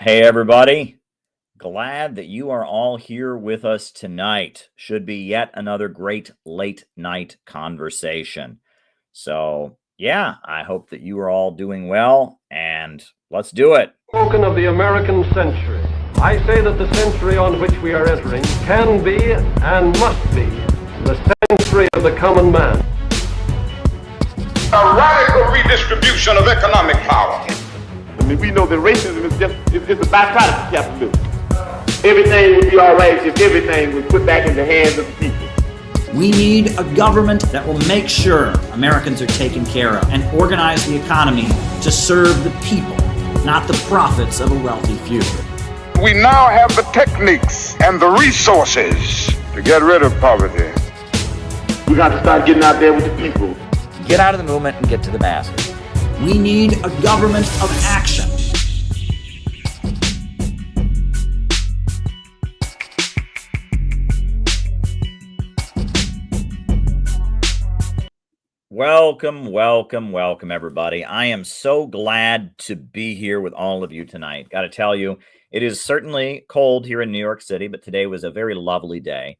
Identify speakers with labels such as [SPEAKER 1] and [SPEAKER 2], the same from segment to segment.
[SPEAKER 1] Hey, everybody. Glad that you are all here with us tonight. Should be yet another great late night conversation. So, yeah, I hope that you are all doing well, and let's do it.
[SPEAKER 2] Spoken of the American century. I say that the century on which we are entering can be and must be the century of the common man.
[SPEAKER 3] A radical redistribution of economic power.
[SPEAKER 4] I mean, we know that racism is just it's a byproduct of capitalism. Everything would be all right if everything was put back in the hands of the people.
[SPEAKER 5] We need a government that will make sure Americans are taken care of and organize the economy to serve the people, not the profits of a wealthy few.
[SPEAKER 3] We now have the techniques and the resources to get rid of poverty.
[SPEAKER 4] We got to start getting out there with the people.
[SPEAKER 6] Get out of the movement and get to the masses.
[SPEAKER 5] We need a government of action.
[SPEAKER 1] Welcome, everybody. I am so glad to be here with all of you tonight. Got to tell you, it is certainly cold here in New York City, but today was a very lovely day.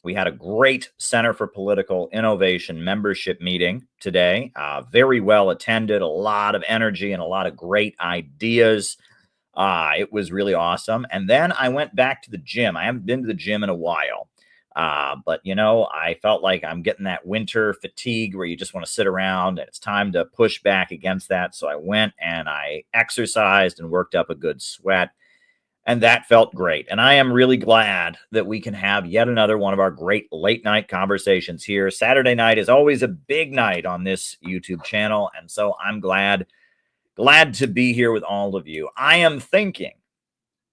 [SPEAKER 1] We had a great Center for Political Innovation membership meeting today. Very well attended, a lot of energy and a lot of great ideas. It was really awesome. And then I went back to the gym. I haven't been to the gym in a while. But, you know, I felt like I'm getting that winter fatigue where you just want to sit around and it's time to push back against that. So I went and I exercised and worked up a good sweat. And that felt great. And I am really glad that we can have yet another one of our great late night conversations here. Saturday night is always a big night on this YouTube channel. And so I'm glad to be here with all of you. I am thinking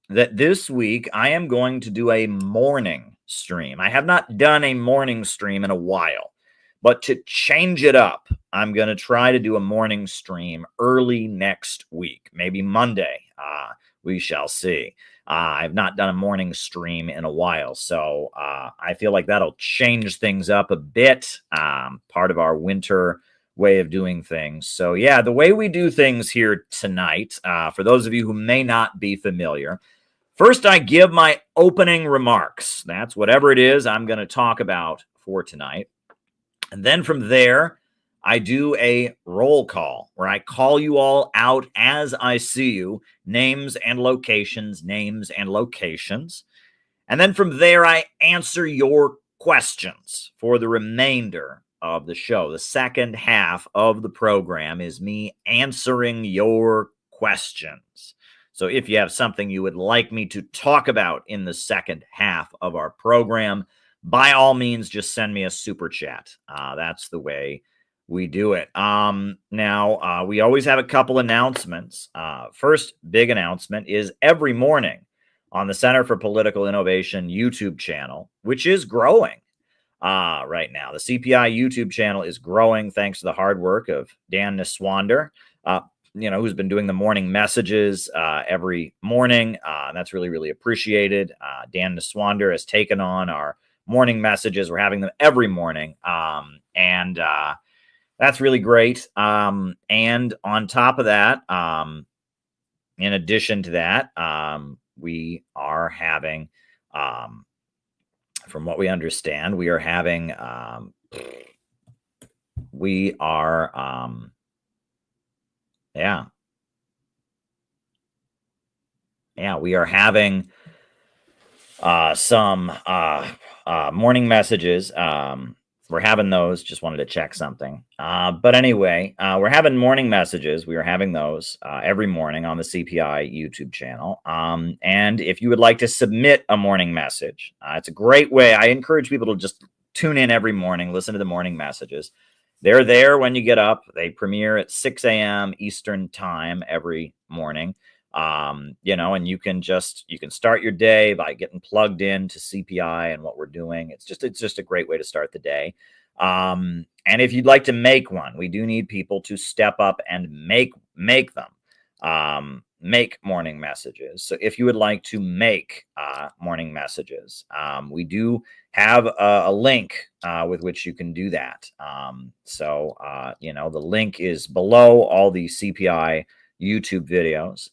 [SPEAKER 1] that this week I am going to do a morning stream. I have not done a morning stream in a while, but to change it up, I'm going to try to do a morning stream early next week, maybe Monday. We shall see. I've not done a morning stream in a while, so I feel like that'll change things up a bit. Part of our winter way of doing things. So yeah, the way we do things here tonight, for those of you who may not be familiar, first I give my opening remarks. That's whatever it is I'm going to talk about for tonight. And then from there, I do a roll call where I call you all out as I see you, names and locations. And then from there, I answer your questions for the remainder of the show. The second half of the program is me answering your questions. So if you have something you would like me to talk about in the second half of our program, by all means, just send me a super chat. That's the way we do it. Now, we always have a couple announcements. First big announcement is every morning on the Center for Political Innovation YouTube channel, which is growing right now. The CPI YouTube channel is growing thanks to the hard work of Dan Niswander, who's been doing the morning messages every morning. That's really, really appreciated. Dan Niswander has taken on our morning messages. We're having them every morning. And that's really great. And on top of that, in addition to that, we are having, from what we understand, we are having, some morning messages. We're having those. Just wanted to check something. But anyway, we're having morning messages. We are having those every morning on the CPI YouTube channel. And if you would like to submit a morning message, it's a great way. I encourage people to just tune in every morning, listen to the morning messages. They're there when you get up. They premiere at 6 a.m. Eastern time every morning. And you can start your day by getting plugged into CPI and what we're doing. It's just a great way to start the day. And if you'd like to make one, we do need people to step up and make them, make morning messages. So if you would like to make morning messages, we do have a link with which you can do that. The link is below all the CPI YouTube videos.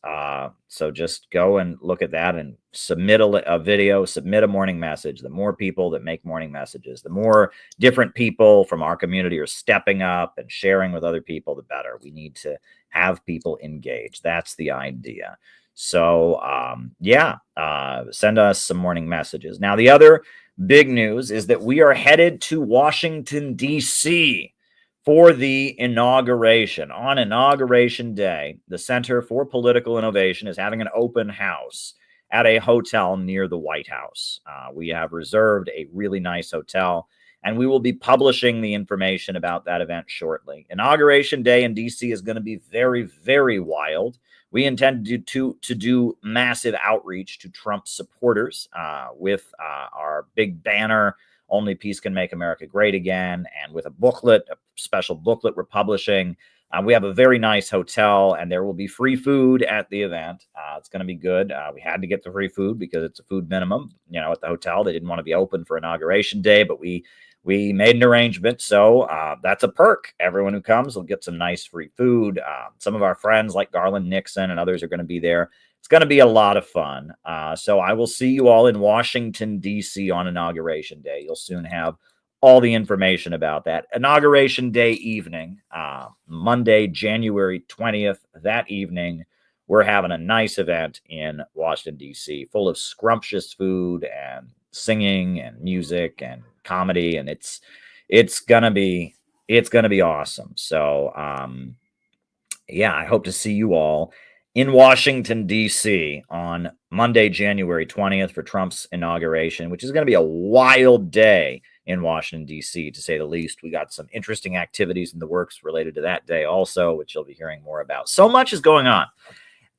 [SPEAKER 1] So just go and look at that and submit a video, submit a morning message. The more people that make morning messages, the more different people from our community are stepping up and sharing with other people, the better. We need to have people engage. That's the idea. So, send us some morning messages. Now, the other big news is that we are headed to Washington, D.C. for the inauguration. On Inauguration Day, the Center for Political Innovation is having an open house at a hotel near the White House. We have reserved a really nice hotel, and we will be publishing the information about that event shortly. Inauguration Day in D.C. is going to be very, very wild. We intend to do massive outreach to Trump supporters with our big banner, Only Peace Can Make America Great Again, and with a booklet, a special booklet we're publishing. We have a very nice hotel, and there will be free food at the event. It's going to be good. We had to get the free food because it's a food minimum, at the hotel. They didn't want to be open for Inauguration Day, but we made an arrangement. So that's a perk. Everyone who comes will get some nice free food. Some of our friends like Garland Nixon and others are going to be there. It's going to be a lot of fun. So I will see you all in Washington, D.C. on Inauguration Day. You'll soon have all the information about that. Inauguration Day evening, Monday, January 20th, that evening, we're having a nice event in Washington, D.C., full of scrumptious food and singing and music and comedy, and it's gonna be awesome. So I hope to see you all in Washington, D.C. on Monday, January 20th for Trump's inauguration, which is going to be a wild day in Washington, D.C., to say the least. We got some interesting activities in the works related to that day also, which you'll be hearing more about. So much is going on.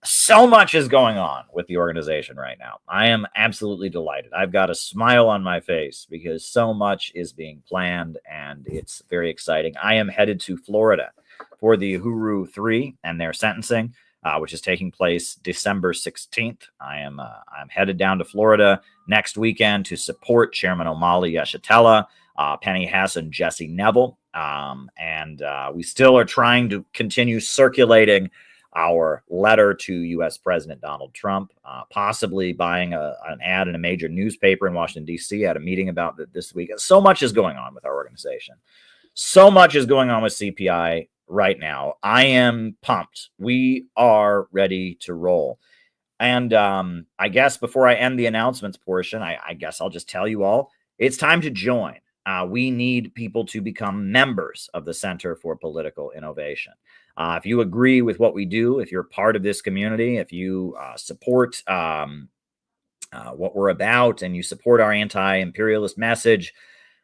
[SPEAKER 1] So much is going on with the organization right now. I am absolutely delighted. I've got a smile on my face because so much is being planned, and it's very exciting. I am headed to Florida for the Uhuru 3 and their sentencing, which is taking place December 16th. I'm headed down to Florida next weekend to support Chairman Omali Yeshitela, Penny Hess, and Jesse Neville. And we still are trying to continue circulating our letter to U.S. President Donald Trump, possibly buying an ad in a major newspaper in Washington, D.C. at a meeting about this week. So much is going on with our organization. So much is going on with CPI right now. I am pumped. We are ready to roll. And I guess before I end the announcements portion, I guess I'll just tell you all, it's time to join. We need people to become members of the Center for Political Innovation. If you agree with what we do, if you're part of this community, if you support what we're about and you support our anti-imperialist message,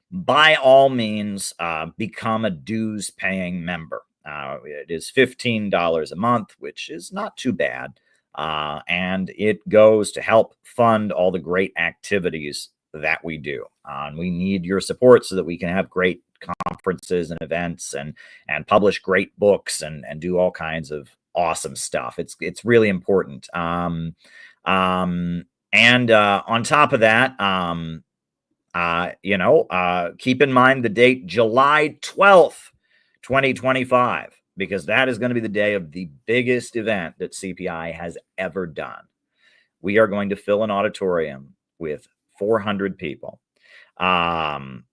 [SPEAKER 1] by all means, become a dues-paying member. It is $15 a month, which is not too bad, and it goes to help fund all the great activities that we do. And we need your support so that we can have great conferences and events and publish great books and do all kinds of awesome stuff. It's really important. And on top of that, keep in mind the date July 12th, 2025, because that is going to be the day of the biggest event that CPI has ever done. We are going to fill an auditorium with 400 people. And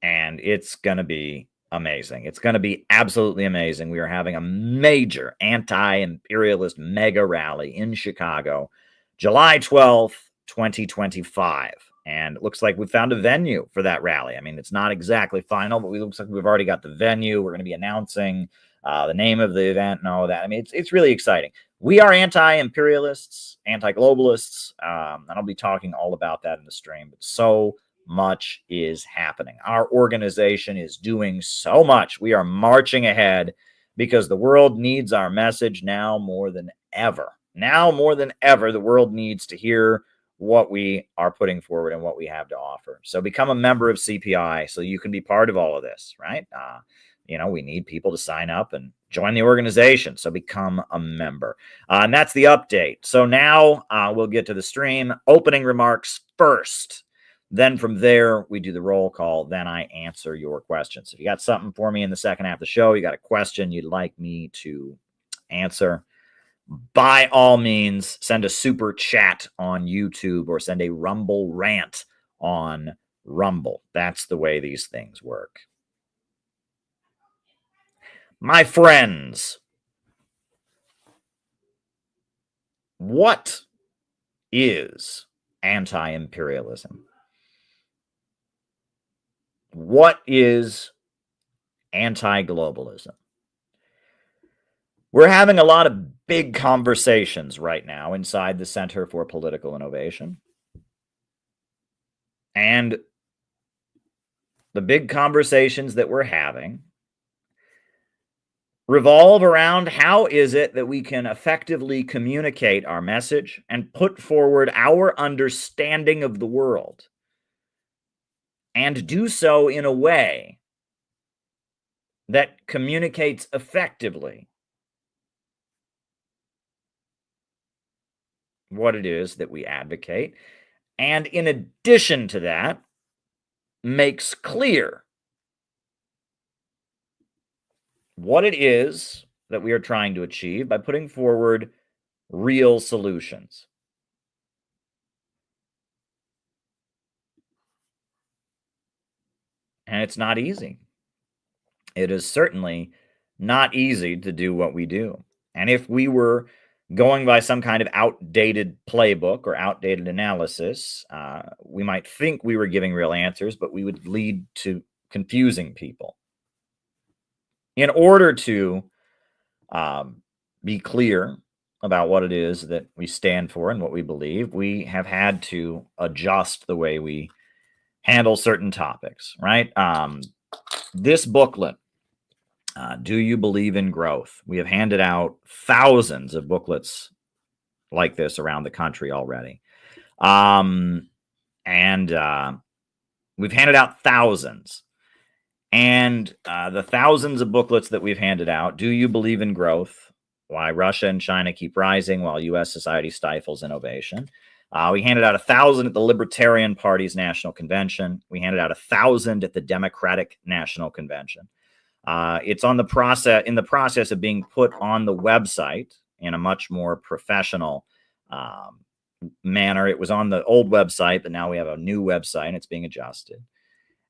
[SPEAKER 1] it's going to be amazing. It's going to be absolutely amazing. We are having a major anti-imperialist mega rally in Chicago, July 12th, 2025. And it looks like we found a venue for that rally. I mean, it's not exactly final, but it looks like we've already got the venue. We're going to be announcing the name of the event and all of that. I mean, it's really exciting. We are anti-imperialists, anti-globalists, and I'll be talking all about that in the stream. But so much is happening. Our organization is doing so much. We are marching ahead because the world needs our message now more than ever. Now more than ever, the world needs to hear what we are putting forward and what we have to offer. So become a member of CPI so you can be part of all of this, right? We need people to sign up and join the organization. So become a member. And that's the update. So now we'll get to the stream. Opening remarks first. Then from there, we do the roll call. Then I answer your questions. If you got something for me in the second half of the show, you got a question you'd like me to answer, by all means, send a super chat on YouTube or send a Rumble rant on Rumble. That's the way these things work. My friends, what is anti-imperialism? What is anti-globalism? We're having a lot of big conversations right now inside the Center for Political Innovation. And the big conversations that we're having revolve around how is it that we can effectively communicate our message and put forward our understanding of the world, and do so in a way that communicates effectively what it is that we advocate, and in addition to that, makes clear what it is that we are trying to achieve by putting forward real solutions. And it's not easy. It is certainly not easy to do what we do. And if we were going by some kind of outdated playbook or outdated analysis, we might think we were giving real answers, but we would lead to confusing people. In order to be clear about what it is that we stand for and what we believe, we have had to adjust the way we handle certain topics, right? This booklet, Do You Believe in Growth? We have handed out thousands of booklets like this around the country already. And we've handed out thousands. And the thousands of booklets that we've handed out, Do You Believe in Growth? Why Russia and China Keep Rising While U.S. Society Stifles Innovation. We handed out 1,000 at the Libertarian Party's National Convention. We handed out 1,000 at the Democratic National Convention. It's in the process of being put on the website in a much more professional manner. It was on the old website, but now we have a new website and it's being adjusted.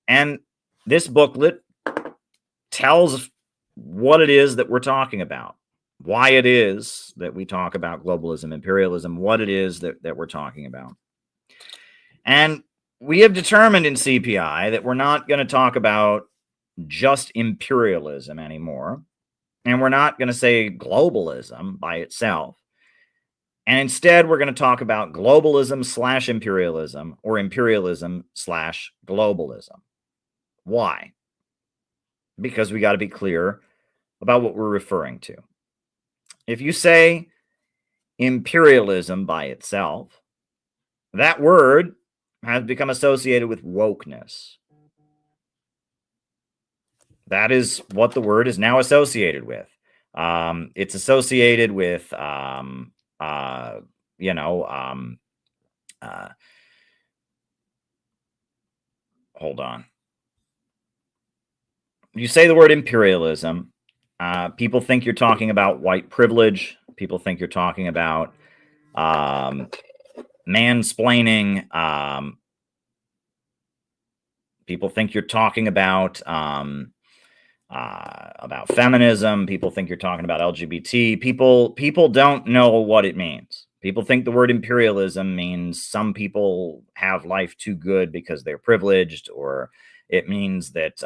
[SPEAKER 1] And this booklet tells what it is that we're talking about, why it is that we talk about globalism, imperialism, what it is that we're talking about. And we have determined in CPI that we're not going to talk about just imperialism anymore. And we're not going to say globalism by itself. And instead, we're going to talk about globalism / imperialism, or imperialism / globalism. Why? Because we got to be clear about what we're referring to. If you say imperialism by itself, that word has become associated with wokeness. That is what the word is now associated with. It's associated with, hold on. You say the word imperialism, people think you're talking about white privilege. People think you're talking about mansplaining. People think you're talking about feminism. People think you're talking about LGBT. People don't know what it means. People think the word imperialism means some people have life too good because they're privileged, or it means that,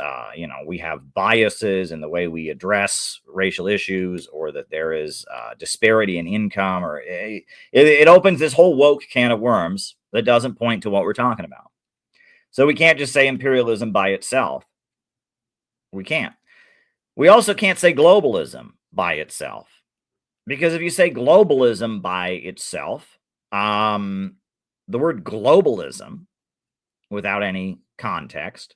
[SPEAKER 1] we have biases in the way we address racial issues, or that there is disparity in income, or it opens this whole woke can of worms that doesn't point to what we're talking about. So we can't just say imperialism by itself. We can't. We also can't say globalism by itself. Because if you say globalism by itself, the word globalism, without any context,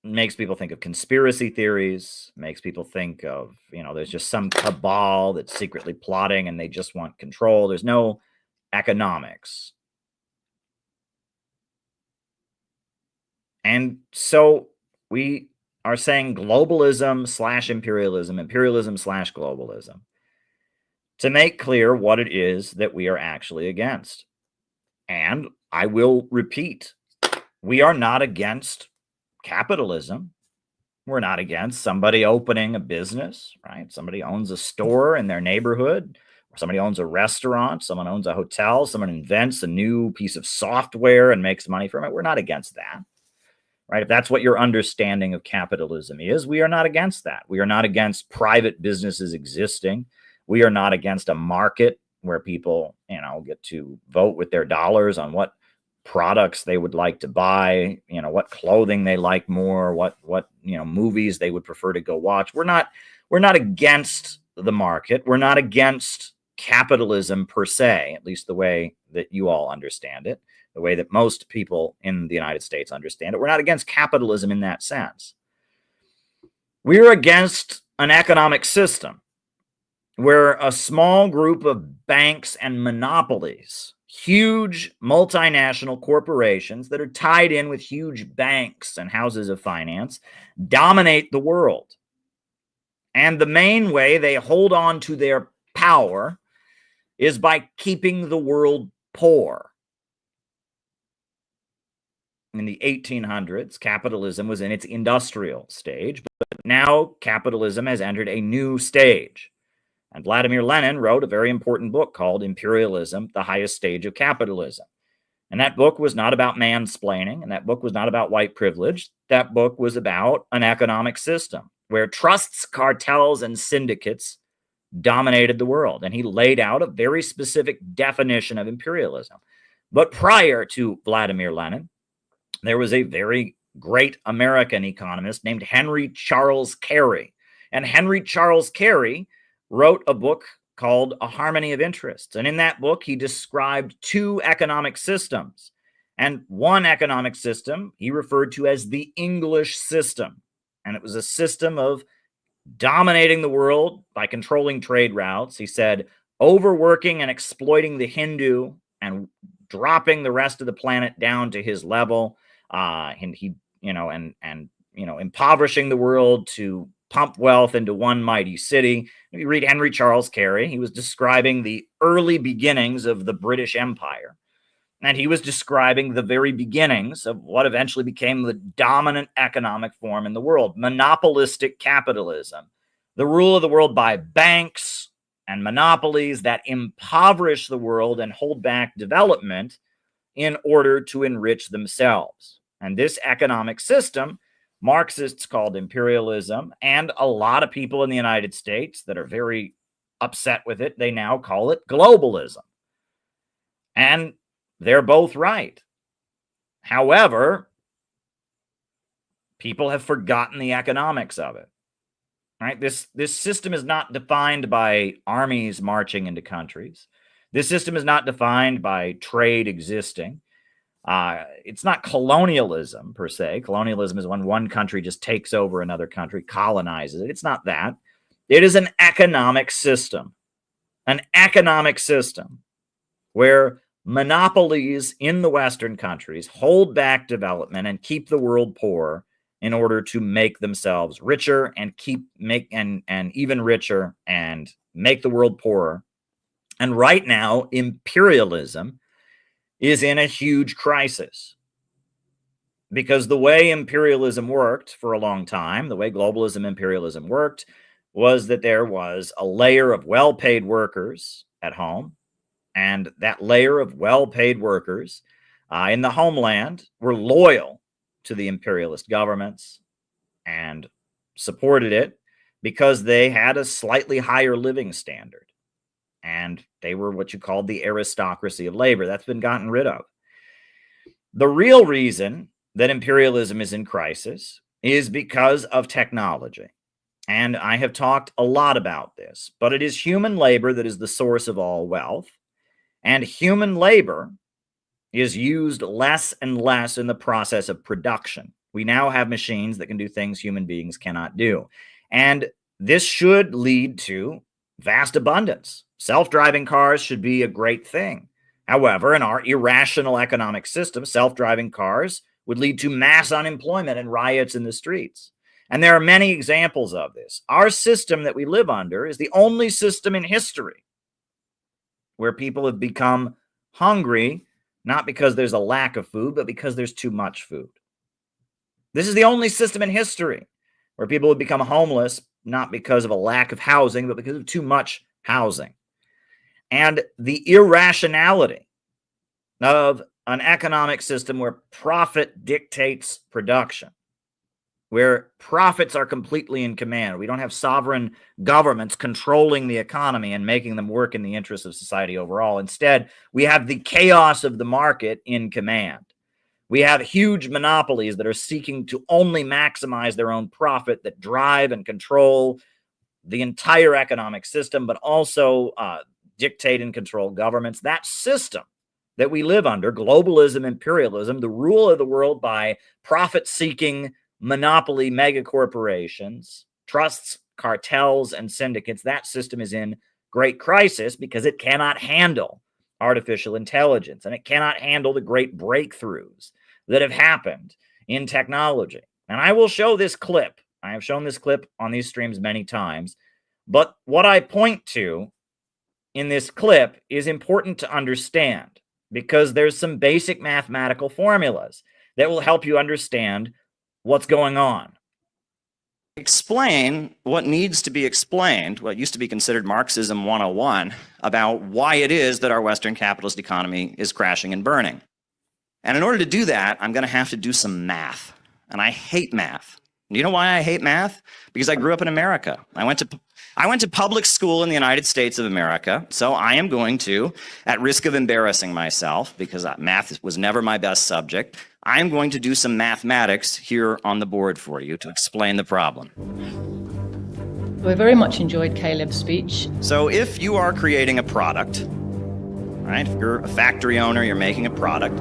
[SPEAKER 1] makes people think of conspiracy theories, makes people think of, there's just some cabal that's secretly plotting and they just want control. There's no economics. And so we are saying globalism / imperialism, imperialism / globalism. to make clear what it is that we are actually against. And I will repeat, we are not against capitalism. We're not against somebody opening a business, right? Somebody owns a store in their neighborhood, or somebody owns a restaurant, someone owns a hotel, someone invents a new piece of software and makes money from it. We're not against that, right? If that's what your understanding of capitalism is, we are not against that. We are not against private businesses existing. We are not against a market where people, get to vote with their dollars on what products they would like to buy, what clothing they like more, what movies they would prefer to go watch. We're not against the market. We're not against capitalism per se, at least the way that you all understand it, the way that most people in the United States understand it. We're not against capitalism in that sense. We're against an economic system where a small group of banks and monopolies, huge multinational corporations that are tied in with huge banks and houses of finance, dominate the world. And the main way they hold on to their power is by keeping the world poor. In the 1800s, capitalism was in its industrial stage, but now capitalism has entered a new stage. And Vladimir Lenin wrote a very important book called Imperialism, the Highest Stage of Capitalism. And that book was not about mansplaining, and that book was not about white privilege. That book was about an economic system where trusts, cartels, and syndicates dominated the world. And he laid out a very specific definition of imperialism. But prior to Vladimir Lenin, there was a very great American economist named Henry Charles Carey. And Henry Charles Carey wrote a book called A Harmony of Interests. And in that book, he described two economic systems. And one economic system he referred to as the English system. And it was a system of dominating the world by controlling trade routes. He said, overworking and exploiting the Hindu and dropping the rest of the planet down to his level. And he, impoverishing the world to pump wealth into one mighty city. If you read Henry Charles Carey, he was describing the early beginnings of the British Empire. And he was describing the very beginnings of what eventually became the dominant economic form in the world, monopolistic capitalism. The rule of the world by banks and monopolies that impoverish the world and hold back development in order to enrich themselves. And this economic system, Marxists called imperialism, and a lot of people in the United States that are very upset with it, they now call it globalism. And they're both right. However, people have forgotten the economics of it. Right? This system is not defined by armies marching into countries. This system is not defined by trade existing. It's not colonialism per se. Colonialism is when one country just takes over another country, colonizes it. It's not that. It is an economic system where monopolies in the Western countries hold back development and keep the world poor in order to make themselves richer and and even richer and make the world poorer. And right now, imperialism is in a huge crisis because the way imperialism worked for a long time, the way globalism imperialism worked, was that there was a layer of well-paid workers at home, and that layer of well-paid workers in the homeland were loyal to the imperialist governments and supported it because they had a slightly higher living standard. And they were what you called the aristocracy of labor. That's been gotten rid of. The real reason that imperialism is in crisis is because of technology. And I have talked a lot about this, but it is human labor that is the source of all wealth. And human labor is used less and less in the process of production. We now have machines that can do things human beings cannot do. And this should lead to vast abundance. Self-driving cars should be a great thing. However, in our irrational economic system, self-driving cars would lead to mass unemployment and riots in the streets. And there are many examples of this. Our system that we live under is the only system in history where people have become hungry, not because there's a lack of food, but because there's too much food. This is the only system in history where people have become homeless, not because of a lack of housing, but because of too much housing. And the irrationality of an economic system where profit dictates production, where profits are completely in command. We don't have sovereign governments controlling the economy and making them work in the interests of society overall. Instead, we have the chaos of the market in command. We have huge monopolies that are seeking to only maximize their own profit, that drive and control the entire economic system, but also dictate and control governments. That system that we live under, globalism, imperialism, the rule of the world by profit-seeking monopoly megacorporations, trusts, cartels, and syndicates, that system is in great crisis because it cannot handle artificial intelligence, and it cannot handle the great breakthroughs that have happened in technology. And I will show this clip. I have shown this clip on these streams many times, but what I point to in this clip is important to understand, because there's some basic mathematical formulas that will help you understand what's going on.
[SPEAKER 7] Explain what needs to be explained, what used to be considered Marxism 101, about why it is that our Western capitalist economy is crashing and burning. And in order to do that, I'm going to have to do some math. And I hate math. Do you know why I hate math? Because I grew up in America. I went to public school in the United States of America, so I am going to, at risk of embarrassing myself, because math was never my best subject, I am going to do some mathematics here on the board for you to explain the problem.
[SPEAKER 8] I very much enjoyed Caleb's speech.
[SPEAKER 7] So if you are creating a product, right, if you're a factory owner, you're making a product,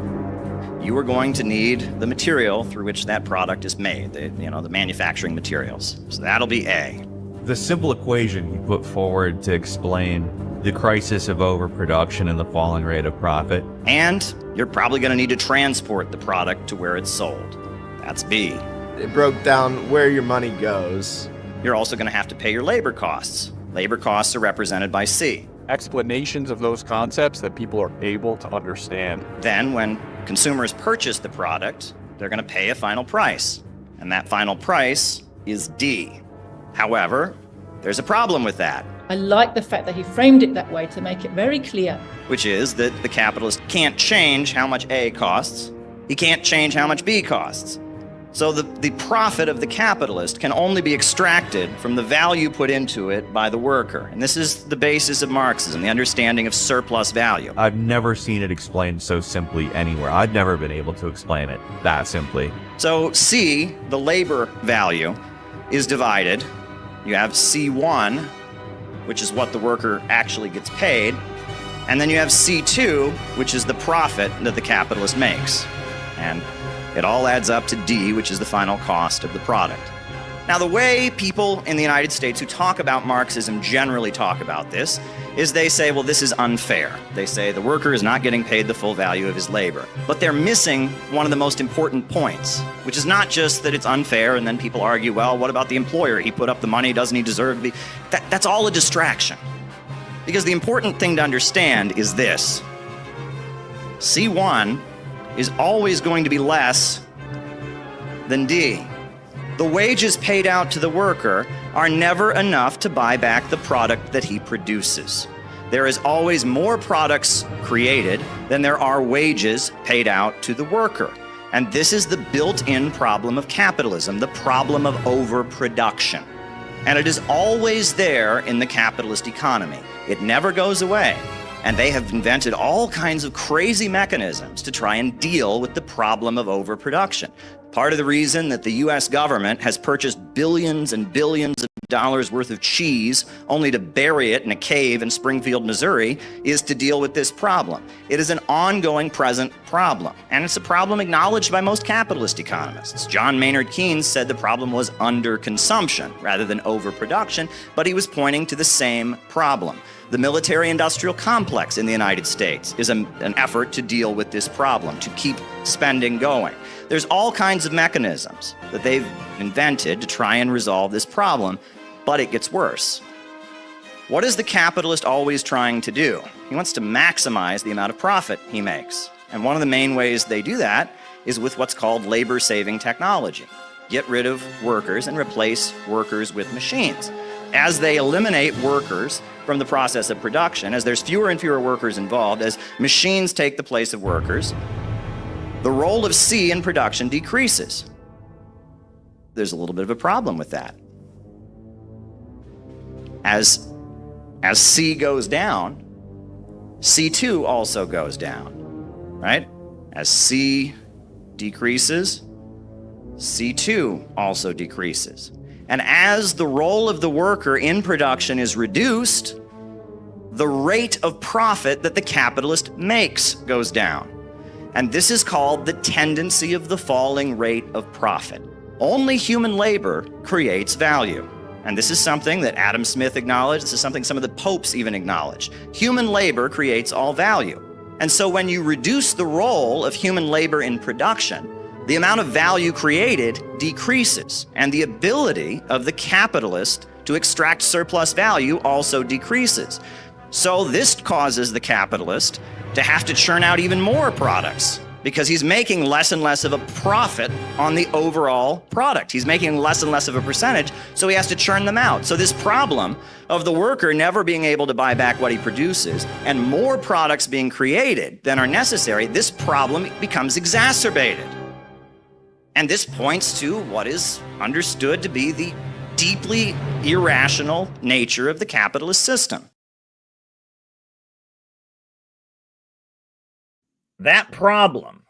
[SPEAKER 7] you are going to need the material through which that product is made, the manufacturing materials. So that'll be A.
[SPEAKER 9] The simple equation you put forward to explain the crisis of overproduction and the falling rate of profit.
[SPEAKER 7] And you're probably going to need to transport the product to where it's sold. That's B.
[SPEAKER 10] It broke down where your money goes.
[SPEAKER 7] You're also going to have to pay your labor costs. Labor costs are represented by C.
[SPEAKER 11] Explanations of those concepts that people are able to understand.
[SPEAKER 7] Then when consumers purchase the product, they're going to pay a final price. And that final price is D. However, there's a problem with that.
[SPEAKER 8] I like the fact that he framed it that way to make it very clear.
[SPEAKER 7] Which is that the capitalist can't change how much A costs. He can't change how much B costs. So the profit of the capitalist can only be extracted from the value put into it by the worker. And this is the basis of Marxism, the understanding of surplus value.
[SPEAKER 9] I've never seen it explained so simply anywhere. I've never been able to explain it that simply.
[SPEAKER 7] So C, the labor value, is divided. You have C1, which is what the worker actually gets paid. And then you have C2, which is the profit that the capitalist makes. And it all adds up to D, which is the final cost of the product. Now, the way people in the United States who talk about Marxism generally talk about this is they say, well, this is unfair. They say the worker is not getting paid the full value of his labor. But they're missing one of the most important points, which is not just that it's unfair and then people argue, well, what about the employer? He put up the money, doesn't he deserve to be? That's all a distraction. Because the important thing to understand is this. C1 is always going to be less than D. The wages paid out to the worker are never enough to buy back the product that he produces. There is always more products created than there are wages paid out to the worker. And this is the built-in problem of capitalism, the problem of overproduction. And it is always there in the capitalist economy. It never goes away. And they have invented all kinds of crazy mechanisms to try and deal with the problem of overproduction. Part of the reason that the US government has purchased billions and billions of dollars worth of cheese only to bury it in a cave in Springfield, Missouri, is to deal with this problem. It is an ongoing present problem, and it's a problem acknowledged by most capitalist economists. John Maynard Keynes said the problem was underconsumption rather than overproduction, but he was pointing to the same problem. The military-industrial complex in the United States is an effort to deal with this problem, to keep spending going. There's all kinds of mechanisms that they've invented to try and resolve this problem, but it gets worse. What is the capitalist always trying to do? He wants to maximize the amount of profit he makes. And one of the main ways they do that is with what's called labor-saving technology. Get rid of workers and replace workers with machines. As they eliminate workers from the process of production, as there's fewer and fewer workers involved, as machines take the place of workers, the role of C in production decreases. There's a little bit of a problem with that. As C goes down, C2 also goes down, right? As C decreases, C2 also decreases. And as the role of the worker in production is reduced, the rate of profit that the capitalist makes goes down. And this is called the tendency of the falling rate of profit. Only human labor creates value. And this is something that Adam Smith acknowledged. This is something some of the popes even acknowledge. Human labor creates all value. And so when you reduce the role of human labor in production, the amount of value created decreases, and the ability of the capitalist to extract surplus value also decreases. So this causes the capitalist to have to churn out even more products because he's making less and less of a profit on the overall product. He's making less and less of a percentage, so he has to churn them out. So this problem of the worker never being able to buy back what he produces and more products being created than are necessary, this problem becomes exacerbated. And this points to what is understood to be the deeply irrational nature of the capitalist system.
[SPEAKER 1] That problem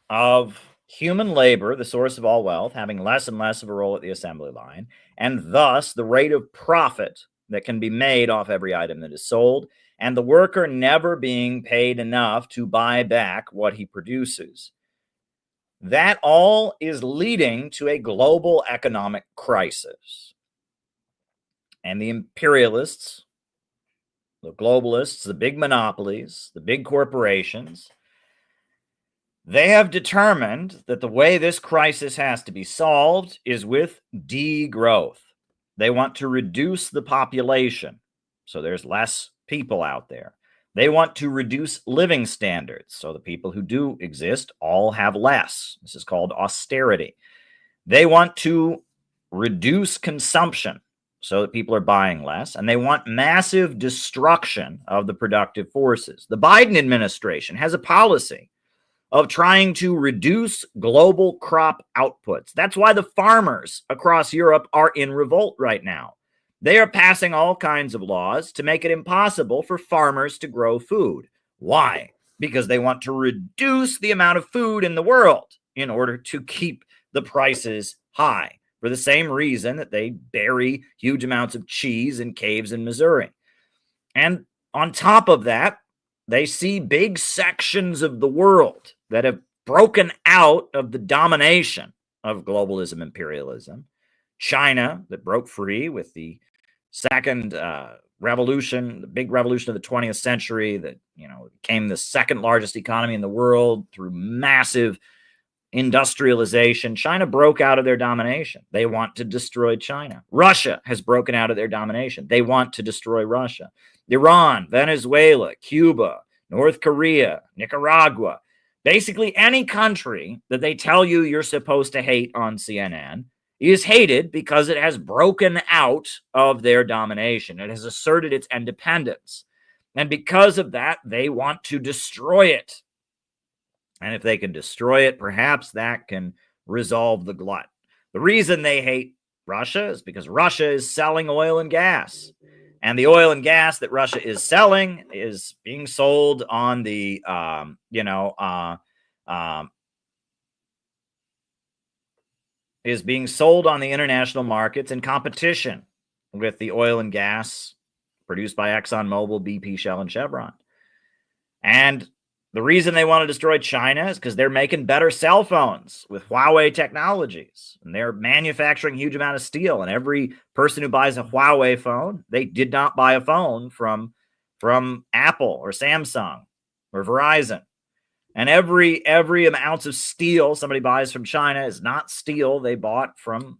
[SPEAKER 1] of human labor, the source of all wealth, having less and less of a role at the assembly line, and thus the rate of profit that can be made off every item that is sold, and the worker never being paid enough to buy back what he produces. That all is leading to a global economic crisis. And the imperialists, the globalists, the big monopolies, the big corporations, they have determined that the way this crisis has to be solved is with degrowth. They want to reduce the population, so there's less people out there. They want to reduce living standards, so the people who do exist all have less. This is called austerity. They want to reduce consumption, so that people are buying less, and they want massive destruction of the productive forces. The Biden administration has a policy of trying to reduce global crop outputs. That's why the farmers across Europe are in revolt right now. They are passing all kinds of laws to make it impossible for farmers to grow food. Why? Because they want to reduce the amount of food in the world in order to keep the prices high, for the same reason that they bury huge amounts of cheese in caves in Missouri. And on top of that, they see big sections of the world that have broken out of the domination of globalism, imperialism. China, that broke free with the second revolution, the big revolution of the 20th century, that became the second largest economy in the world through massive industrialization. China broke out of their domination. They want to destroy China. Russia has broken out of their domination. They want to destroy Russia. Iran, Venezuela, Cuba, North Korea, Nicaragua, basically any country that they tell you you're supposed to hate on CNN is hated because it has broken out of their domination. It has asserted its independence. And because of that, they want to destroy it. And if they can destroy it, perhaps that can resolve the glut. The reason they hate Russia is because Russia is selling oil and gas. And the oil and gas that Russia is selling is being sold on the, is being sold on the international markets in competition with the oil and gas produced by ExxonMobil, BP, Shell, and Chevron. And the reason they want to destroy China is because they're making better cell phones with Huawei technologies. And they're manufacturing a huge amount of steel. And every person who buys a Huawei phone, they did not buy a phone from Apple or Samsung or Verizon. And every ounce of steel somebody buys from China is not steel they bought from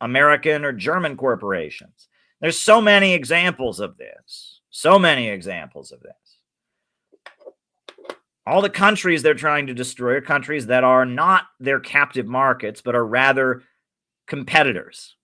[SPEAKER 1] American or German corporations. There's so many examples of this. So many examples of this. All the countries they're trying to destroy are countries that are not their captive markets, but are rather competitors.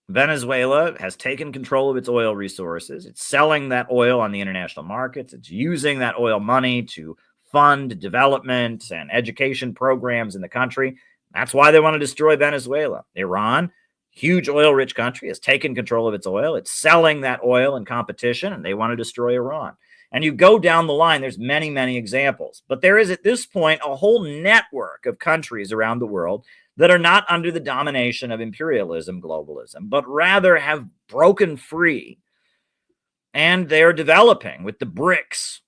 [SPEAKER 1] Venezuela has taken control of its oil resources. It's selling that oil on the international markets. It's using that oil money to fund development and education programs in the country. That's why they want to destroy Venezuela. Iran, huge oil-rich country, has taken control of its oil. It's selling that oil in competition, and they want to destroy Iran. And you go down the line, there's many, many examples. But there is, at this point, a whole network of countries around the world that are not under the domination of imperialism, globalism, but rather have broken free. And they're developing with the BRICS.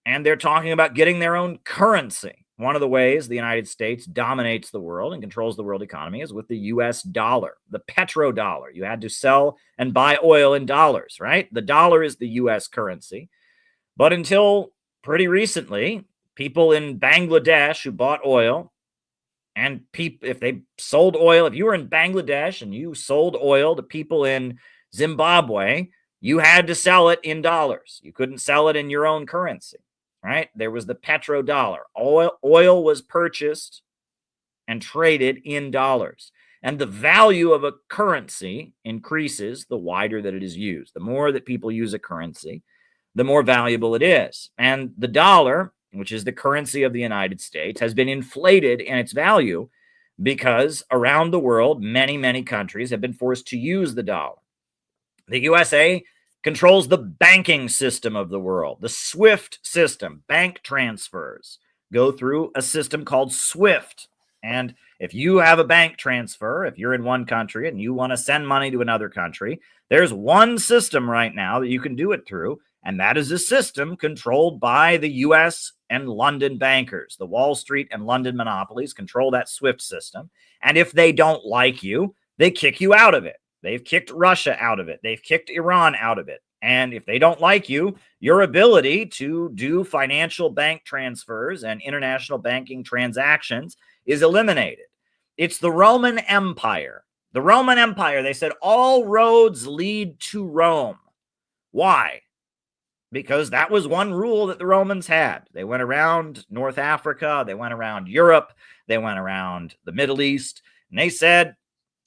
[SPEAKER 1] And they're talking about getting their own currency. One of the ways the United States dominates the world and controls the world economy is with the US dollar, the petrodollar. You had to sell and buy oil in dollars, right? The dollar is the US currency. But until pretty recently, people in Bangladesh who bought oil, and if they sold oil, if you were in Bangladesh and you sold oil to people in Zimbabwe, you had to sell it in dollars. You couldn't sell it in your own currency, right? There was the petrodollar. Oil was purchased and traded in dollars. And the value of a currency increases the wider that it is used. The more that people use a currency, the more valuable it is. And the dollar, which is the currency of the United States, has been inflated in its value because around the world, many, many countries have been forced to use the dollar. The USA controls the banking system of the world, the SWIFT system. Bank transfers go through a system called SWIFT. And if you have a bank transfer, if you're in one country and you want to send money to another country, there's one system right now that you can do it through. And that is a system controlled by the U.S. and London bankers. The Wall Street and London monopolies control that SWIFT system. And if they don't like you, they kick you out of it. They've kicked Russia out of it. They've kicked Iran out of it. And if they don't like you, your ability to do financial bank transfers and international banking transactions is eliminated. It's the Roman Empire. The Roman Empire, they said, all roads lead to Rome. Why? Because that was one rule that the Romans had. They went around North Africa, they went around Europe, they went around the Middle East, and they said,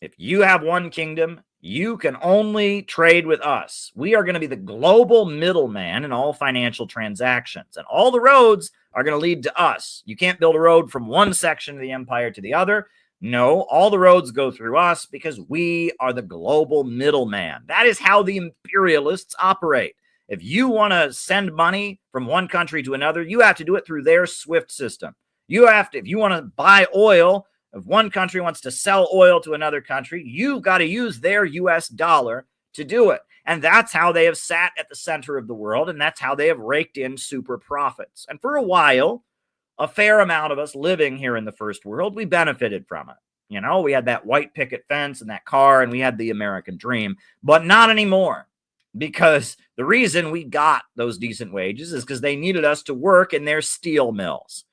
[SPEAKER 1] if you have one kingdom, you can only trade with us. We are going to be the global middleman in all financial transactions, and all the roads are going to lead to us. You can't build a road from one section of the empire to the other. No, all the roads go through us because we are the global middleman. That is how the imperialists operate. If you want to send money from one country to another, you have to do it through their SWIFT system. You have to, if you want to buy oil, if one country wants to sell oil to another country, you've got to use their US dollar to do it. And that's how they have sat at the center of the world, and that's how they have raked in super profits. And for a while, a fair amount of us living here in the first world, we benefited from it. You know, we had that white picket fence and that car, and we had the American dream, but not anymore. Because the reason we got those decent wages is because they needed us to work in their steel mills.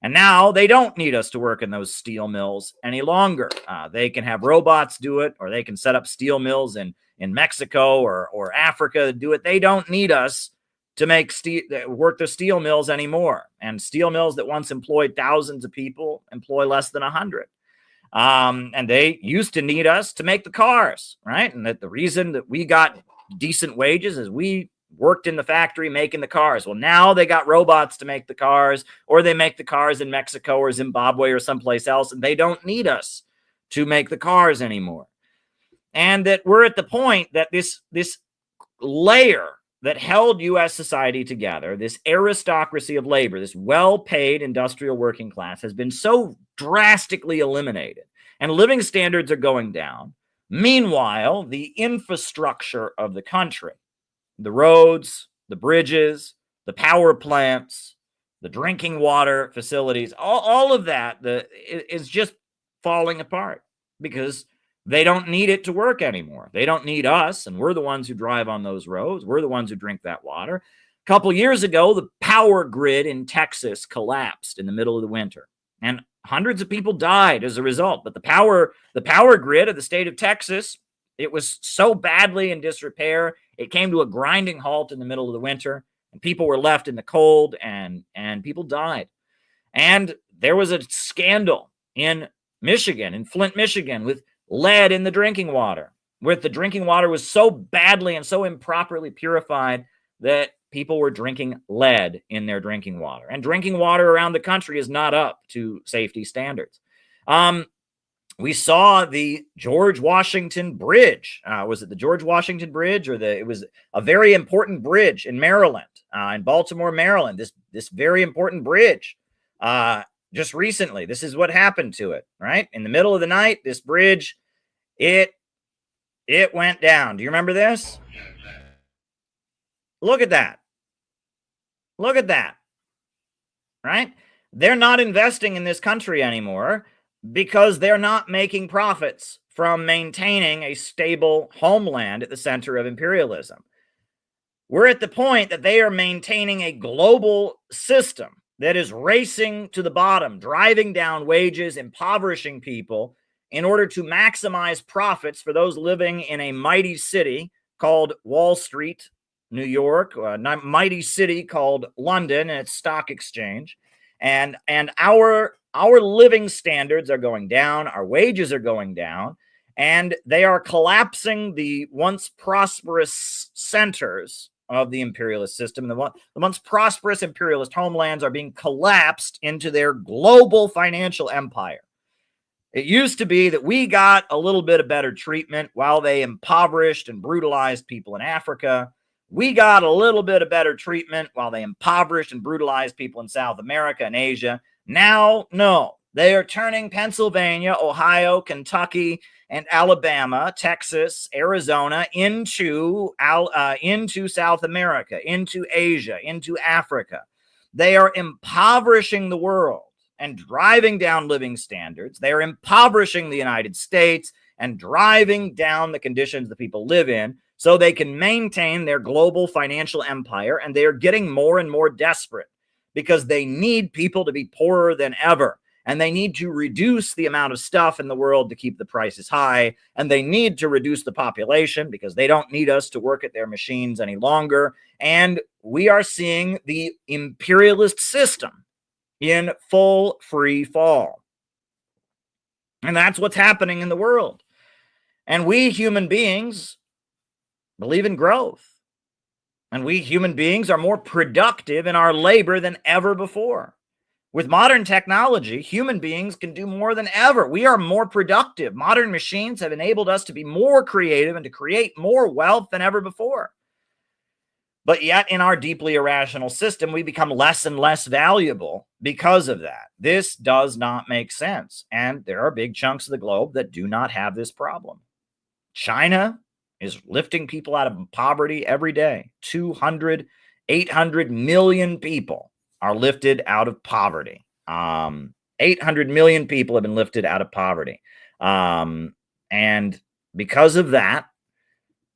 [SPEAKER 1] And now they don't need us to work in those steel mills any longer. They can have robots do it, or they can set up steel mills in Mexico or Africa to do it. They don't need us to work the steel mills anymore. And steel mills that once employed thousands of people employ less than 100. And they used to need us to make the cars, right? And that the reason that we got decent wages as we worked in the factory making the cars. Well, now they got robots to make the cars, or they make the cars in Mexico or Zimbabwe or someplace else, and they don't need us to make the cars anymore. And that we're at the point that this layer that held U.S. society together, this aristocracy of labor, this well-paid industrial working class, has been so drastically eliminated, and living standards are going down. Meanwhile, the infrastructure of the country, the roads, the bridges, the power plants, the drinking water facilities, all of that is just falling apart because they don't need it to work anymore. They don't need us, and we're the ones who drive on those roads. We're the ones who drink that water. A couple years ago, the power grid in Texas collapsed in the middle of the winter, and hundreds of people died as a result. But the power grid of the state of Texas, it was so badly in disrepair, It came to a grinding halt in the middle of the winter, and people were left in the cold, and people died. And there was a scandal in Michigan, in Flint, Michigan, with lead in the drinking water, where the drinking water was so badly and so improperly purified that people were drinking lead in their drinking water. And drinking water around the country is not up to safety standards. We saw the George Washington Bridge. Was it the George Washington Bridge, or it was a very important bridge in Maryland, in Baltimore, Maryland. This very important bridge. Just recently, this is what happened to it, right? In the middle of the night, this bridge, it went down. Do you remember this? Look at that. Look at that. Right? They're not investing in this country anymore because they're not making profits from maintaining a stable homeland at the center of imperialism. We're at the point that they are maintaining a global system that is racing to the bottom, driving down wages, impoverishing people in order to maximize profits for those living in a mighty city called Wall Street, New York, a mighty city called London and its stock exchange. And our living standards are going down, our wages are going down, and they are collapsing the once prosperous centers of the imperialist system. The once prosperous imperialist homelands are being collapsed into their global financial empire. It used to be that we got a little bit of better treatment while they impoverished and brutalized people in Africa. We got a little bit of better treatment while they impoverished and brutalized people in South America and Asia. Now, no. They are turning Pennsylvania, Ohio, Kentucky, and Alabama, Texas, Arizona into South America, into Asia, into Africa. They are impoverishing the world and driving down living standards. They are impoverishing the United States and driving down the conditions that people live in so they can maintain their global financial empire. And they are getting more and more desperate because they need people to be poorer than ever. And they need to reduce the amount of stuff in the world to keep the prices high. And they need to reduce the population because they don't need us to work at their machines any longer. And we are seeing the imperialist system in full free fall. And that's what's happening in the world. And we human beings believe in growth. And we human beings are more productive in our labor than ever before. With modern technology, human beings can do more than ever. We are more productive. Modern machines have enabled us to be more creative and to create more wealth than ever before. But yet, in our deeply irrational system, we become less and less valuable because of that. This does not make sense. And there are big chunks of the globe that do not have this problem. China is lifting people out of poverty every day. 800 million people are lifted out of poverty. 800 million people have been lifted out of poverty. And because of that,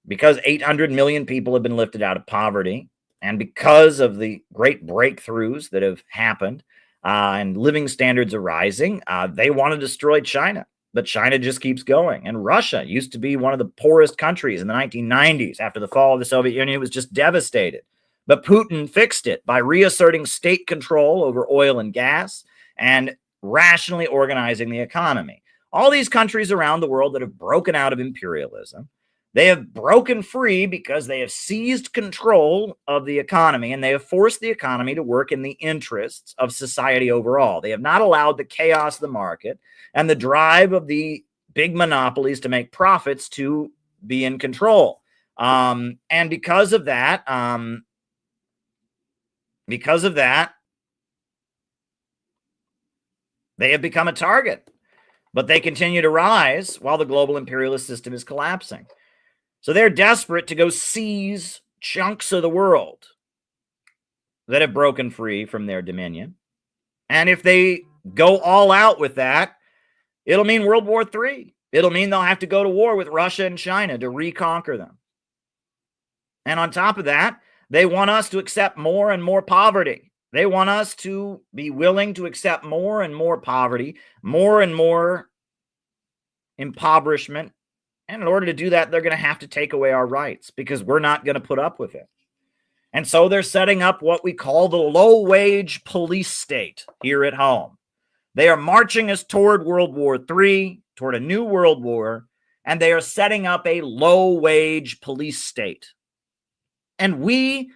[SPEAKER 1] because 800 million people have been lifted out of poverty, and because of the great breakthroughs that have happened, and living standards are rising, they want to destroy China. But China just keeps going. And Russia used to be one of the poorest countries in the 1990s. After the fall of the Soviet Union, it was just devastated. But Putin fixed it by reasserting state control over oil and gas and rationally organizing the economy. All these countries around the world that have broken out of imperialism, they have broken free because they have seized control of the economy, and they have forced the economy to work in the interests of society overall. They have not allowed the chaos of the market and the drive of the big monopolies to make profits to be in control. And because of that, they have become a target. But they continue to rise while the global imperialist system is collapsing. So they're desperate to go seize chunks of the world that have broken free from their dominion. And if they go all out with that, it'll mean World War III. It'll mean they'll have to go to war with Russia and China to reconquer them. And on top of that, they want us to accept more and more poverty. They want us to be willing to accept more and more poverty, more and more impoverishment, And in order to do that, they're going to have to take away our rights because we're not going to put up with it. And so they're setting up what we call the low-wage police state here at home. They are marching us toward World War III, toward a new world war, and they are setting up a low-wage police state. And we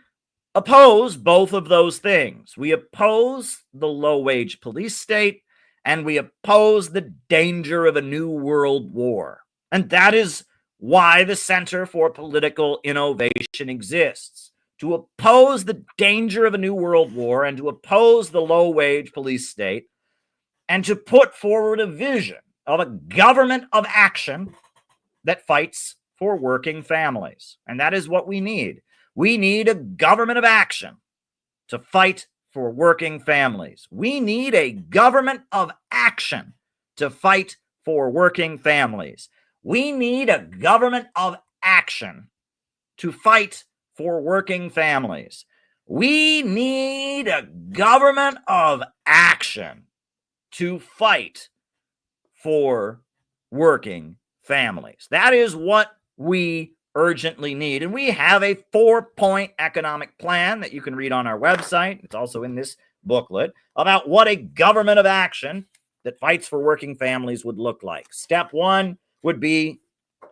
[SPEAKER 1] oppose both of those things. We oppose the low-wage police state, and we oppose the danger of a new world war. And that is why the Center for Political Innovation exists, to oppose the danger of a new world war and to oppose the low-wage police state, and to put forward a vision of a government of action that fights for working families. And that is what we need. We need a government of action to fight for working families. We need a government of action to fight for working families. We need a government of action to fight for working families. We need a government of action to fight for working families. That is what we urgently need. And we have a 4-point economic plan that you can read on our website. It's also in this booklet about what a government of action that fights for working families would look like. Step 1 would be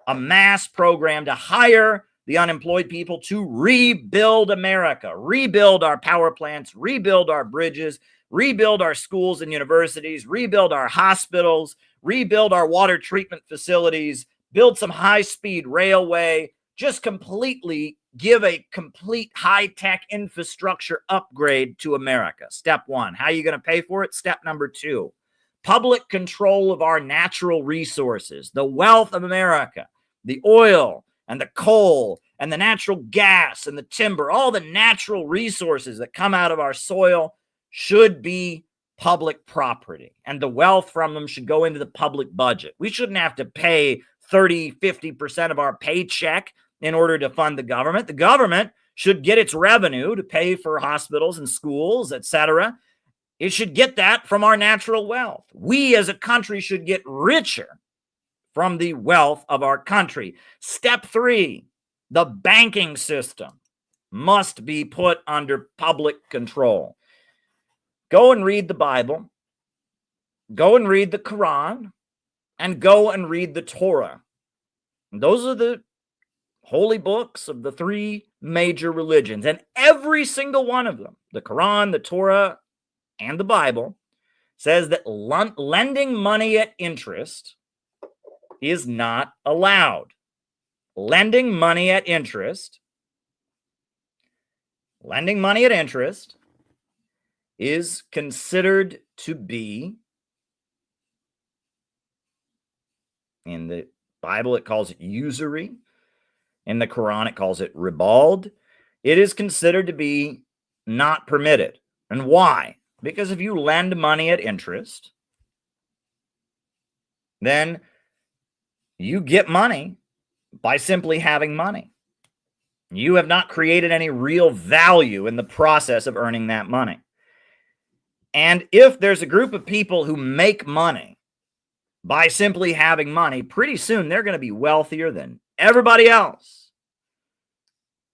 [SPEAKER 1] a mass program to hire the unemployed people to rebuild America, rebuild our power plants, rebuild our bridges, rebuild our schools and universities, rebuild our hospitals, rebuild our water treatment facilities, build some high-speed railway, just completely give a complete high-tech infrastructure upgrade to America. Step 1. How are you going to pay for it? Step number 2. Public control of our natural resources, the wealth of America, the oil and the coal and the natural gas and the timber, all the natural resources that come out of our soil should be public property, and the wealth from them should go into the public budget. We shouldn't have to pay 30, 50% of our paycheck in order to fund the government. The government should get its revenue to pay for hospitals and schools, etc. It should get that from our natural wealth. We as a country should get richer from the wealth of our country. Step 3, the banking system must be put under public control. Go and read the Bible, go and read the Quran, and go and read the Torah. And those are the holy books of the 3 major religions. And every single one of them, the Quran, the Torah, and the Bible, says that lending money at interest is not allowed. Lending money at interest is considered to be, in the Bible it calls it usury, in the Quran it calls it ribald. It is considered to be not permitted. And why? Because if you lend money at interest, then you get money by simply having money. You have not created any real value in the process of earning that money. And if there's a group of people who make money by simply having money, pretty soon they're going to be wealthier than everybody else.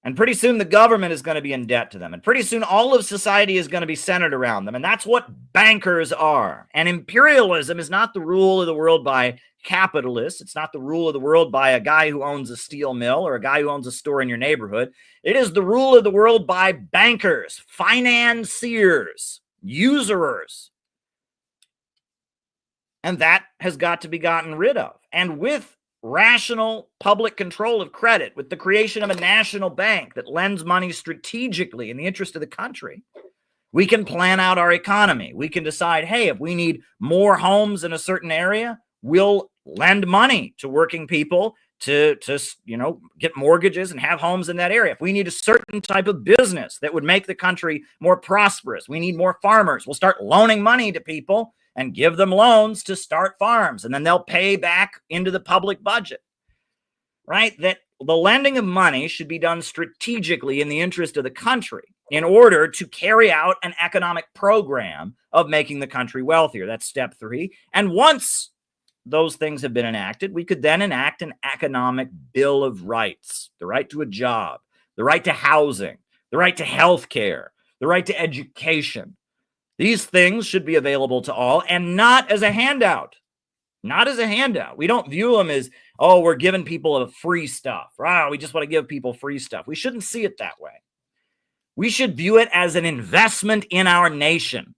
[SPEAKER 1] And pretty soon the government is going to be in debt to them. And pretty soon all of society is going to be centered around them. And that's what bankers are. And imperialism is not the rule of the world by capitalists. It's not the rule of the world by a guy who owns a steel mill or a guy who owns a store in your neighborhood. It is the rule of the world by bankers, financiers, usurers. And that has got to be gotten rid of. And with rational public control of credit, with the creation of a national bank that lends money strategically in the interest of the country, we can plan out our economy. We can decide, hey, if we need more homes in a certain area, we'll lend money to working people to get mortgages and have homes in that area. If we need a certain type of business that would make the country more prosperous, we need more farmers, we'll start loaning money to people and give them loans to start farms, and then they'll pay back into the public budget, right? That the lending of money should be done strategically in the interest of the country in order to carry out an economic program of making the country wealthier. That's step 3. And once those things have been enacted, we could then enact an economic bill of rights, the right to a job, the right to housing, the right to health care, the right to education. These things should be available to all and not as a handout. Not as a handout. We don't view them as, oh, we're giving people a free stuff. Wow, we just want to give people free stuff. We shouldn't see it that way. We should view it as an investment in our nation.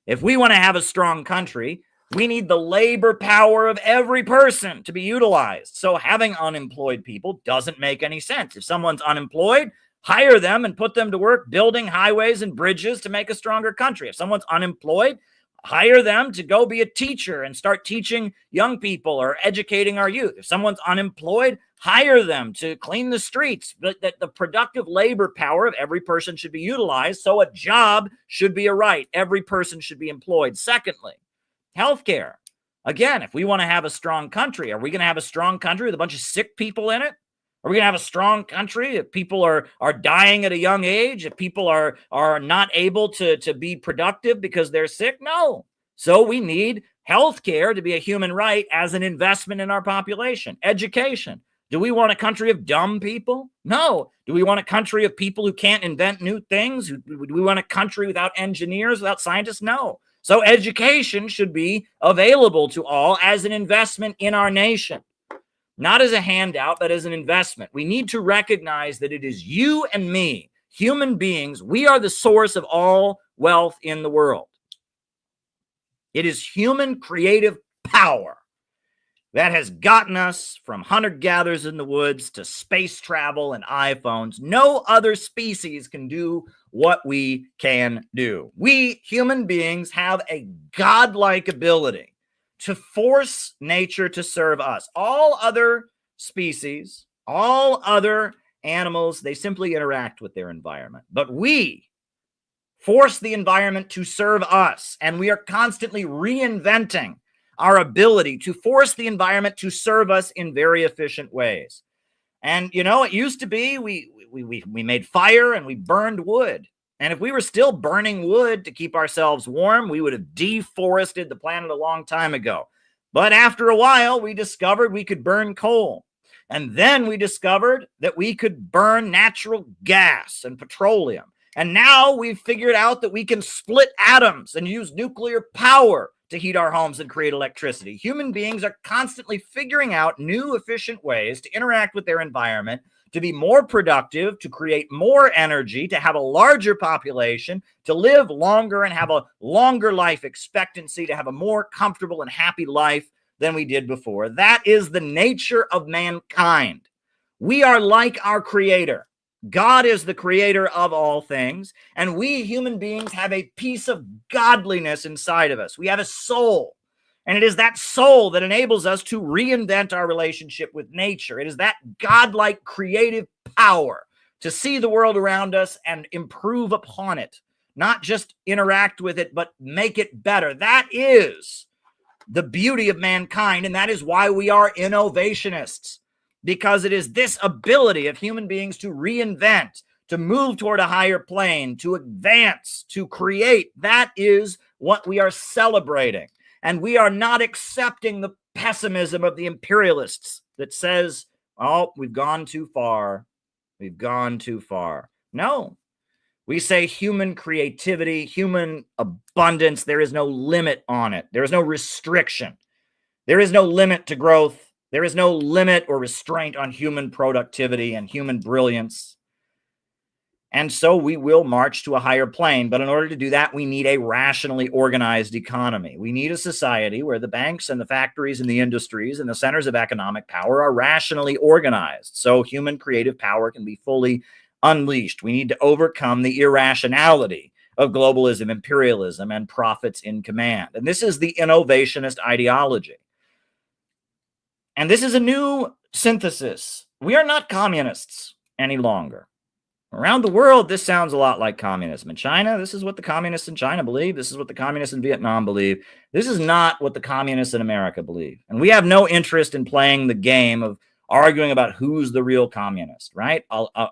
[SPEAKER 1] If we want to have a strong country, we need the labor power of every person to be utilized. So having unemployed people doesn't make any sense. If someone's unemployed, hire them and put them to work building highways and bridges to make a stronger country. If someone's unemployed, hire them to go be a teacher and start teaching young people or educating our youth. If someone's unemployed, hire them to clean the streets. But that the productive labor power of every person should be utilized. So a job should be a right. Every person should be employed. Secondly, healthcare. Again, if we want to have a strong country, are we going to have a strong country with a bunch of sick people in it? Are we going to have a strong country if people are dying at a young age, if people are not able to be productive because they're sick? No. So we need health care to be a human right as an investment in our population. Education. Do we want a country of dumb people? No. Do we want a country of people who can't invent new things? Do we want a country without engineers, without scientists? No. So education should be available to all as an investment in our nation. Not as a handout, but as an investment. We need to recognize that it is you and me, human beings. We are the source of all wealth in the world. It is human creative power that has gotten us from hunter-gatherers in the woods to space travel and iPhones. No other species can do what we can do. We human beings have a godlike ability to force nature to serve us. All other species, all other animals, they simply interact with their environment. But we force the environment to serve us, and we are constantly reinventing our ability to force the environment to serve us in very efficient ways. And, you know, it used to be we made fire and we burned wood. And if we were still burning wood to keep ourselves warm, we would have deforested the planet a long time ago. But after a while, we discovered we could burn coal. And then we discovered that we could burn natural gas and petroleum. And now we've figured out that we can split atoms and use nuclear power to heat our homes and create electricity. Human beings are constantly figuring out new efficient ways to interact with their environment, to be more productive, to create more energy, to have a larger population, to live longer and have a longer life expectancy, to have a more comfortable and happy life than we did before. That is the nature of mankind. We are like our Creator. God is the creator of all things, and we human beings have a piece of godliness inside of us. We have a soul. And it is that soul that enables us to reinvent our relationship with nature. It is that godlike creative power to see the world around us and improve upon it, not just interact with it, but make it better. That is the beauty of mankind, and that is why we are innovationists, because it is this ability of human beings to reinvent, to move toward a higher plane, to advance, to create. That is what we are celebrating. And we are not accepting the pessimism of the imperialists that says, oh, we've gone too far. We've gone too far. No, we say human creativity, human abundance. There is no limit on it. There is no restriction. There is no limit to growth. There is no limit or restraint on human productivity and human brilliance. And so we will march to a higher plane. But in order to do that, we need a rationally organized economy. We need a society where the banks and the factories and the industries and the centers of economic power are rationally organized, so human creative power can be fully unleashed. We need to overcome the irrationality of globalism, imperialism, and profits in command. And this is the innovationist ideology. And this is a new synthesis. We are not communists any longer. Around the world, this sounds a lot like communism. In China, this is what the communists in China believe. This is what the communists in Vietnam believe. This is not what the communists in America believe. And we have no interest in playing the game of arguing about who's the real communist, right?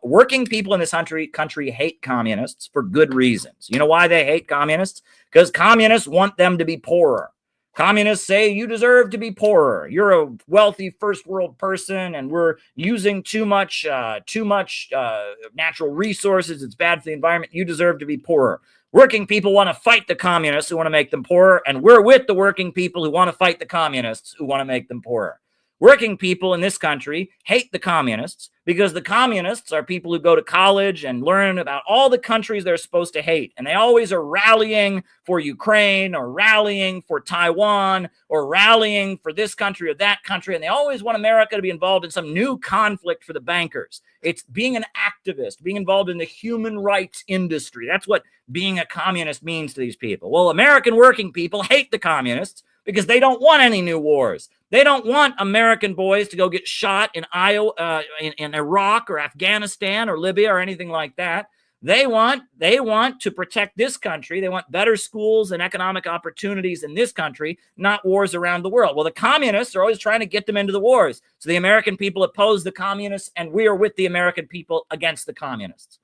[SPEAKER 1] Working people in this country hate communists for good reasons. You know why they hate communists? Because communists want them to be poorer. Communists say you deserve to be poorer. You're a wealthy first world person, and we're using too much natural resources. It's bad for the environment. You deserve to be poorer. Working people want to fight the communists who want to make them poorer, and we're with the working people who want to fight the communists who want to make them poorer. Working people in this country hate the communists because the communists are people who go to college and learn about all the countries they're supposed to hate. And they always are rallying for Ukraine or rallying for Taiwan or rallying for this country or that country. And they always want America to be involved in some new conflict for the bankers. It's being an activist, being involved in the human rights industry. That's what being a communist means to these people. Well, American working people hate the communists because they don't want any new wars. They don't want American boys to go get shot in Iraq or Afghanistan or Libya or anything like that. They want to protect this country. They want better schools and economic opportunities in this country, not wars around the world. Well, the communists are always trying to get them into the wars. So the American people oppose the communists, and we are with the American people against the communists.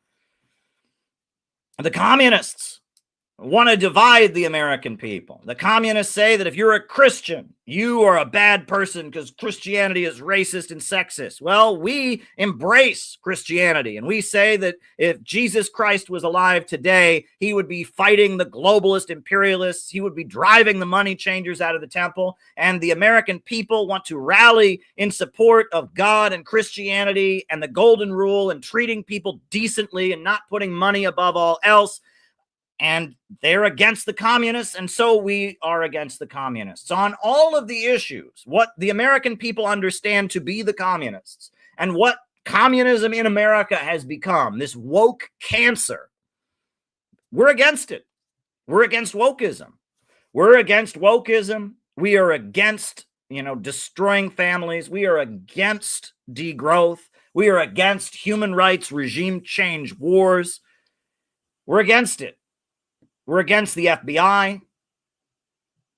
[SPEAKER 1] The communists want to divide the American people. The communists say that if you're a Christian, you are a bad person because Christianity is racist and sexist. Well, we embrace Christianity, and we say that if Jesus Christ was alive today, he would be fighting the globalist imperialists. He would be driving the money changers out of the temple, and the American people want to rally in support of God and Christianity and the golden rule and treating people decently and not putting money above all else. And they're against the communists, and so we are against the communists. On all of the issues, what the American people understand to be the communists and what communism in America has become, this woke cancer, we're against it. We're against wokeism. We're against wokeism. We are against, destroying families. We are against degrowth. We are against human rights, regime change, wars. We're against it. We're against the FBI.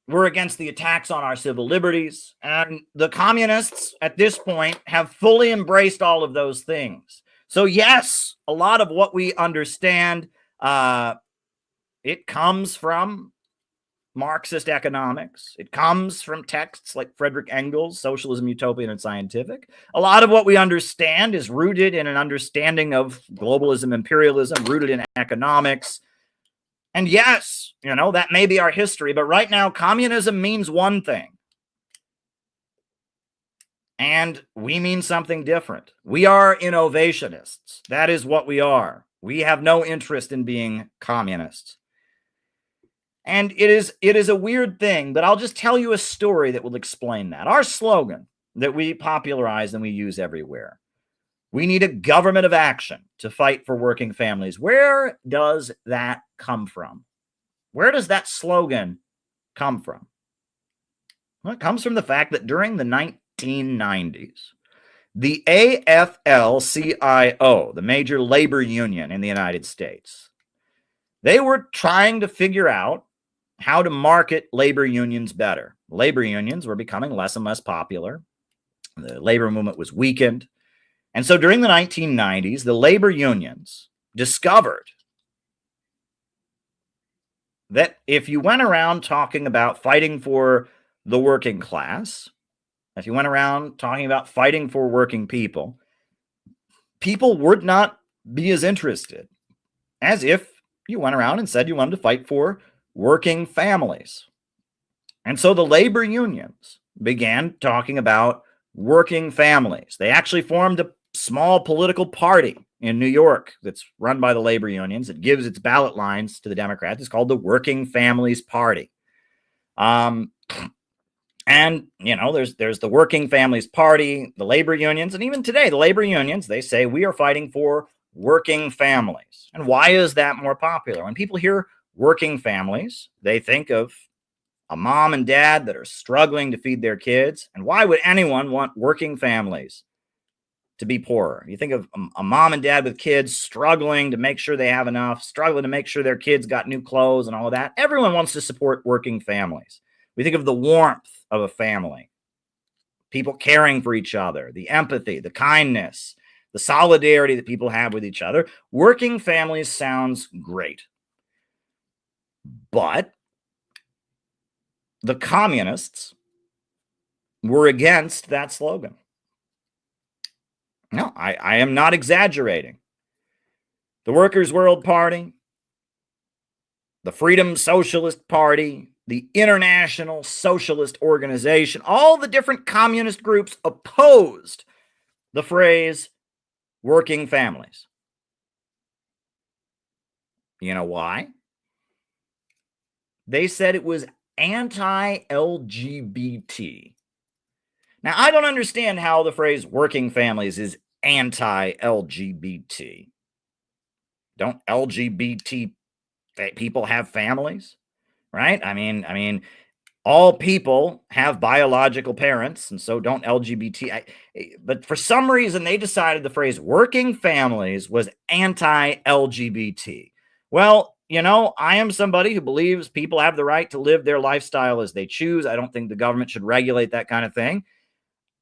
[SPEAKER 1] We're against the attacks on our civil liberties. And the communists at this point have fully embraced all of those things. So yes, a lot of what we understand, it comes from Marxist economics. It comes from texts like Friedrich Engels' Socialism, Utopian, and Scientific. A lot of what we understand is rooted in an understanding of globalism, imperialism, rooted in economics. And yes, that may be our history, but right now, communism means one thing. And we mean something different. We are innovationists. That is what we are. We have no interest in being communists. And it is a weird thing, but I'll just tell you a story that will explain that. Our slogan that we popularize and we use everywhere. We need a government of action to fight for working families. Where does that come from? Where does that slogan come from? Well, it comes from the fact that during the 1990s, the AFL-CIO, the major labor union in the United States, they were trying to figure out how to market labor unions better. Labor unions were becoming less and less popular. The labor movement was weakened. And so during the 1990s, the labor unions discovered that if you went around talking about fighting for the working class, if you went around talking about fighting for working people, people would not be as interested as if you went around and said you wanted to fight for working families. And so the labor unions began talking about working families. They actually formed a small political party in New York that's run by the labor unions. It gives its ballot lines to the Democrats. It's called the Working Families Party. And there's the Working Families Party, the labor unions, and even today the labor unions, they say we are fighting for working families. And why is that more popular? When people hear working families, they think of a mom and dad that are struggling to feed their kids. And why would anyone want working families to be poorer? You think of a mom and dad with kids struggling to make sure they have enough, struggling to make sure their kids got new clothes and all of that. Everyone wants to support working families. We think of the warmth of a family, people caring for each other, the empathy, the kindness, the solidarity that people have with each other. Working families sounds great. But the communists were against that slogan. No, I am not exaggerating. The Workers' World Party, the Freedom Socialist Party, the International Socialist Organization, all the different communist groups opposed the phrase working families. You know why? They said it was anti-LGBT. Now, I don't understand how the phrase working families is anti-LGBT. Don't LGBT people have families, right? I mean, all people have biological parents, and so don't LGBT. But for some reason, they decided the phrase working families was anti-LGBT. Well, you know, I am somebody who believes people have the right to live their lifestyle as they choose. I don't think the government should regulate that kind of thing.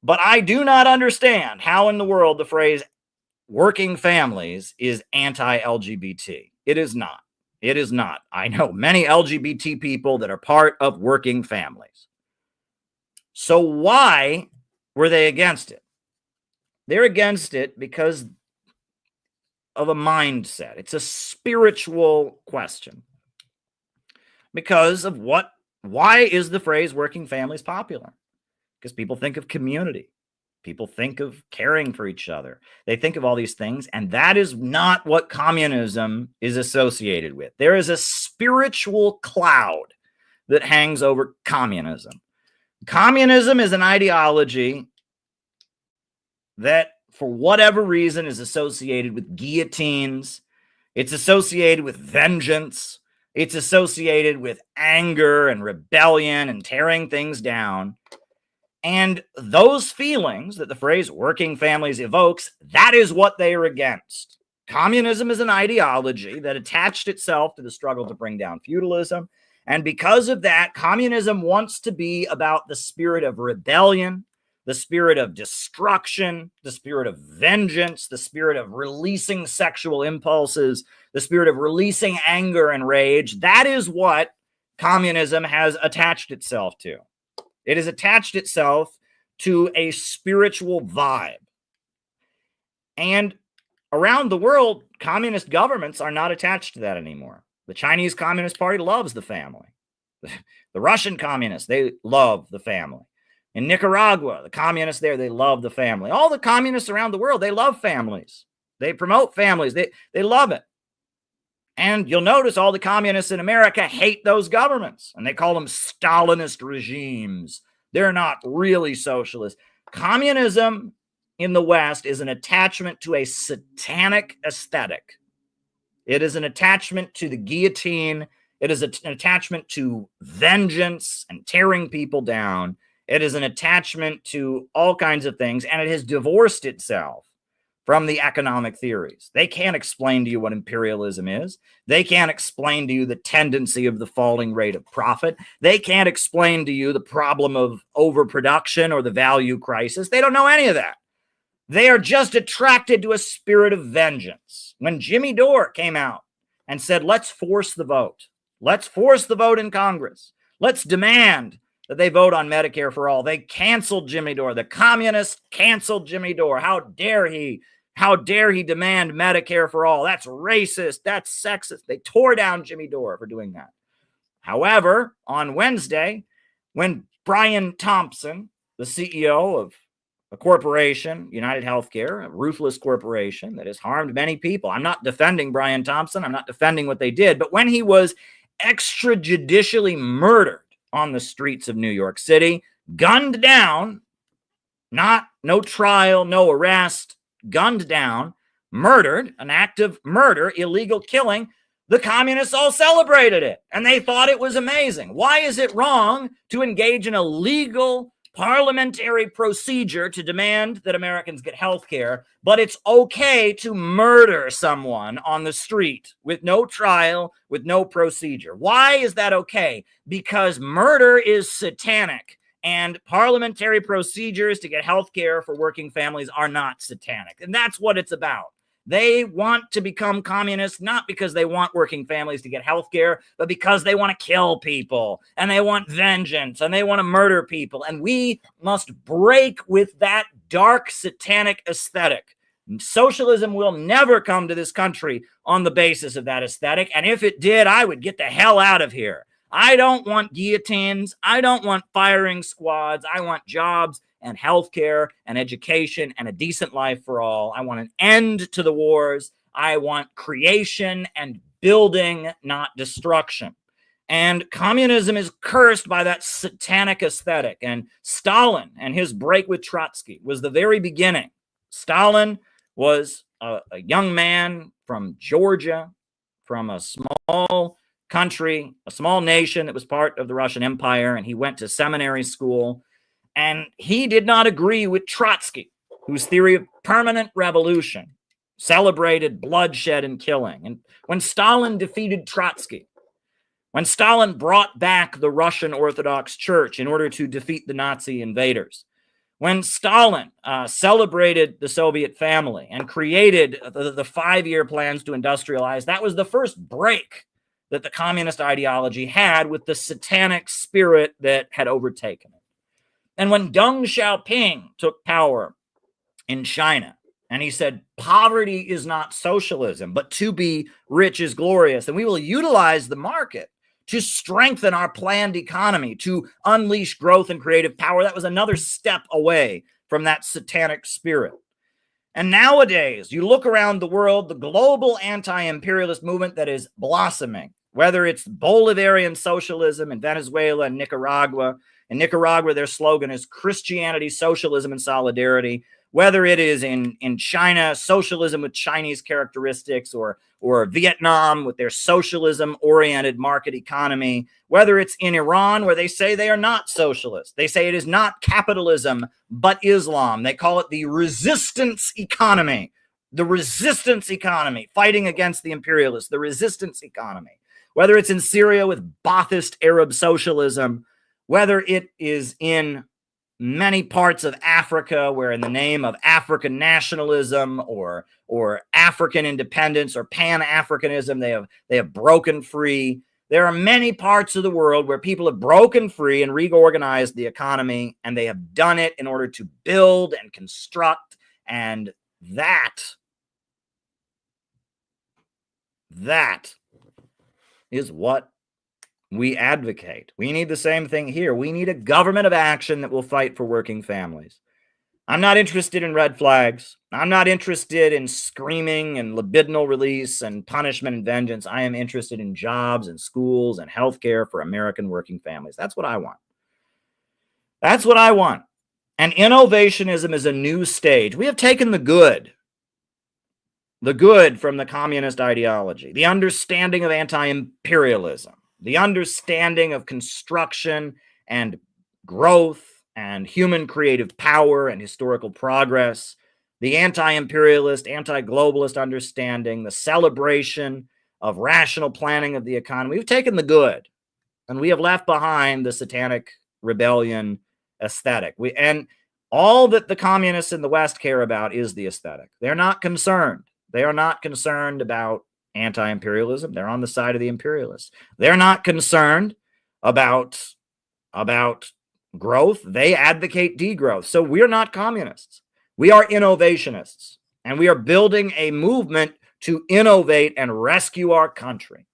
[SPEAKER 1] But I do not understand how in the world the phrase working families is anti-LGBT. It is not. It is not. I know many LGBT people that are part of working families. So why were they against it? They're against it because of a mindset. It's a spiritual question. Because of why is the phrase working families popular? Because people think of community. People think of caring for each other. They think of all these things, and that is not what communism is associated with. There is a spiritual cloud that hangs over communism. Communism is an ideology that, for whatever reason, is associated with guillotines. It's associated with vengeance. It's associated with anger and rebellion and tearing things down. And those feelings that the phrase working families evokes, that is what they are against. Communism is an ideology that attached itself to the struggle to bring down feudalism. And because of that, communism wants to be about the spirit of rebellion, the spirit of destruction, the spirit of vengeance, the spirit of releasing sexual impulses, the spirit of releasing anger and rage. That is what communism has attached itself to. It has attached itself to a spiritual vibe. And around the world, communist governments are not attached to that anymore. The Chinese Communist Party loves the family. The Russian communists, they love the family. In Nicaragua, the communists there, they love the family. All the communists around the world, they love families. They promote families. They love it. And you'll notice all the communists in America hate those governments, and they call them Stalinist regimes. They're not really socialist. Communism in the West is an attachment to a satanic aesthetic. It is an attachment to the guillotine. It is an attachment to vengeance and tearing people down. It is an attachment to all kinds of things, and it has divorced itself from the economic theories. They can't explain to you what imperialism is. They can't explain to you the tendency of the falling rate of profit. They can't explain to you the problem of overproduction or the value crisis. They don't know any of that. They are just attracted to a spirit of vengeance. When Jimmy Dore came out and said, let's force the vote. Let's force the vote in Congress. Let's demand that they vote on Medicare for all. They canceled Jimmy Dore. The communists canceled Jimmy Dore. How dare he? How dare he demand Medicare for all? That's racist. That's sexist. They tore down Jimmy Dore for doing that. However, on Wednesday, when Brian Thompson, the CEO of a corporation, United Healthcare, a ruthless corporation that has harmed many people. I'm not defending Brian Thompson. I'm not defending what they did. But when he was extrajudicially murdered on the streets of New York City, gunned down, no trial, no arrest, gunned down, murdered, an act of murder, illegal killing, the communists all celebrated it, and they thought it was amazing. Why is it wrong to engage in a legal parliamentary procedure to demand that Americans get health care, but it's okay to murder someone on the street with no trial, with no procedure? Why is that okay? Because murder is satanic, and parliamentary procedures to get health care for working families are not satanic. And that's what it's about. They want to become communists not because they want working families to get health care, but because they want to kill people and they want vengeance and they want to murder people. And we must break with that dark satanic aesthetic. Socialism will never come to this country on the basis of that aesthetic. And if it did, I would get the hell out of here. I don't want guillotines. I don't want firing squads. I want jobs and healthcare and education and a decent life for all. I want an end to the wars. I want creation and building, not destruction. And communism is cursed by that satanic aesthetic. And Stalin and his break with Trotsky was the very beginning. Stalin was a young man from Georgia, from a small country, a small nation that was part of the Russian Empire, and he went to seminary school. And he did not agree with Trotsky, whose theory of permanent revolution celebrated bloodshed and killing. And when Stalin defeated Trotsky, when Stalin brought back the Russian Orthodox Church in order to defeat the Nazi invaders, when Stalin celebrated the Soviet family and created the 5-year plans to industrialize, that was the first break that the communist ideology had with the satanic spirit that had overtaken it. And when Deng Xiaoping took power in China, and he said, poverty is not socialism, but to be rich is glorious, and we will utilize the market to strengthen our planned economy, to unleash growth and creative power, that was another step away from that satanic spirit. And nowadays, you look around the world, the global anti-imperialist movement that is blossoming, whether it's Bolivarian socialism in Venezuela and Nicaragua. In Nicaragua, their slogan is Christianity, socialism, and solidarity. Whether it is in China, socialism with Chinese characteristics, or Vietnam with their socialism-oriented market economy. Whether it's in Iran, where they say they are not socialist. They say it is not capitalism, but Islam. They call it the resistance economy. The resistance economy, fighting against the imperialists, the resistance economy. Whether it's in Syria with Ba'athist Arab socialism, whether it is in many parts of Africa where in the name of African nationalism or African independence or Pan-Africanism, they have broken free. There are many parts of the world where people have broken free and reorganized the economy, and they have done it in order to build and construct, and that is what we advocate. We need the same thing here. We need a government of action that will fight for working families. I'm not interested in red flags. I'm not interested in screaming and libidinal release and punishment and vengeance. I am interested in jobs and schools and healthcare for American working families. That's what I want. That's what I want. And innovationism is a new stage. We have taken the good from the communist ideology, the understanding of anti-imperialism, the understanding of construction and growth and human creative power and historical progress, the anti-imperialist, anti-globalist understanding, the celebration of rational planning of the economy. We've taken the good, and we have left behind the satanic rebellion aesthetic. And all that the communists in the West care about is the aesthetic. They're not concerned. They are not concerned about anti-imperialism. They're on the side of the imperialists. They're not concerned about growth. They advocate degrowth. So we're not communists. We are innovationists, and we are building a movement to innovate and rescue our country.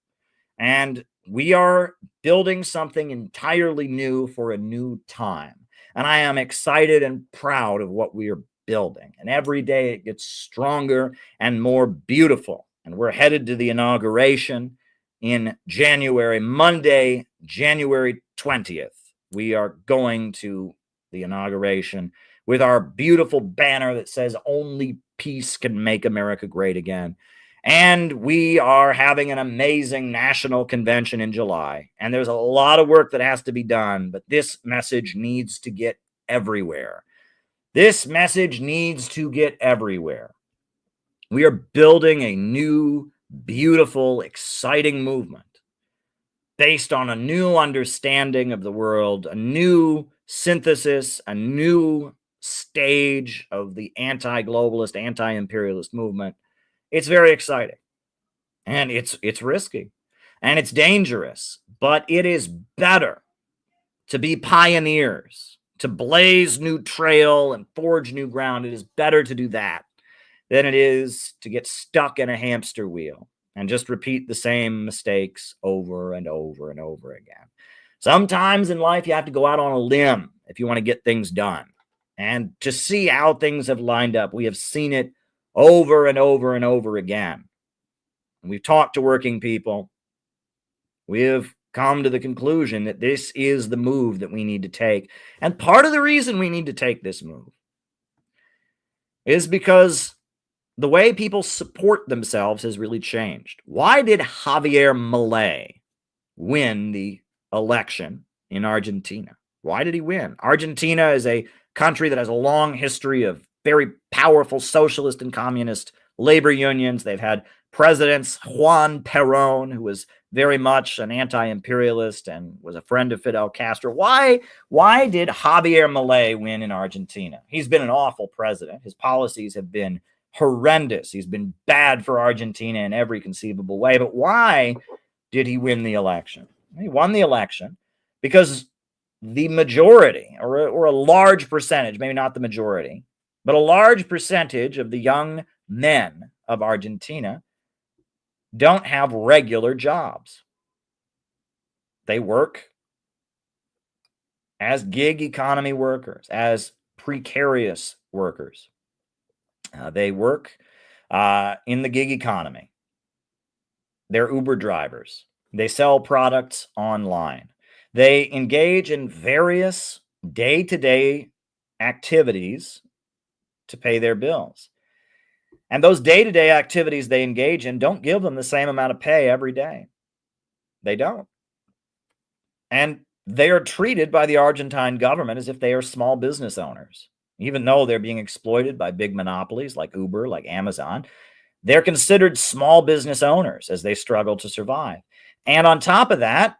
[SPEAKER 1] And we are building something entirely new for a new time. And I am excited and proud of what we are building. And every day it gets stronger and more beautiful. And we're headed to the inauguration in January, Monday, January 20th. We are going to the inauguration with our beautiful banner that says only peace can make America great again. And we are having an amazing national convention in July. And there's a lot of work that has to be done, but this message needs to get everywhere. This message needs to get everywhere. We are building a new, beautiful, exciting movement based on a new understanding of the world, a new synthesis, a new stage of the anti-globalist, anti-imperialist movement. It's very exciting, and it's risky, and it's dangerous, but it is better to be pioneers, to blaze new trail and forge new ground. It is better to do that than it is to get stuck in a hamster wheel and just repeat the same mistakes over and over and over again. Sometimes in life, you have to go out on a limb if you want to get things done and to see how things have lined up. We have seen it over and over and over again. We've talked to working people. We have come to the conclusion that this is the move that we need to take. And part of the reason we need to take this move is because the way people support themselves has really changed. Why did Javier Milei win the election in Argentina? Why did he win? Argentina is a country that has a long history of very powerful socialist and communist labor unions. They've had presidents, Juan Perón, who was very much an anti-imperialist and was a friend of Fidel Castro. Why did Javier Milei win in Argentina? He's been an awful president. His policies have been horrendous. He's been bad for Argentina in every conceivable way. But why did he win the election? He won the election because the majority, or a large percentage, maybe not the majority, but a large percentage of the young men of Argentina don't have regular jobs. They work as gig economy workers, as precarious workers. They work in the gig economy. They're Uber drivers. They sell products online. They engage in various day-to-day activities to pay their bills. And those day-to-day activities they engage in don't give them the same amount of pay every day. They don't. And they are treated by the Argentine government as if they are small business owners. Even though they're being exploited by big monopolies like Uber, like Amazon, they're considered small business owners as they struggle to survive. And on top of that,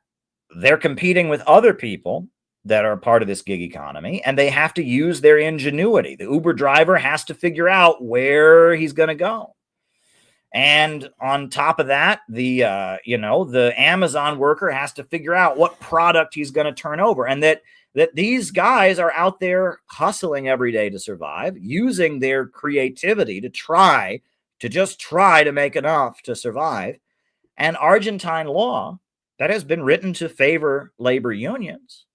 [SPEAKER 1] they're competing with other people that are part of this gig economy, and they have to use their ingenuity. The Uber driver has to figure out where he's going to go. And on top of that, the Amazon worker has to figure out what product he's going to turn over. And that these guys are out there hustling every day to survive, using their creativity to try to make enough to survive. And Argentine law that has been written to favor labor unions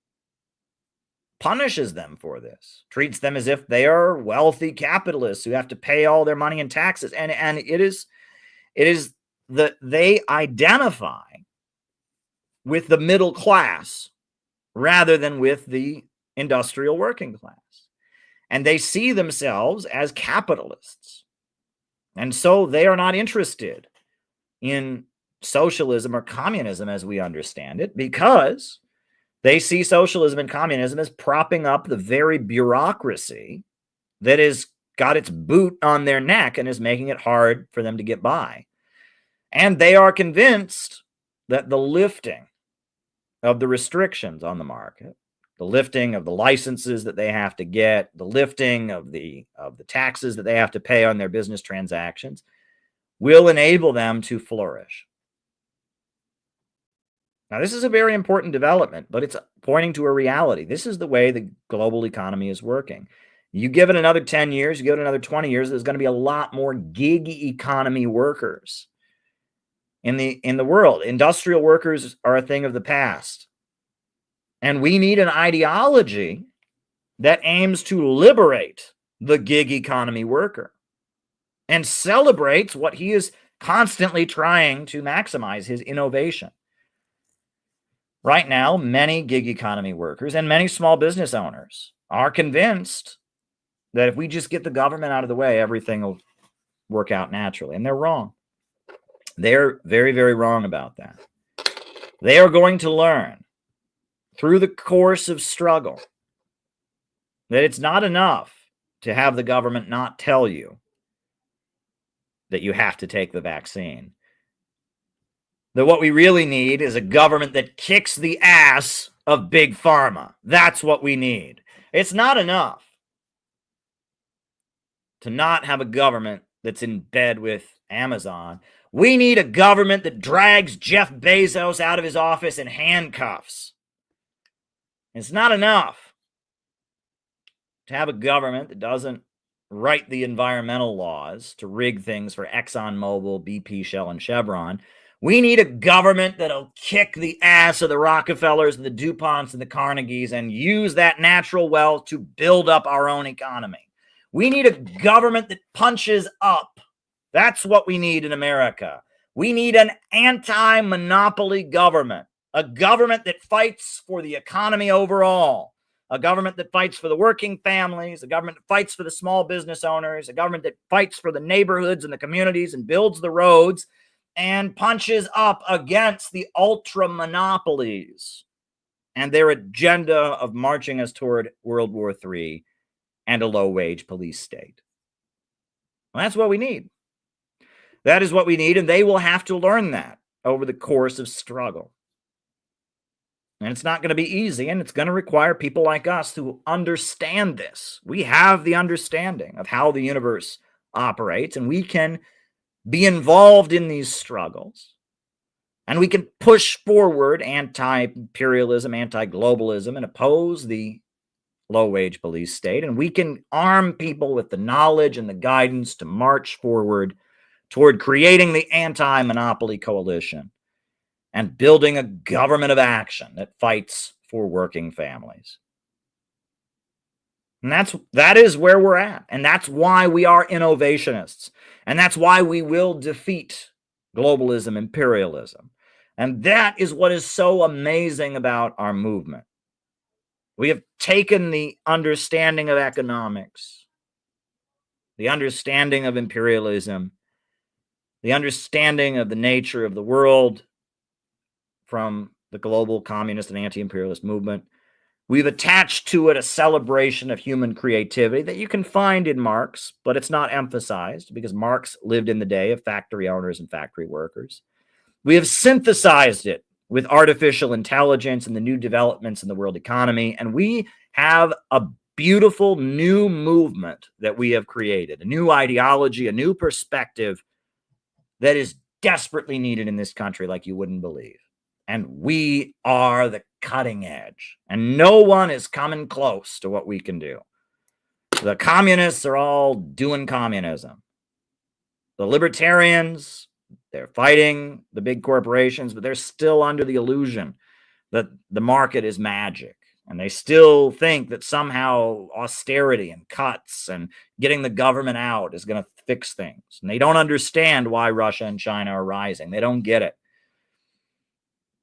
[SPEAKER 1] punishes them for this, treats them as if they are wealthy capitalists who have to pay all their money in taxes. And it is that they identify with the middle class rather than with the industrial working class. And they see themselves as capitalists. And so they are not interested in socialism or communism as we understand it, because they see socialism and communism as propping up the very bureaucracy that has got its boot on their neck and is making it hard for them to get by. And they are convinced that the lifting of the restrictions on the market, the lifting of the licenses that they have to get, the lifting of the taxes that they have to pay on their business transactions, will enable them to flourish. Now, this is a very important development, but it's pointing to a reality. This is the way the global economy is working. You give it another 10 years, you give it another 20 years, there's going to be a lot more gig economy workers in the world. Industrial workers are a thing of the past. And we need an ideology that aims to liberate the gig economy worker and celebrates what he is constantly trying to maximize, his innovation. Right now, many gig economy workers and many small business owners are convinced that if we just get the government out of the way, everything will work out naturally. And they're wrong. They're very, very wrong about that. They are going to learn through the course of struggle that it's not enough to have the government not tell you that you have to take the vaccine. That what we really need is a government that kicks the ass of big pharma. That's what we need. It's not enough to not have a government that's in bed with Amazon. We need a government that drags Jeff Bezos out of his office in handcuffs. It's not enough to have a government that doesn't write the environmental laws to rig things for ExxonMobil, BP, Shell, and Chevron. We need a government that'll kick the ass of the Rockefellers and the DuPonts and the Carnegies and use that natural wealth to build up our own economy. We need a government that punches up. That's what we need in America. We need an anti-monopoly government, a government that fights for the economy overall, a government that fights for the working families, a government that fights for the small business owners, a government that fights for the neighborhoods and the communities and builds the roads and punches up against the ultra monopolies and their agenda of marching us toward World War III and a low-wage police state. Well, that's what we need. That is what we need, and they will have to learn that over the course of struggle. And it's not going to be easy, and it's going to require people like us who understand this. We have the understanding of how the universe operates, and we can be involved in these struggles. And we can push forward anti-imperialism, anti-globalism, and oppose the low-wage police state. And we can arm people with the knowledge and the guidance to march forward toward creating the anti-monopoly coalition and building a government of action that fights for working families. And that is where we're at. And that's why we are innovationists. And that's why we will defeat globalism, imperialism. And that is what is so amazing about our movement. We have taken the understanding of economics, the understanding of imperialism, the understanding of the nature of the world from the global communist and anti-imperialist movement. We've attached to it a celebration of human creativity that you can find in Marx, but it's not emphasized because Marx lived in the day of factory owners and factory workers. We have synthesized it with artificial intelligence and the new developments in the world economy, and we have a beautiful new movement that we have created, a new ideology, a new perspective that is desperately needed in this country like you wouldn't believe. And we are the cutting edge, and no one is coming close to what we can do. The communists are all doing communism. The libertarians, they're fighting the big corporations, but they're still under the illusion that the market is magic. And they still think that somehow austerity and cuts and getting the government out is going to fix things. And they don't understand why Russia and China are rising. They don't get it.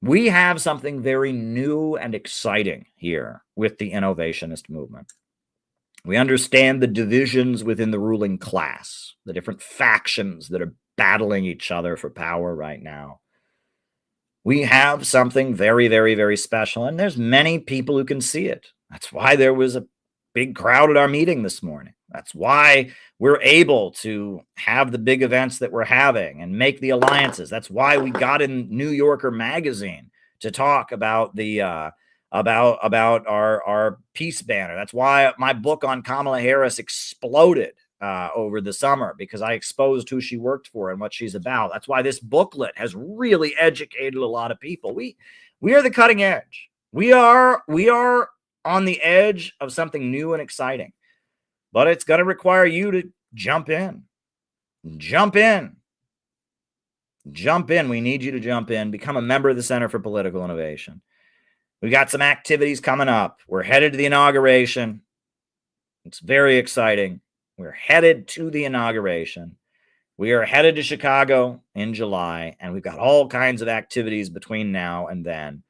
[SPEAKER 1] We have something very new and exciting here with the innovationist movement. We understand the divisions within the ruling class, the different factions that are battling each other for power right now. We have something very, very, very special, and there's many people who can see it. That's why there was a big crowd at our meeting this morning. That's why we're able to have the big events that we're having and make the alliances. That's why we got in New Yorker magazine to talk about the about our peace banner. That's why my book on Kamala Harris exploded over the summer, because I exposed who she worked for and what she's about. That's why this booklet has really educated a lot of people. We are the cutting edge. We are on the edge of something new and exciting. But it's going to require you to jump in. Jump in. Jump in. We need you to jump in. Become a member of the Center for Political Innovation. We got some activities coming up. We're headed to the inauguration. It's very exciting. We're headed to the inauguration. We are headed to Chicago in July, and we've got all kinds of activities between now and then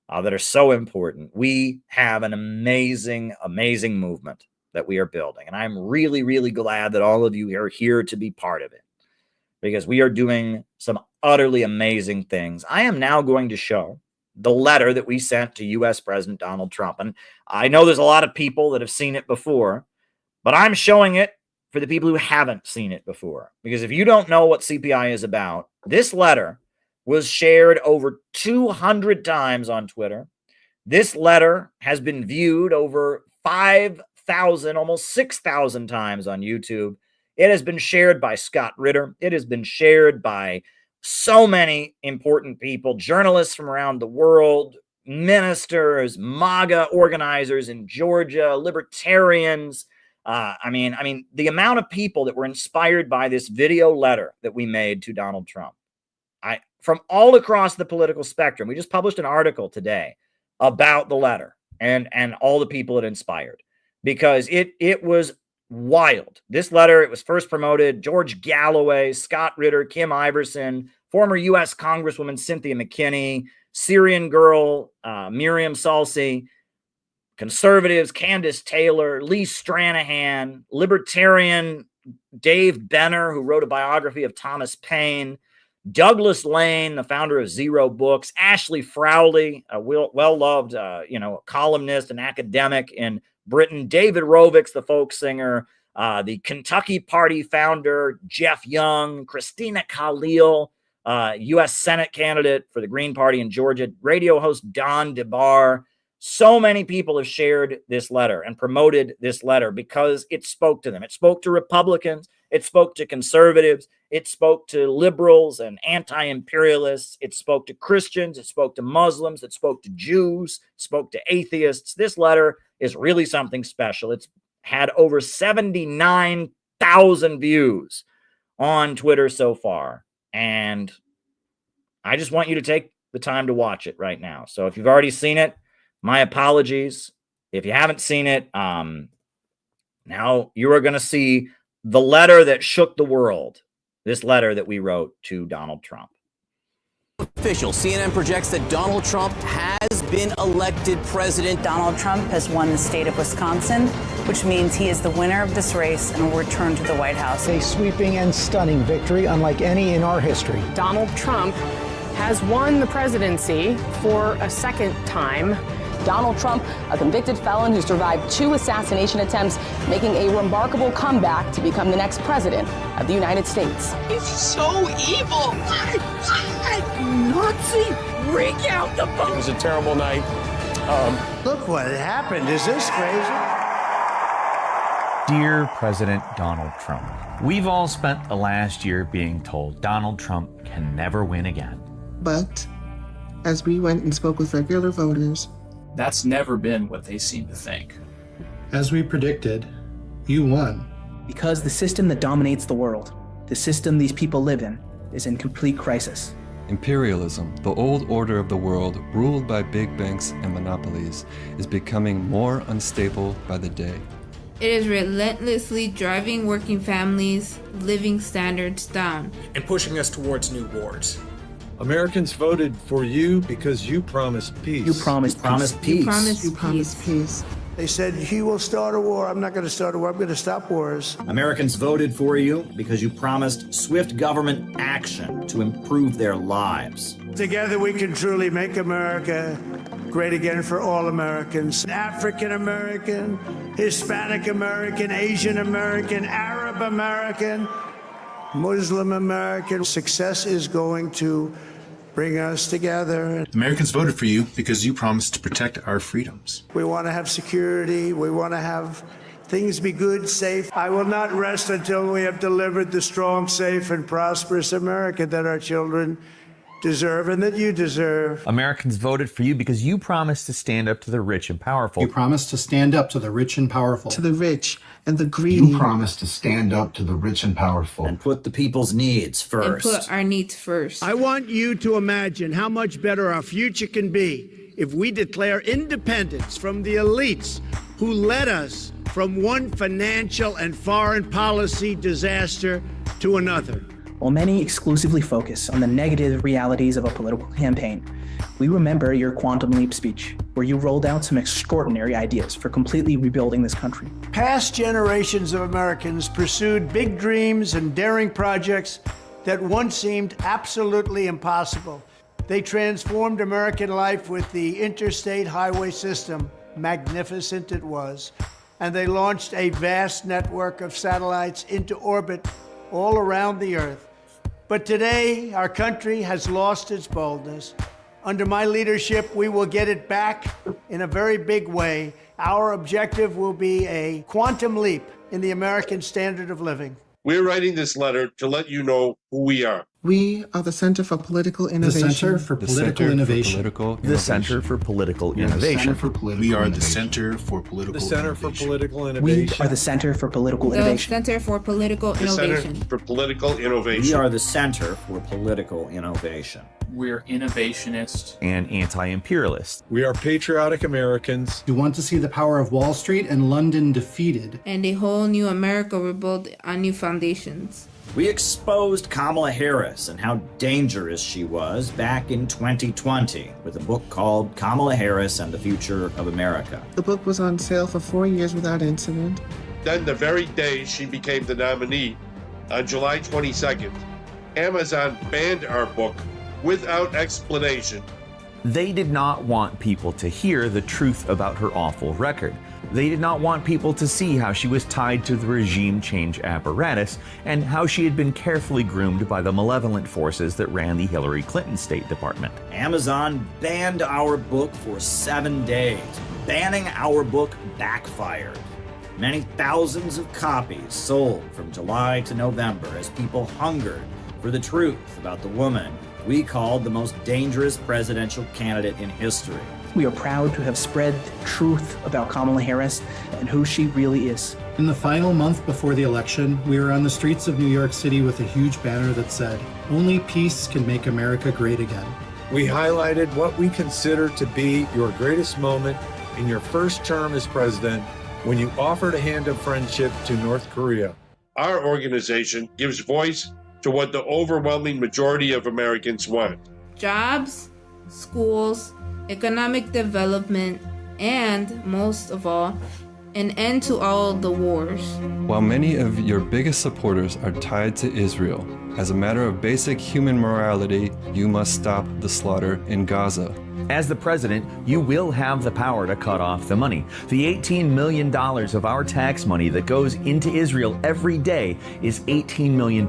[SPEAKER 1] that are so important. We have an amazing, amazing movement that we are building, and I'm really, really glad that all of you are here to be part of it, because we are doing some utterly amazing things. I am now going to show the letter that we sent to U.S. President Donald Trump, and I know there's a lot of people that have seen it before, but I'm showing it for the people who haven't seen it before. Because if you don't know what CPI is about, this letter was shared over 200 times on Twitter. This letter has been viewed over 5,000, almost 6,000 times on YouTube. It has been shared by Scott Ritter. It has been shared by so many important people, journalists from around the world, ministers, MAGA organizers in Georgia, libertarians. I mean, the amount of people that were inspired by this video letter that we made to Donald Trump, from all across the political spectrum. We just published an article today about the letter and all the people it inspired, because it was wild. This letter, it was first promoted George Galloway, Scott Ritter, Kim Iverson, former U.S. Congresswoman Cynthia McKinney, Syrian girl Miriam Salsi, conservatives Candace Taylor, Lee Stranahan, libertarian Dave Benner, who wrote a biography of Thomas Paine, Douglas Lane, the founder of Zero Books, Ashley Frowley, a well-loved columnist and academic in Britain, David Rovix, the folk singer, the Kentucky Party founder, Jeff Young, Christina Khalil, U.S. Senate candidate for the Green Party in Georgia, radio host Don DeBar. So many people have shared this letter and promoted this letter because it spoke to them. It spoke to Republicans. It spoke to conservatives. It spoke to liberals and anti-imperialists. It spoke to Christians. It spoke to Muslims. It spoke to Jews. It spoke to atheists. This letter is really something special. It's had over 79,000 views on Twitter so far. And I just want you to take the time to watch it right now. So if you've already seen it, my apologies. If you haven't seen it, now you are going to see the letter that shook the world. This letter that we wrote to Donald Trump.
[SPEAKER 12] Official CNN projects that Donald Trump has been elected president.
[SPEAKER 13] Donald Trump has won the state of Wisconsin, which means he is the winner of this race and will return to the White House.
[SPEAKER 14] A sweeping and stunning victory, unlike any in our history.
[SPEAKER 15] Donald Trump has won the presidency for a second time.
[SPEAKER 16] Donald Trump, a convicted felon who survived 2 assassination attempts, making a remarkable comeback to become the next president of the United States.
[SPEAKER 17] He's so evil! Nazi! Break out the boat!
[SPEAKER 11] It was a terrible night.
[SPEAKER 18] Look what happened. Is this crazy?
[SPEAKER 9] Dear President Donald Trump, we've all spent the last year being told Donald Trump can never win again.
[SPEAKER 19] But as we went and spoke with regular voters,
[SPEAKER 20] that's never been what they seem to think.
[SPEAKER 21] As we predicted, you won.
[SPEAKER 22] Because the system that dominates the world, the system these people live in, is in complete crisis.
[SPEAKER 23] Imperialism, the old order of the world ruled by big banks and monopolies, is becoming more unstable by the day.
[SPEAKER 24] It is relentlessly driving working families' living standards down
[SPEAKER 25] and pushing us towards new wars.
[SPEAKER 26] Americans voted for you because you promised peace.
[SPEAKER 22] You promised peace.
[SPEAKER 24] You promised peace.
[SPEAKER 18] They said, he will start a war. I'm not going to start a war. I'm going to stop wars.
[SPEAKER 5] Americans voted for you because you promised swift government action to improve their lives.
[SPEAKER 18] Together we can truly make America great again for all Americans. African American, Hispanic American, Asian American, Arab American, Muslim American. Success is going to bring us together.
[SPEAKER 21] Americans voted for you because you promised to protect our freedoms.
[SPEAKER 18] We want to have security. We want to have things be good, safe. I will not rest until we have delivered the strong, safe, and prosperous America that our children deserve and that you deserve.
[SPEAKER 9] Americans voted for you because you promised to stand up to the rich and powerful.
[SPEAKER 21] You promised to stand up to the rich and powerful.
[SPEAKER 19] To the rich and the greedy.
[SPEAKER 27] You promised to stand up to the rich and powerful.
[SPEAKER 5] And put the people's needs first.
[SPEAKER 24] And put our needs first.
[SPEAKER 18] I want you to imagine how much better our future can be if we declare independence from the elites who led us from one financial and foreign policy disaster to another.
[SPEAKER 22] While many exclusively focus on the negative realities of a political campaign, we remember your Quantum Leap speech, where you rolled out some extraordinary ideas for completely rebuilding this country.
[SPEAKER 18] Past generations of Americans pursued big dreams and daring projects that once seemed absolutely impossible. They transformed American life with the interstate highway system, magnificent it was, and they launched a vast network of satellites into orbit all around the earth. But today, our country has lost its boldness. Under my leadership, we will get it back in a very big way. Our objective will be a quantum leap in the American standard of living.
[SPEAKER 2] We're writing this letter to let you know who we are.
[SPEAKER 19] We are the Center for Political Innovation.
[SPEAKER 27] The Center for Political Innovation.
[SPEAKER 9] The Center for Political Innovation.
[SPEAKER 27] We are the Center for Political
[SPEAKER 26] The Center for Political
[SPEAKER 22] We
[SPEAKER 26] Innovation.
[SPEAKER 22] are the Center for Political
[SPEAKER 24] The
[SPEAKER 22] Innovation.
[SPEAKER 24] Center for Political
[SPEAKER 2] The
[SPEAKER 24] Innovation.
[SPEAKER 2] Center for Political Innovation.
[SPEAKER 5] We are the Center for Political Innovation.
[SPEAKER 20] We're innovationist
[SPEAKER 9] And anti-imperialist.
[SPEAKER 26] We are patriotic Americans
[SPEAKER 3] who want to see the power of Wall Street and London defeated.
[SPEAKER 24] And a whole new America rebuilt on new foundations.
[SPEAKER 5] We exposed Kamala Harris and how dangerous she was back in 2020 with a book called Kamala Harris and the Future of America.
[SPEAKER 19] The book was on sale for 4 years without incident.
[SPEAKER 2] Then the very day she became the nominee, on July 22nd, Amazon banned our book without explanation.
[SPEAKER 9] They did not want people to hear the truth about her awful record. They did not want people to see how she was tied to the regime change apparatus and how she had been carefully groomed by the malevolent forces that ran the Hillary Clinton State Department.
[SPEAKER 5] Amazon banned our book for 7 days. Banning our book backfired. Many thousands of copies sold from July to November as people hungered for the truth about the woman we called the most dangerous presidential candidate in history.
[SPEAKER 22] We are proud to have spread truth about Kamala Harris and who she really is.
[SPEAKER 3] In the final month before the election, we were on the streets of New York City with a huge banner that said, "Only peace can make America great again."
[SPEAKER 26] We highlighted what we consider to be your greatest moment in your first term as president when you offered a hand of friendship to North Korea.
[SPEAKER 2] Our organization gives voice to what the overwhelming majority of Americans want.
[SPEAKER 24] Jobs, schools, economic development, and, most of all, an end to all the wars.
[SPEAKER 23] While many of your biggest supporters are tied to Israel, as a matter of basic human morality, you must stop the slaughter in Gaza.
[SPEAKER 9] As the president, you will have the power to cut off the money. The $18 million of our tax money that goes into Israel every day is $18 million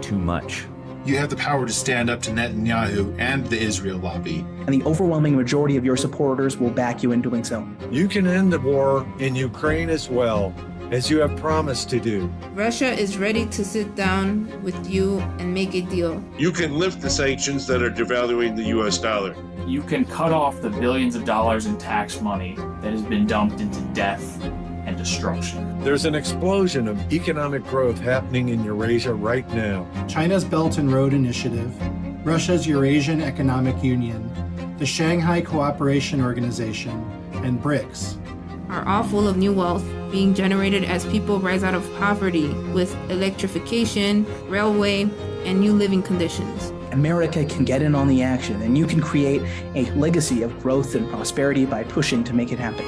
[SPEAKER 9] too much.
[SPEAKER 21] You have the power to stand up to Netanyahu and the Israel lobby.
[SPEAKER 22] And the overwhelming majority of your supporters will back you in doing so.
[SPEAKER 26] You can end the war in Ukraine as well, as you have promised to do.
[SPEAKER 24] Russia is ready to sit down with you and make a deal.
[SPEAKER 2] You can lift the sanctions that are devaluing the US dollar.
[SPEAKER 20] You can cut off the billions of dollars in tax money that has been dumped into death and destruction.
[SPEAKER 26] There's an explosion of economic growth happening in Eurasia right now.
[SPEAKER 3] China's Belt and Road Initiative, Russia's Eurasian Economic Union, the Shanghai Cooperation Organization, and BRICS
[SPEAKER 24] are all full of new wealth being generated as people rise out of poverty with electrification, railway, and new living conditions.
[SPEAKER 22] America can get in on the action, and you can create a legacy of growth and prosperity by pushing to make it happen.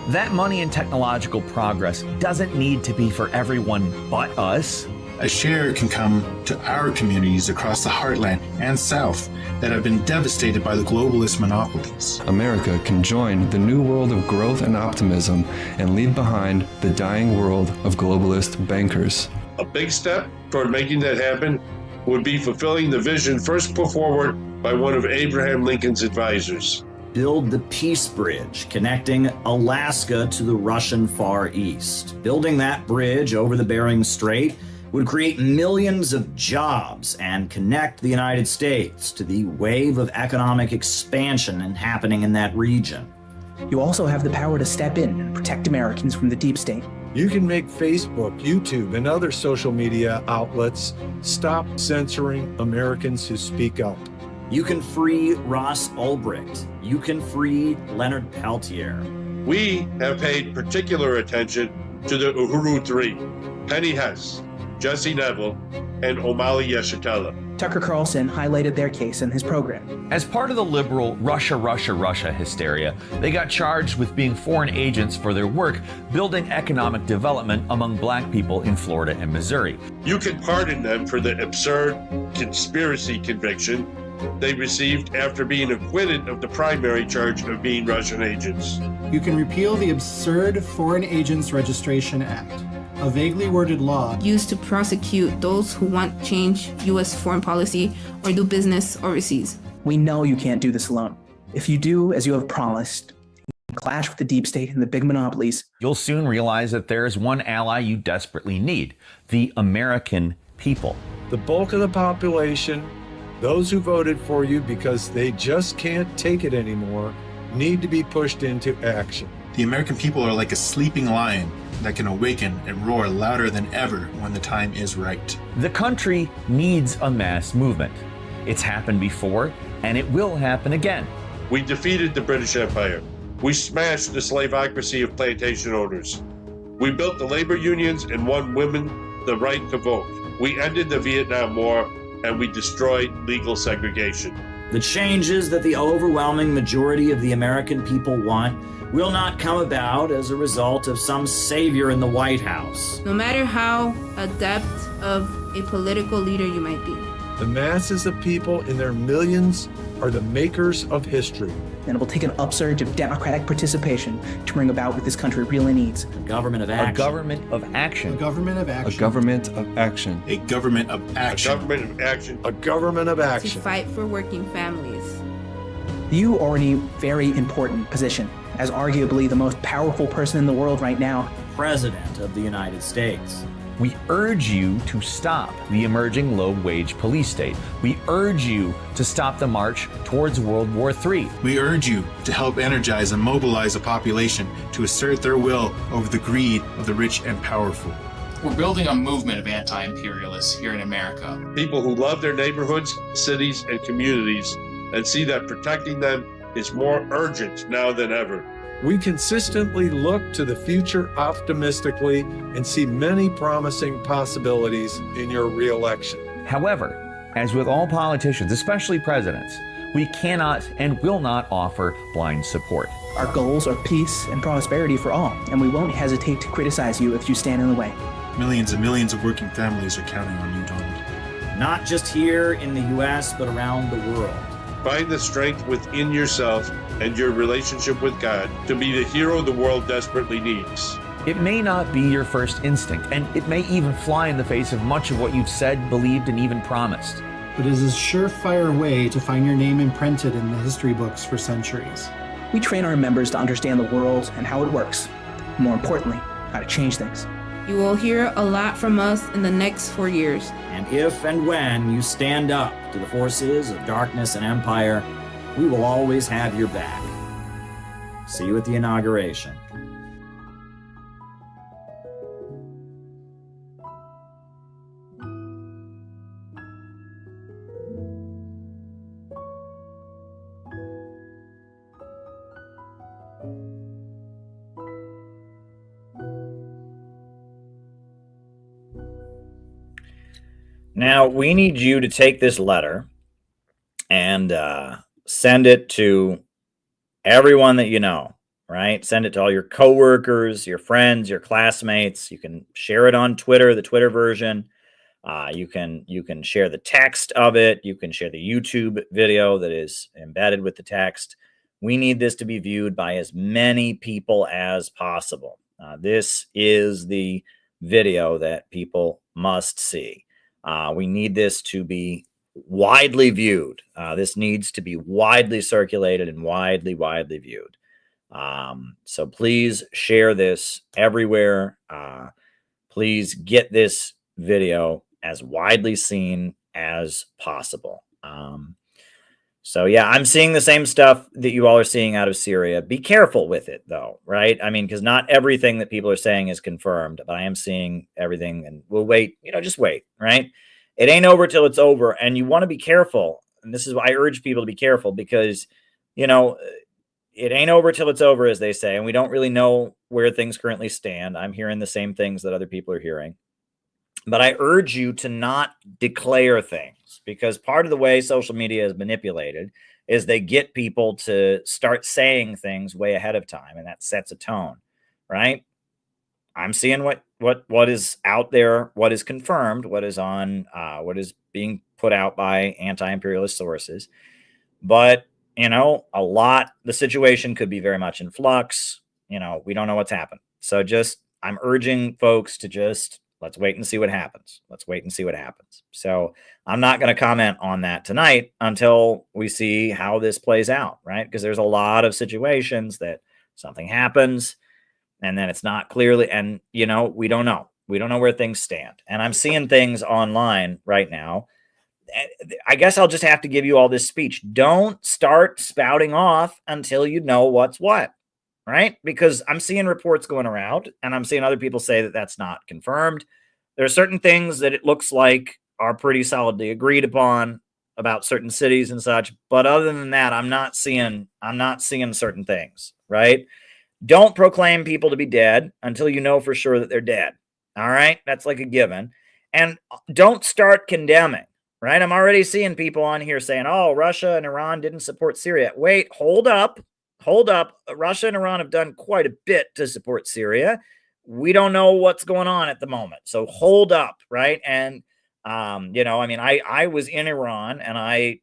[SPEAKER 9] That money and technological progress doesn't need to be for everyone but us.
[SPEAKER 21] A share can come to our communities across the heartland and south that have been devastated by the globalist monopolies.
[SPEAKER 23] America can join the new world of growth and optimism and leave behind the dying world of globalist bankers.
[SPEAKER 2] A big step toward making that happen would be fulfilling the vision first put forward by one of Abraham Lincoln's advisors.
[SPEAKER 5] Build the Peace Bridge, connecting Alaska to the Russian Far East. Building that bridge over the Bering Strait would create millions of jobs and connect the United States to the wave of economic expansion happening in that region.
[SPEAKER 22] You also have the power to step in and protect Americans from the deep state.
[SPEAKER 26] You can make Facebook, YouTube, and other social media outlets stop censoring Americans who speak up.
[SPEAKER 5] You can free Ross Ulbricht. You can free Leonard Peltier.
[SPEAKER 2] We have paid particular attention to the Uhuru Three, Penny Hess, Jesse Neville, and Omali Yeshitela.
[SPEAKER 22] Tucker Carlson highlighted their case in his program.
[SPEAKER 9] As part of the liberal Russia hysteria, they got charged with being foreign agents for their work building economic development among black people in Florida and Missouri.
[SPEAKER 2] You can pardon them for the absurd conspiracy conviction they received after being acquitted of the primary charge of being Russian agents.
[SPEAKER 3] You can repeal the absurd Foreign Agents Registration Act, a vaguely worded law
[SPEAKER 24] used to prosecute those who want to change U.S. foreign policy or do business overseas.
[SPEAKER 22] We know you can't do this alone. If you do, as you have promised, clash with the deep state and the big monopolies,
[SPEAKER 9] you'll soon realize that there is one ally you desperately need: the American people.
[SPEAKER 26] The bulk of the population, those who voted for you because they just can't take it anymore, need to be pushed into action.
[SPEAKER 21] The American people are like a sleeping lion that can awaken and roar louder than ever when the time is right.
[SPEAKER 9] The country needs a mass movement. It's happened before, and it will happen again.
[SPEAKER 2] We defeated the British Empire. We smashed the slavocracy of plantation owners. We built the labor unions and won women the right to vote. We ended the Vietnam War, and we destroyed legal segregation.
[SPEAKER 5] The changes that the overwhelming majority of the American people want will not come about as a result of some savior in the White House.
[SPEAKER 24] No matter how adept of a political leader you might be.
[SPEAKER 26] The masses of people in their millions are the makers of history.
[SPEAKER 22] and it will take an upsurge of democratic participation to bring about what this country really needs.
[SPEAKER 5] A government of action.
[SPEAKER 9] A government of action.
[SPEAKER 3] A government of action.
[SPEAKER 23] A government of action.
[SPEAKER 21] A government of action.
[SPEAKER 2] A government of action.
[SPEAKER 26] A government of
[SPEAKER 24] To
[SPEAKER 26] action.
[SPEAKER 24] fight for working families.
[SPEAKER 22] You are in a very important position as arguably the most powerful person in the world right now.
[SPEAKER 5] President of the United States.
[SPEAKER 9] We urge you to stop the emerging low-wage police state. We urge you to stop the march towards World War III.
[SPEAKER 21] We urge you to help energize and mobilize a population to assert their will over the greed of the rich and powerful.
[SPEAKER 20] We're building a movement of anti-imperialists here in America.
[SPEAKER 2] People who love their neighborhoods, cities, and communities and see that protecting them is more urgent now than ever.
[SPEAKER 26] We consistently look to the future optimistically and see many promising possibilities in your re-election.
[SPEAKER 9] However, as with all politicians, especially presidents, we cannot and will not offer blind support.
[SPEAKER 22] Our goals are peace and prosperity for all, and we won't hesitate to criticize you if you stand in the way.
[SPEAKER 21] Millions and millions of working families are counting on you, Donald.
[SPEAKER 5] Not just here in the U.S., but around the world.
[SPEAKER 2] Find the strength within yourself and your relationship with God to be the hero the world desperately needs.
[SPEAKER 9] It may not be your first instinct, and it may even fly in the face of much of what you've said, believed, and even promised.
[SPEAKER 3] But it is a surefire way to find your name imprinted in the history books for centuries.
[SPEAKER 22] We train our members to understand the world and how it works. More importantly, how to change things.
[SPEAKER 24] You will hear a lot from us in the next 4 years.
[SPEAKER 5] And if and when you stand up to the forces of darkness and empire, we will always have your back. See you at the inauguration. Now, we need you to take this letter and send it to everyone that you know, right? Send it to all your coworkers, your friends, your classmates. You can share it on Twitter, the Twitter version. You can share the text of it. You can share the YouTube video that is embedded with the text. We need this to be viewed by as many people as possible. This is the video that people must see. We need this to be widely viewed. This needs to be widely circulated and widely viewed. So please share this everywhere. Please get this video as widely seen as possible. So yeah, I'm seeing the same stuff that you all are seeing out of Syria. Be careful with it though, right? I mean, because not everything that people are saying is confirmed, but I am seeing everything, and we'll wait, just wait, right? It ain't over till it's over, and you want to be careful. And this is why I urge people to be careful, because, it ain't over till it's over, as they say, and we don't really know where things currently stand. I'm hearing the same things that other people are hearing. But I urge you to not declare things, because part of the way social media is manipulated is they get people to start saying things way ahead of time, and that sets a tone, right? I'm seeing what is out there, what is confirmed, what is being put out by anti-imperialist sources. But, the situation could be very much in flux. We don't know what's happened. So I'm urging folks to let's wait and see what happens. Let's wait and see what happens. So I'm not going to comment on that tonight until we see how this plays out, right? Because there's a lot of situations that Something happens, and then it's not clearly, and we don't know. We don't know where things stand. And I'm seeing things online right now. I guess I'll just have to give you all this speech. Don't start spouting off until you know what's what, right? Because I'm seeing reports going around, and I'm seeing other people say that that's not confirmed. There are certain things that it looks like are pretty solidly agreed upon about certain cities and such, but other than that, I'm not seeing certain things, right? Don't proclaim people to be dead until you know for sure that they're dead. All right? That's like a given. And don't start condemning, right? I'm already seeing people on here saying, "Oh, Russia and Iran didn't support Syria." Wait, hold up. Hold up. Russia and Iran have done quite a bit to support Syria. We don't know what's going on at the moment. So hold up, right? And I was in Iran, and I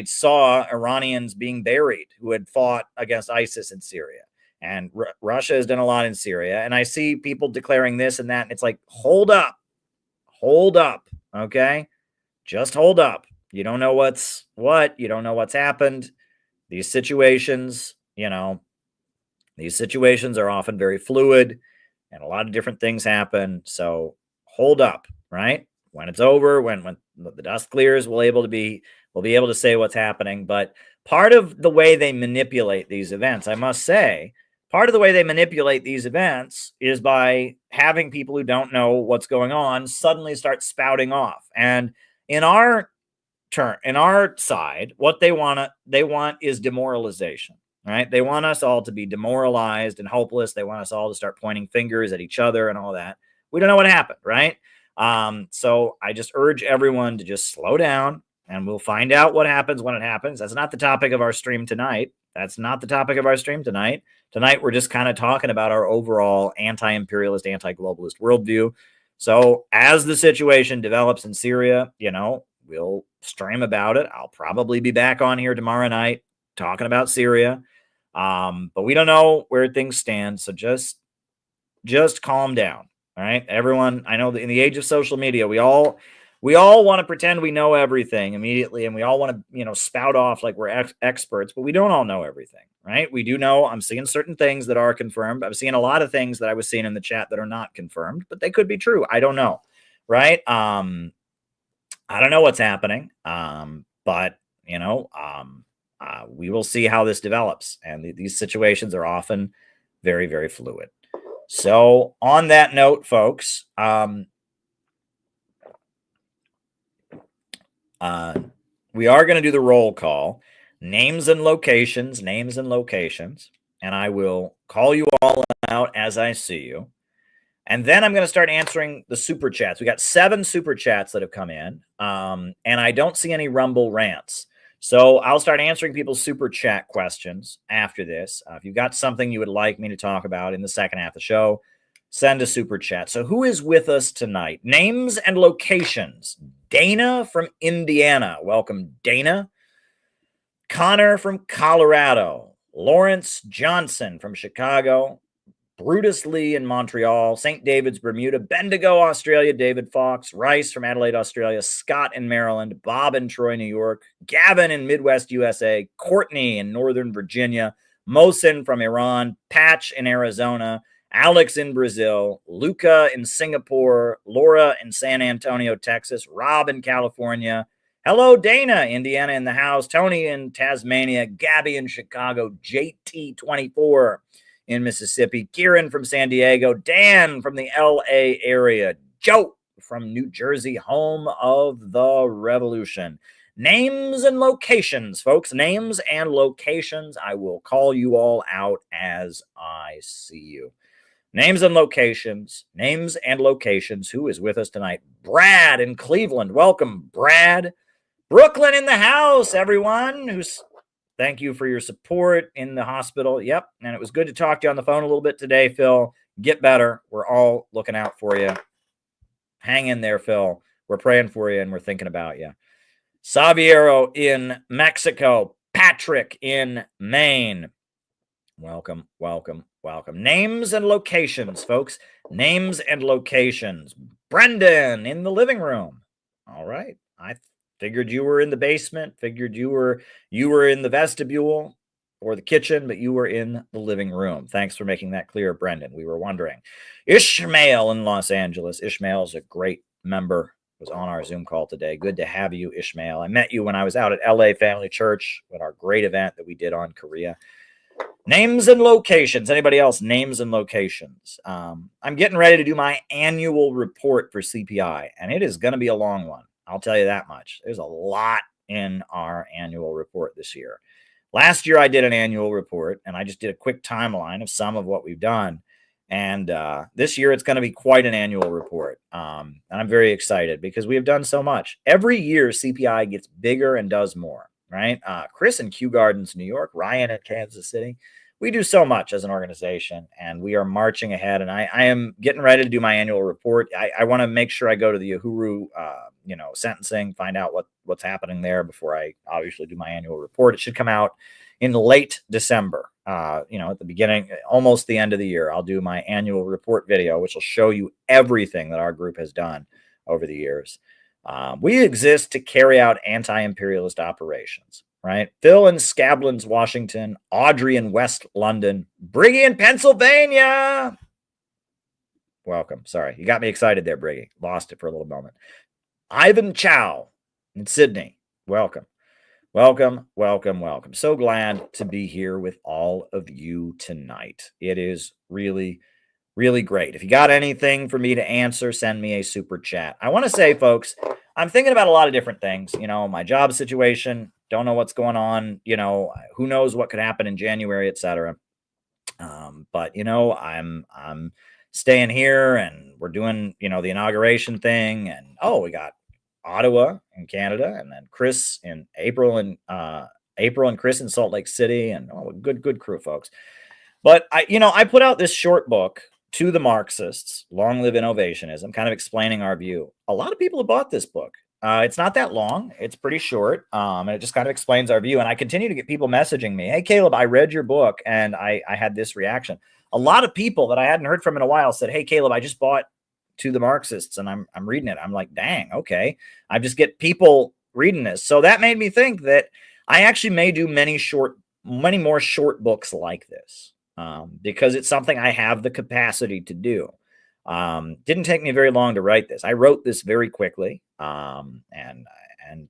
[SPEAKER 5] saw Iranians being buried who had fought against ISIS in Syria. And Russia has done a lot in Syria. And I see people declaring this and that. And it's like, hold up, okay? Just hold up. You don't know what's what. You don't know what's happened. These situations are often very fluid, and a lot of different things happen. So hold up, right? When it's over, when the dust clears, we'll be able to say what's happening. But part of the way they manipulate these events, I must say, part of the way they manipulate these events is by having people who don't know what's going on suddenly start spouting off. And in our side, what they want is demoralization, right? They want us all to be demoralized and hopeless. They want us all to start pointing fingers at each other and all that. We don't know what happened, right? So I just urge everyone to just slow down, and we'll find out what happens when it happens. That's not the topic of our stream tonight. Tonight, we're just kind of talking about our overall anti-imperialist, anti-globalist worldview. So as the situation develops in Syria, we'll stream about it. I'll probably be back on here tomorrow night talking about Syria. But we don't know where things stand. So just calm down. All right, everyone. I know that in the age of social media, we all want to pretend we know everything immediately, and we all want to, spout off like we're experts, but we don't all know everything, right? We do know. I'm seeing certain things that are confirmed. I'm seeing a lot of things that I was seeing in the chat that are not confirmed, but they could be true. I don't know, right? I don't know what's happening, but we will see how this develops, and these situations are often very, very fluid. So on that note, folks, we are going to do the roll call, names and locations, and I will call you all out as I see you. And then I'm going to start answering the super chats. We got 7 super chats that have come in, and I don't see any Rumble rants. So I'll start answering people's super chat questions after this. If you've got something you would like me to talk about in the second half of the show, send a super chat. So who is with us tonight? Names and locations. Dana from Indiana. Welcome, Dana. Connor from Colorado. Lawrence Johnson from Chicago. Brutus Lee in Montreal, St. David's, Bermuda, Bendigo, Australia, David Fox, Rice from Adelaide, Australia, Scott in Maryland, Bob in Troy, New York, Gavin in Midwest USA, Courtney in Northern Virginia, Mohsin from Iran, Patch in Arizona, Alex in Brazil, Luca in Singapore, Laura in San Antonio, Texas, Rob in California. Hello, Dana, Indiana in the house, Tony in Tasmania, Gabby in Chicago, JT24 in Mississippi, Kieran from San Diego, Dan from the LA area, Joe from New Jersey, home of the revolution. Names and locations, folks. Names and locations. I will call you all out as I see you. Names and locations. Names and locations. Who is with us tonight? Brad in Cleveland. Welcome, Brad. Brooklyn in the house, everyone. Thank you for your support in the hospital. Yep. And it was good to talk to you on the phone a little bit today, Phil. Get better. We're all looking out for you. Hang in there, Phil. We're praying for you and we're thinking about you. Saviero in Mexico. Patrick in Maine. Welcome, welcome, welcome. Names and locations, folks. Names and locations. Brendan in the living room. All right. I figured you were in the basement. Figured you were in the vestibule. or the kitchen, but you were in the living room. Thanks for making that clear, Brendan. We were wondering. Ishmael in Los Angeles. Ishmael is a great member, was on our Zoom call today. Good to have you, Ishmael. I met you when I was out at LA Family Church at our great event that we did on Korea. Names and locations. Anybody else? Names and locations. I'm getting ready to do my annual report for CPI, and it is going to be a long one. I'll tell you that much. There's a lot in our annual report this year. Last year, I did an annual report, and I just did a quick timeline of some of what we've done. And this year, it's going to be quite an annual report. And I'm very excited because we have done so much. Every year, CPI gets bigger and does more, right? Chris in Kew Gardens, New York, Ryan in Kansas City. We do so much as an organization, and we are marching ahead. And I am getting ready to do my annual report. I want to make sure I go to the Uhuru, sentencing, find out what's happening there before I obviously do my annual report. It should come out in late December. At the beginning, almost the end of the year, I'll do my annual report video, which will show you everything that our group has done over the years. We exist to carry out anti-imperialist operations. Right? Phil in Scablands, Washington, Audrey in West London, Briggy in Pennsylvania. Welcome. Sorry, you got me excited there, Briggy. Lost it for a little moment. Ivan Chow in Sydney. Welcome. Welcome, welcome, welcome. So glad to be here with all of you tonight. It is really, really great. If you got anything for me to answer, send me a super chat. I want to say, folks, I'm thinking about a lot of different things. My job situation, don't know what's going on. Who knows what could happen in January, etc. But I'm staying here, and we're doing the inauguration thing, and we got Ottawa in Canada, and then Chris in April and Chris in Salt Lake City, and good crew, folks. But I put out this short book, To the Marxists, Long Live Innovationism, kind of explaining our view. A lot of people have bought this book. It's not that long. It's pretty short. And it just kind of explains our view. And I continue to get people messaging me, hey, Caleb, I read your book and I had this reaction. A lot of people that I hadn't heard from in a while said, hey, Caleb, I just bought To the Marxists and I'm reading it. I'm like, dang, okay. I just get people reading this. So that made me think that I actually may do many more short books like this. Because it's something I have the capacity to do. Didn't take me very long to write this. I wrote this very quickly, and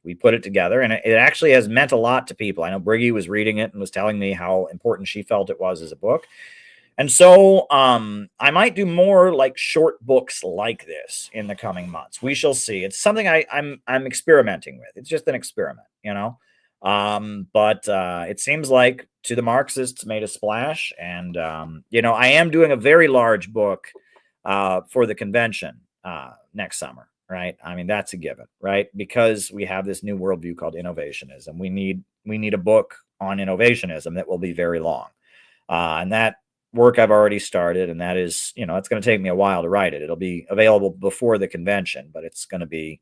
[SPEAKER 5] we put it together, and it actually has meant a lot to people. I know Briggy was reading it and was telling me how important she felt it was as a book. And so I might do more like short books like this in the coming months. We shall see. It's something I'm experimenting with. It's just an experiment, but it seems like To the Marxists made a splash, and I am doing a very large book for the convention next summer, right? I mean, that's a given, right? Because we have this new worldview called innovationism. We need a book on innovationism that will be very long, and that work I've already started, and that is, it's going to take me a while to write it. It'll be available before the convention, but it's going to be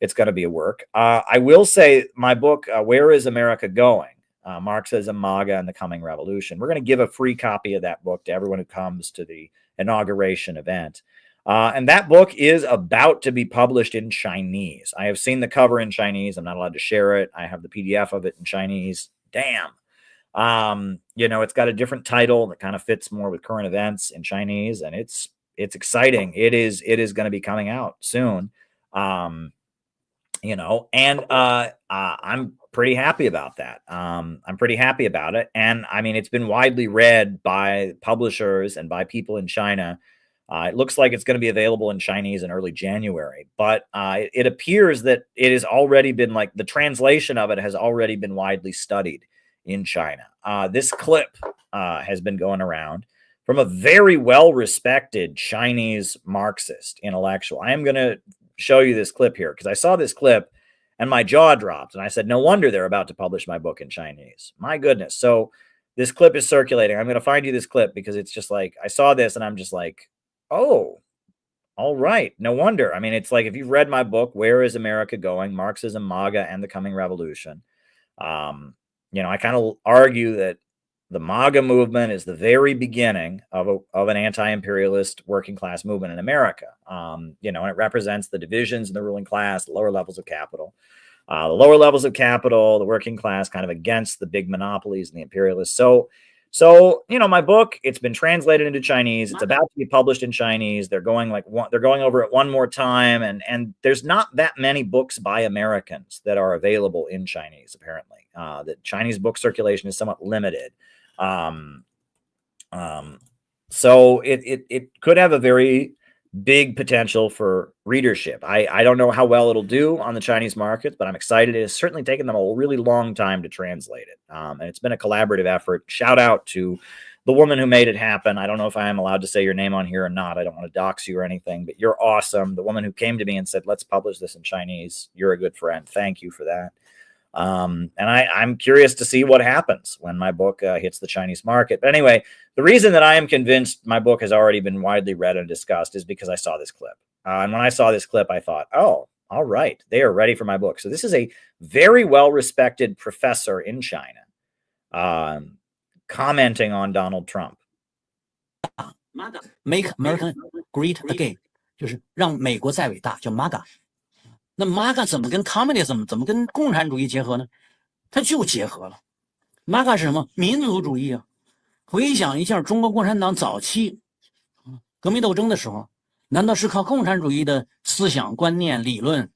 [SPEAKER 5] a work. I will say my book, Where is America Going? Marxism, MAGA, and the Coming Revolution. We're going to give a free copy of that book to everyone who comes to the inauguration event. And that book is about to be published in Chinese. I have seen the cover in Chinese. I'm not allowed to share it. I have the PDF of it in Chinese. Damn. It's got a different title that kind of fits more with current events in Chinese, and it's exciting. It is going to be coming out soon. I'm pretty happy about that. I'm pretty happy about it. And I mean, it's been widely read by publishers and by people in China. It looks like it's going to be available in Chinese in early January, but it appears that it has already been the translation of it has already been widely studied in China. This clip has been going around from a very well-respected Chinese Marxist intellectual. I am going to show you this clip here because I saw this clip and my jaw dropped, and I said, no wonder they're about to publish my book in Chinese. My goodness. So this clip is circulating. I'm going to find you this clip because it's just I saw this and I'm just like, oh, all right. No wonder. I mean, it's if you've read my book, Where is America Going? Marxism, MAGA, and the Coming Revolution. I kind of argue that the MAGA movement is the very beginning of an anti-imperialist working class movement in America. And it represents the divisions in the ruling class, the lower levels of capital. the lower levels of capital, the working class, kind of against the big monopolies and the imperialists. So, my book, it's been translated into Chinese. It's about to be published in Chinese. They're going over it one more time. And there's not that many books by Americans that are available in Chinese, apparently. The Chinese book circulation is somewhat limited. So it could have a very big potential for readership. I don't know how well it'll do on the Chinese market, but I'm excited. It has certainly taken them a really long time to translate it. And it's been a collaborative effort. Shout out to the woman who made it happen. I don't know if I am allowed to say your name on here or not. I don't want to dox you or anything, but you're awesome. The woman who came to me and said, let's publish this in Chinese. You're a good friend. Thank you for that. And I'm curious to see what happens when my book hits the Chinese market. But anyway, the reason that I am convinced my book has already been widely read and discussed is because I saw this clip. And when I saw this clip, I thought, oh, all right, they are ready for my book. So this is a very well-respected professor in China commenting on Donald Trump.
[SPEAKER 1] Make America great again， 就是让美国再伟大，叫 MAGA。那 MAGA 怎么跟 communism 怎么跟共产主义结合呢？它就结合了。MAGA 是什么？民族主义啊！回想一下中国共产党早期革命斗争的时候，难道是靠共产主义的思想观念理论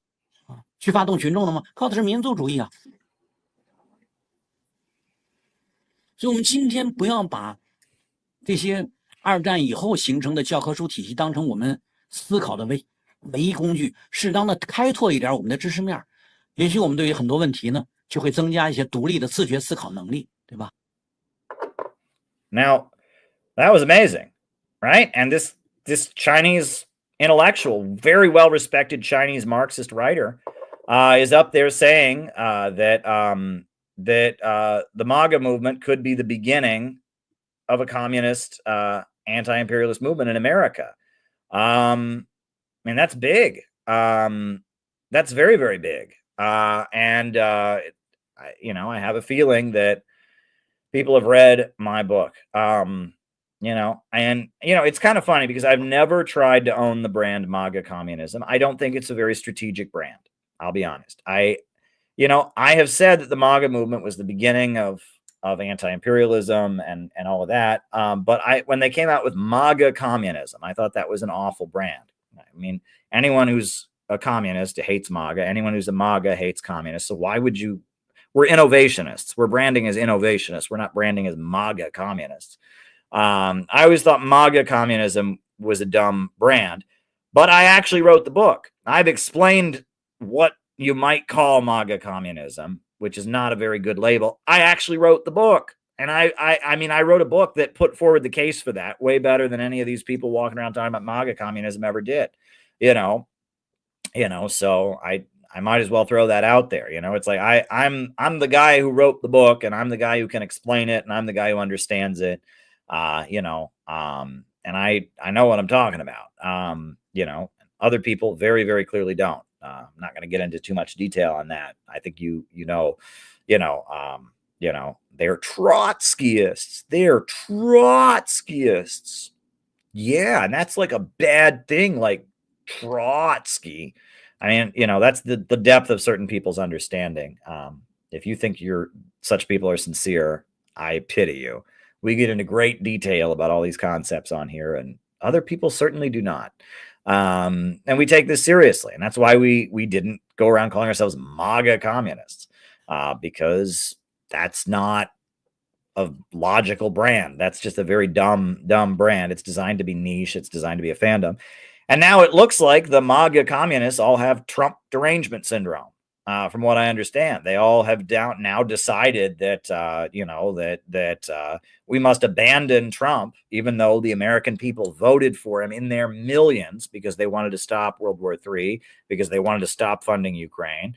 [SPEAKER 1] 去发动群众的吗？靠的是民族主义啊！所以我们今天不要把这些二战以后形成的教科书体系当成我们思考的唯一工具，适当的开拓一点我们的知识面，也许我们对于很多问题呢，就会增加一些独立的自觉思考能力，对吧？
[SPEAKER 5] Now, that was amazing, right? And this Chinese intellectual, very well-respected Chinese Marxist writer, is up there saying that the MAGA movement could be the beginning of a communist anti-imperialist movement in America. I mean, that's big. That's very, very big. I have a feeling that people have read my book. It's kind of funny because I've never tried to own the brand MAGA communism. I don't think it's a very strategic brand. I'll be honest. I have said that the MAGA movement was the beginning of anti-imperialism and all of that. But when they came out with MAGA communism, I thought that was an awful brand. I mean, anyone who's a communist hates MAGA. Anyone who's a MAGA hates communists. So why would you? We're innovationists. We're branding as innovationists. We're not branding as MAGA communists. I always thought MAGA communism was a dumb brand, but I actually wrote the book. I've explained what you might call MAGA communism, which is not a very good label. I actually wrote the book. And I wrote a book that put forward the case for that way better than any of these people walking around talking about MAGA communism ever did, so I might as well throw that out there. It's like, I'm the guy who wrote the book and I'm the guy who can explain it and I'm the guy who understands it. And I know what I'm talking about. Other people very, very clearly don't. I'm not going to get into too much detail on that. I think they're Trotskyists. They're Trotskyists. Yeah, and that's like a bad thing, like Trotsky. I mean, that's the depth of certain people's understanding. If you think such people are sincere, I pity you. We get into great detail about all these concepts on here, and other people certainly do not. And we take this seriously, and that's why we didn't go around calling ourselves MAGA communists, because that's not a logical brand. That's just a very dumb brand. It's designed to be niche. It's designed to be a fandom. And now it looks like the MAGA communists all have Trump derangement syndrome. From what I understand, they all have now decided that, we must abandon Trump, even though the American people voted for him in their millions because they wanted to stop World War III, because they wanted to stop funding Ukraine.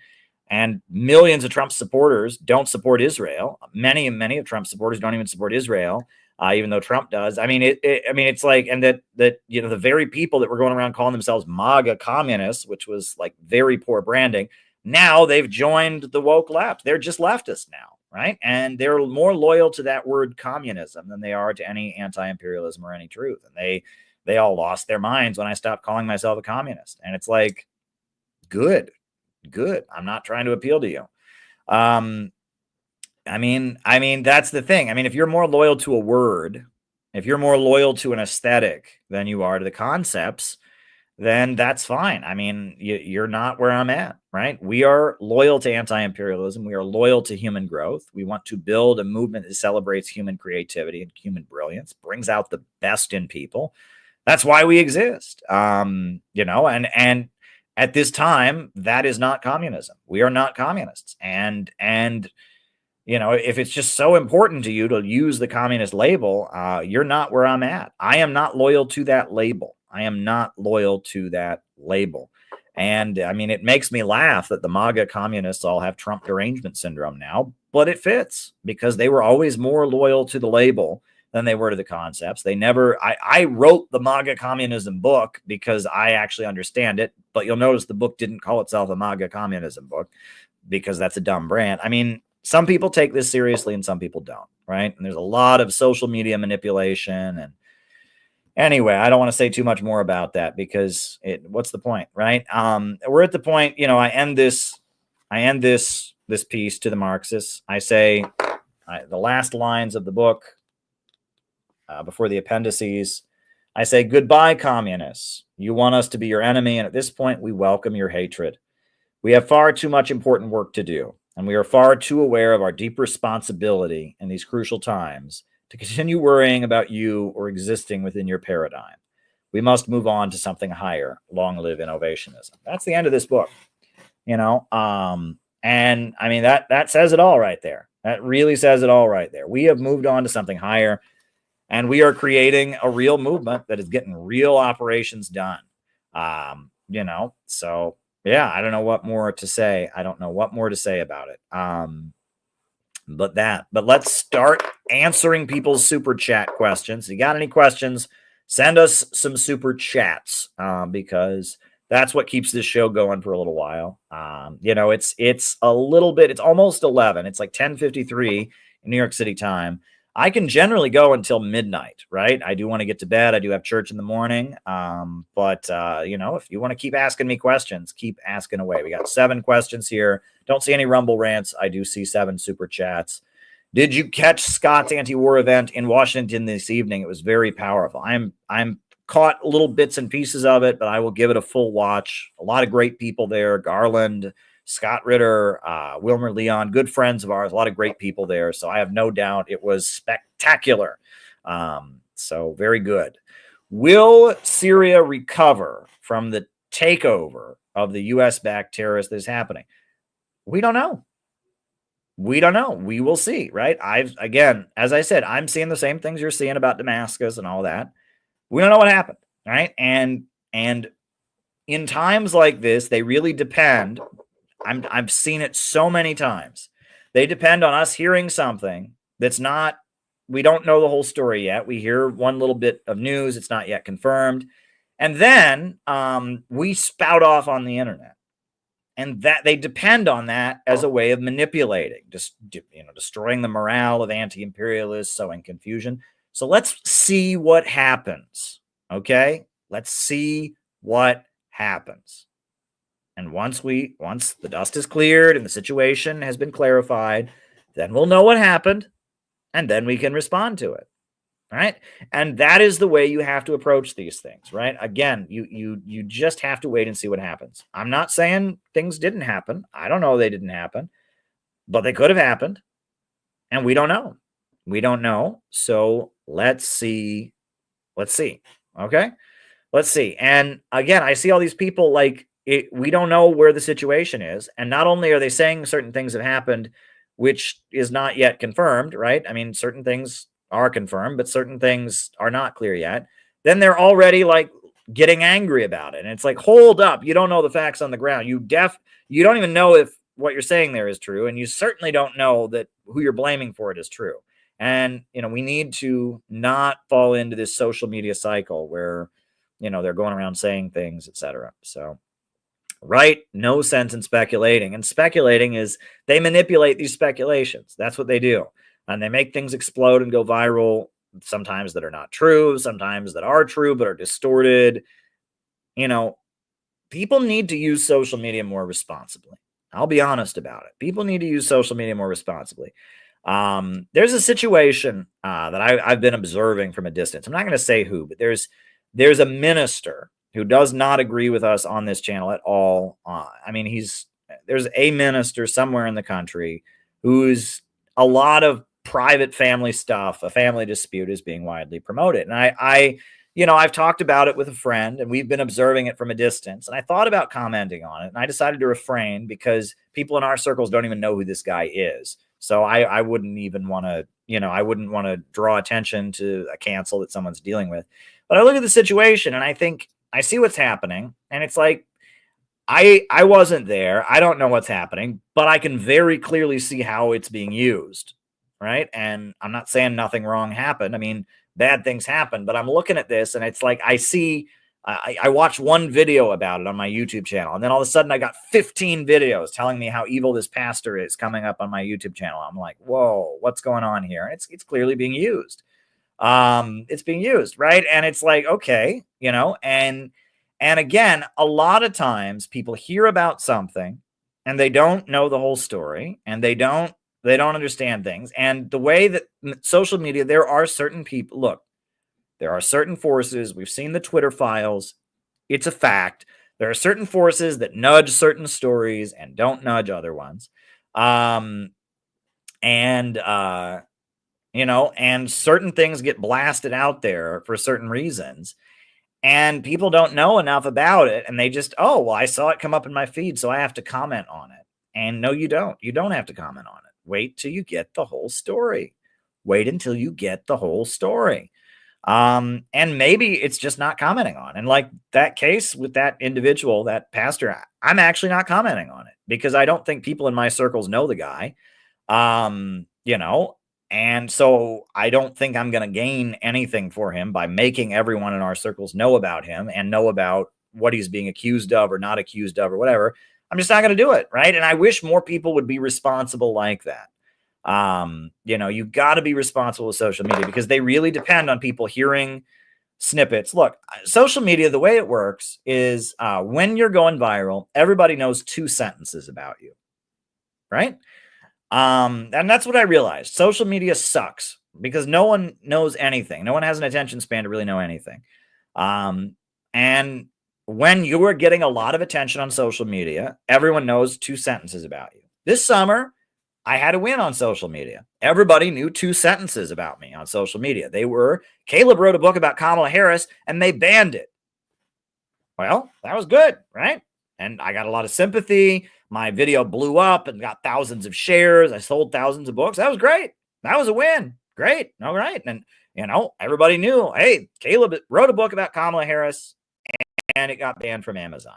[SPEAKER 5] And millions of Trump supporters don't support Israel. Many of Trump's supporters don't even support Israel, even though Trump does. I mean, it's like, and that the very people that were going around calling themselves MAGA communists, which was like very poor branding, now they've joined the woke left. They're just leftists now, right? And they're more loyal to that word communism than they are to any anti-imperialism or any truth. And they all lost their minds when I stopped calling myself a communist. And it's like, good. Good. I'm not trying to appeal to you. I mean, that's the thing. I mean, if you're more loyal to a word, if you're more loyal to an aesthetic than you are to the concepts, then that's fine. I mean, you're not where I'm at, right? We are loyal to anti-imperialism. We are loyal to human growth. We want to build a movement that celebrates human creativity and human brilliance, brings out the best in people. That's why we exist. You know, and at this time, that is not communism. We are not communists. And you know, if it's just so important to you to use the communist label, you're not where I'm at. I am not loyal to that label. I am not loyal to that label. And I mean, it makes me laugh that the MAGA communists all have Trump derangement syndrome now, but it fits because they were always more loyal to the label than they were to the concepts. They never, I wrote the MAGA communism book because I actually understand it, but you'll notice the book didn't call itself a MAGA communism book because that's a dumb brand. I mean, some people take this seriously and some people don't, right? And there's a lot of social media manipulation. And anyway, I don't want to say too much more about that because what's the point, right? We're at the point, you know, I end this piece to the Marxists. I say the last lines of the book before the appendices, I say, goodbye, communists. You want us to be your enemy. And at this point, we welcome your hatred. We have far too much important work to do. And we are far too aware of our deep responsibility in these crucial times to continue worrying about you or existing within your paradigm. We must move on to something higher. Long live innovationism. That's the end of this book, you know. And I mean, that says it all right there. That really says it all right there. We have moved on to something higher, and we are creating a real movement that is getting real operations done. You know, so yeah, I don't know what more to say. I don't know what more to say about it. But let's start answering people's super chat questions. If you got any questions, send us some super chats because that's what keeps this show going for a little while. You know, it's a little bit, it's almost 11. It's like 10:53 in New York City time. I can generally go until midnight, right? I do want to get to bed. I do have church in the morning. But you know, if you want to keep asking me questions, keep asking away. We got 7 questions here. Don't see any Rumble rants. I do see 7 super chats. Did you catch Scott's anti-war event in Washington this evening? It was very powerful. I'm caught little bits and pieces of it, but I will give it a full watch. A lot of great people there. Garland, Scott Ritter, Wilmer Leon, good friends of ours, a lot of great people there. So I have no doubt it was spectacular. So very good. Will Syria recover from the takeover of the U.S.-backed terrorists that is happening? We don't know. We don't know. We will see, right? Again, as I said, I'm seeing the same things you're seeing about Damascus and all that. We don't know what happened, right? And in times like this, they really depend. I've seen it so many times. They depend on us hearing something that's not, we don't know the whole story yet. We hear one little bit of news. It's not yet confirmed. And then we spout off on the internet. And that they depend on that as a way of manipulating, just, you know, destroying the morale of anti-imperialists, sowing confusion. So let's see what happens. Okay? Let's see what happens. And once the dust is cleared and the situation has been clarified, then we'll know what happened and then we can respond to it. Right? And that is the way you have to approach these things, right? Again, you just have to wait and see what happens. I'm not saying things didn't happen. I don't know they didn't happen, but they could have happened. And we don't know. We don't know. So let's see. Okay? Let's see. And again, I see all these people like we don't know where the situation is. And not only are they saying certain things have happened, which is not yet confirmed, right? I mean, certain things are confirmed, but certain things are not clear yet. Then they're already like getting angry about it. And it's like, hold up. You don't know the facts on the ground. You don't even know if what you're saying there is true. And you certainly don't know that who you're blaming for it is true. And, you know, we need to not fall into this social media cycle where, you know, they're going around saying things, etc. So, right. No sense in speculating. And speculating is they manipulate these speculations. That's what they do. And they make things explode and go viral, sometimes that are not true, sometimes that are true but are distorted. You know, people need to use social media more responsibly. I'll be honest about it. People need to use social media more responsibly. There's a situation that I've been observing from a distance. I'm not going to say who, but there's a minister who does not agree with us on this channel at all. I mean, there's a minister somewhere in the country who's a lot of private family stuff, a family dispute is being widely promoted. And I've talked about it with a friend and we've been observing it from a distance. And I thought about commenting on it and I decided to refrain because people in our circles don't even know who this guy is. So I wouldn't even want to, I wouldn't want to draw attention to a cancel that someone's dealing with. But I look at the situation and I think I see what's happening. And it's like, I wasn't there. I don't know what's happening, but I can very clearly see how it's being used. Right. And I'm not saying nothing wrong happened. I mean, bad things happen, but I'm looking at this and it's like, I watched one video about it on my YouTube channel. And then all of a sudden I got 15 videos telling me how evil this pastor is coming up on my YouTube channel. I'm like, whoa, what's going on here? And it's clearly being used. It's being used. Right. And it's like, okay, and again, a lot of times people hear about something and they don't know the whole story and they don't understand things. And the way that social media, there are certain people, look, there are certain forces. We've seen the Twitter files. It's a fact. There are certain forces that nudge certain stories and don't nudge other ones. And certain things get blasted out there for certain reasons. And people don't know enough about it. And they just, oh, well, I saw it come up in my feed, so I have to comment on it. And no, you don't. You don't have to comment on it. Wait till you get the whole story. Wait until you get the whole story. And maybe it's just not commenting on. And like that case with that individual, that pastor, I'm actually not commenting on it because I don't think people in my circles know the guy. And so I don't think I'm going to gain anything for him by making everyone in our circles know about him and know about what he's being accused of or not accused of or whatever. I'm just not going to do it. Right. And I wish more people would be responsible like that. You got to be responsible with social media because they really depend on people hearing snippets. Look, social media, the way it works is when you're going viral, everybody knows 2 sentences about you. Right. And that's what I realized. Social media sucks because no one knows anything. No one has an attention span to really know anything. And when you are getting a lot of attention on social media, everyone knows 2 sentences about you. This summer, I had a win on social media. Everybody knew 2 sentences about me on social media. Caleb wrote a book about Kamala Harris and they banned it. Well, that was good, right? And I got a lot of sympathy. My video blew up and got thousands of shares. I sold thousands of books. That was great. That was a win. Great. All right. And, everybody knew, hey, Caleb wrote a book about Kamala Harris and it got banned from Amazon.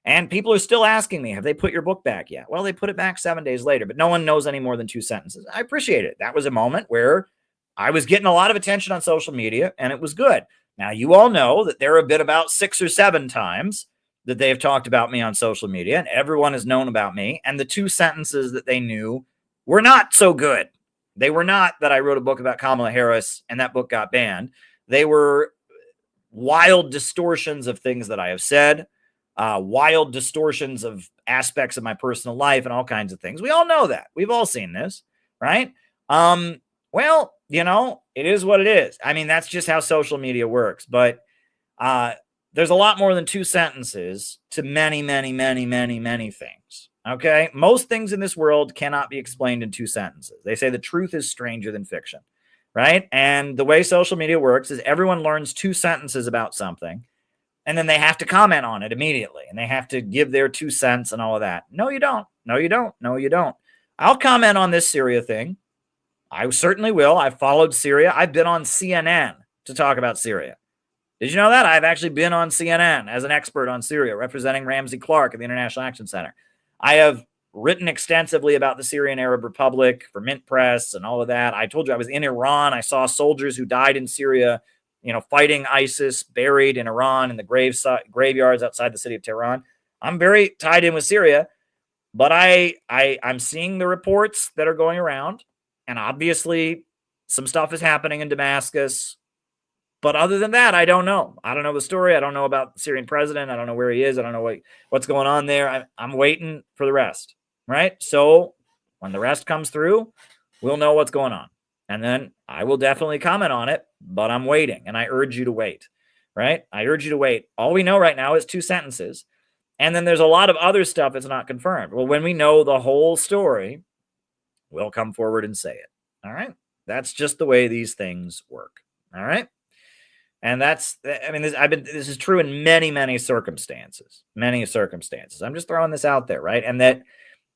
[SPEAKER 5] And people are still asking me, have they put your book back yet? Well, they put it back 7 days later, but no one knows any more than 2 sentences. I appreciate it. That was a moment where I was getting a lot of attention on social media and it was good. Now, you all know that there have been about 6 or 7 times that they've talked about me on social media and everyone has known about me. And the 2 sentences that they knew were not so good. They were not that I wrote a book about Kamala Harris and that book got banned. They were wild distortions of things that I have said, wild distortions of aspects of my personal life and all kinds of things. We all know that. We've all seen this, right? Well, it is what it is. I mean, that's just how social media works. But there's a lot more than 2 sentences to many, many, many, many, many things. Okay. Most things in this world cannot be explained in 2 sentences. They say the truth is stranger than fiction, right? And the way social media works is everyone learns 2 sentences about something and then they have to comment on it immediately and they have to give their 2 cents and all of that. No, you don't. No, you don't. No, you don't. I'll comment on this Syria thing. I certainly will. I've followed Syria. I've been on CNN to talk about Syria. Did you know that? I've actually been on CNN as an expert on Syria, representing Ramsey Clark at the International Action Center. I have written extensively about the Syrian Arab Republic for Mint Press and all of that. I told you I was in Iran. I saw soldiers who died in Syria, fighting ISIS, buried in Iran in the graveyards outside the city of Tehran. I'm very tied in with Syria, but I'm seeing the reports that are going around, and obviously some stuff is happening in Damascus. But other than that, I don't know. I don't know the story. I don't know about the Syrian president. I don't know where he is. I don't know what's going on there. I'm waiting for the rest. right? So when the rest comes through, we'll know what's going on. And then I will definitely comment on it, but I'm waiting, and I urge you to wait, right? I urge you to wait. All we know right now is 2 sentences. And then there's a lot of other stuff that's not confirmed. Well, when we know the whole story, we'll come forward and say it. All right? That's just the way these things work. All right? And that's, I mean, this is true in many, many circumstances. Many circumstances. I'm just throwing this out there, right? And that